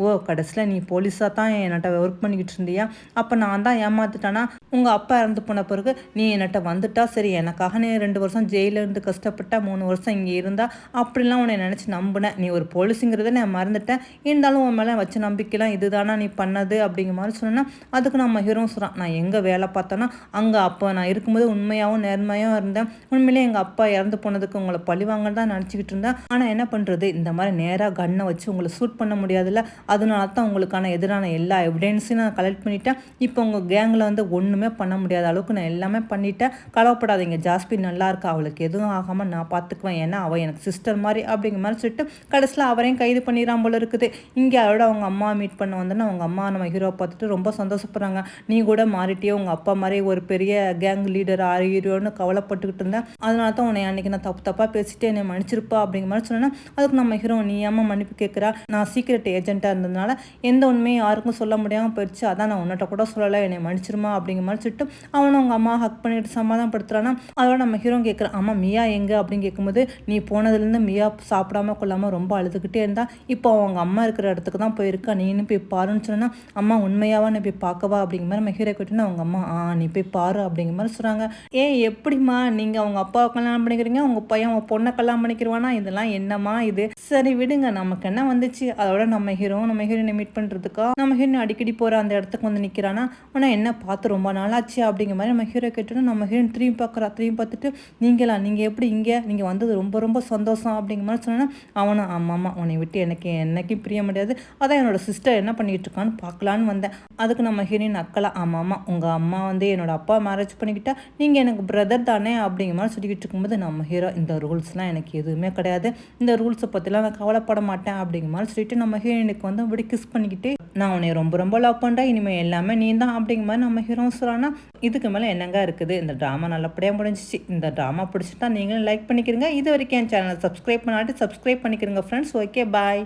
கடைசியில் நீ போலீஸாக தான் என்கிட்ட ஒர்க் பண்ணிக்கிட்டு இருந்தியா, அப்போ நான் தான் ஏமாத்துட்டானா, உங்கள் அப்பா இறந்து போன பிறகு நீ என்கிட்ட வந்துட்டா சரி, எனக்காக நீ 2 வருஷம் ஜெயிலில் இருந்து கஷ்டப்பட்ட 3 வருஷம் இங்கே இருந்தா அப்படிலாம் உன்னை நினச்சி நம்பினேன், நீ ஒரு போலீஸுங்கிறத நான் மறந்துட்டேன், இருந்தாலும் உன் மேலே வச்ச நம்பிக்கைலாம் இதுதானா நீ பண்ணது அப்படிங்கிற மாதிரி சொன்னேன்னா அதுக்கு நம்ம ஹீரோ சொல்கிறான், நான் எங்கே வேலை பார்த்தேன்னா அங்கே அப்போ நான் இருக்கும்போது உண்மையாகவும் நேர்மையாகவும் இருந்தேன், உண்மையிலே எங்கள் அப்பா இறந்து போனதுக்கு உங்களை பழிவாங்க தான் நினச்சிக்கிட்டு இருந்தேன், ஆனால் என்ன பண்ணுறது இந்த மாதிரி நேராக கன்னை வச்சு உங்களை ஷூட் பண்ண முடியாதுல்ல, அதனால தான் உங்களுக்கான எதிரான எல்லா எவிடன்ஸையும் நான் கலெக்ட் பண்ணிட்டேன், இப்போ உங்கள் கேங்கில் வந்து ஒன்றுமே பண்ண முடியாத அளவுக்கு நான் எல்லாமே பண்ணிட்டேன், கலவப்படாதீங்க, ஜாஸ்மின் நல்லா இருக்கா, அவளுக்கு எதுவும் ஆகாமல் நான் பார்த்துக்குவேன், ஏன்னா அவள் எனக்கு சிஸ்டர் மாதிரி அப்படிங்கிற மாதிரி சொல்லிட்டு கடைசியில் அவரையும் கைது பண்ணிடாம போல இருக்குது. இங்கே அவரோட அவங்க அம்மா மீட் பண்ண வந்தோன்னா அவங்க அம்மா நம்ம ஹீரோ பார்த்துட்டு ரொம்ப சந்தோஷப்படுறாங்க, நீ கூட மாறிட்டியோ, உங்கள் அப்பா மாதிரி ஒரு பெரிய கேங் லீடர் ஆகியோன்னு கவலைப்பட்டுக்கிட்டு இருந்தேன், அதனால தான் உன்னை அன்றைக்கி நான் தப்பாக பேசிட்டு என்னை மன்னிச்சிருப்பா அப்படிங்கிற மாதிரி சொன்னேன்னா அதுக்கு நம்ம ஹீரோ, நீ ஏமா மன்னிப்பு கேட்குறா, நான் சீக்ரெட் ஏஜென்ட்டாக இருந்ததுனால எந்த உண்மையும் யாருக்கும் சொல்ல முடியாமல் போயிடுச்சு, அதான் நான் உன்னிட்ட கூட சொல்லலை, என்னை மன்னிச்சிருமா அப்படிங்கிற மாதிரி சொல்லிட்டு அவனும் அவங்க அம்மா ஹக் பண்ணிட்டு சமாதானப்படுத்துறானா. அதோட நம்ம ஹீரோ கேட்குறான், அம்மா மியா எங்கே அப்படின்னு கேட்கும்போது, நீ போனதுலேருந்து மியா சாப்பிடாம கொள்ளாமல் ரொம்ப அழுதுகிட்டே இருந்தா, இப்போ அவங்க அம்மா இருக்கிற இடத்துக்கு தான் போயிருக்கா, நீனும் போய் பாருன்னு சொன்னா, அம்மா உண்மையாவா நீ போய் பார்க்கவா அப்படிங்கிற மாதிரி நம்ம ஹீரோ கேட்டுன்னா அவங்க அம்மா நீ போய் பாரு அப்படிங்கிற மாதிரி சொல்கிறாங்க. எப்படிம்மா நீங்கள் அவங்க அப்பாவை கல்யாணம் பண்ணிக்கிறீங்க, உங்கள் பையன் உங்கள் பொண்ணை கல்யாணம் பண்ணிக்கிறவானா, இதெல்லாம் என்னம்மா இது, சரி விடுங்க நமக்கு என்ன வந்துச்சு. அதோட நம்ம ஹீரோயினை மீட் பண்ணுறதுக்கா நம்ம ஹீரோயின் அடிக்கடி போகிற அந்த இடத்துக்கு வந்து நிற்கிறானா, ஆனால் என்ன பார்த்து ரொம்ப நாளாச்சு அப்படிங்கிற மாதிரி நம்ம ஹீரோ கேட்டோன்னா நம்ம ஹீரோயின் திரும்பி பார்த்துட்டு, நீங்கள் எப்படி இங்கே நீங்கள் வந்தது ரொம்ப ரொம்ப சந்தோஷம் அப்படிங்கிற மாதிரி சொன்னா அவனும் ஆமாம்மா உன்னை விட்டு எனக்கு என்னைக்கும் பிரிய முடியாது, அதான் என்னோட சிஸ்டர் என்ன பண்ணிகிட்டு இருக்கான்னு பார்க்கலான்னு வந்தேன். அதுக்கு நம்ம ஹீரோயின் அக்கலாம், ஆமாம்மா உங்கள் அம்மா வந்து என்னோட அப்பா மேரேஜ் பண்ணிக்கிட்டா நீங்கள் எனக்கு பிரதர் தானே அப்படிங்கிற மாதிரி சொல்லிக்கிட்டு இருக்கும்போது நம்ம ஹீரோ, இந்த ரூல்ஸ்லாம் எனக்கு எதுவுமே கிடையாது, இந்த ரூல்ஸை பற்றிலாம் நான் கவலைப்பட மாட்டேன் அப்படிங்கிற மாதிரி சொல்லிட்டு நம்ம ஹீரோயினுக்கு வந்து அப்படி கிஸ் பண்ணிக்கிட்டு, நான் உன்னை ரொம்ப ரொம்ப லவ் பண்ணுறேன், இனிமேல் எல்லாமே நீ தான் அப்படிங்கிற மாதிரி நம்ம ஹீரோ சொல்கிறான்னா இதுக்கு மேலே என்னங்க இருக்குது. இந்த ட்ராமா நல்லபடியாக முடிஞ்சிச்சு. இந்த ட்ராமா பிடிச்சிட்டா நீங்களும் லைக் பண்ணிக்கிறீங்க. இது வரைக்கும் என் சேனலை சப்ஸ்கிரைப் பண்ணிக்கிறீங்க ஃப்ரெண்ட்ஸ். Okay bye.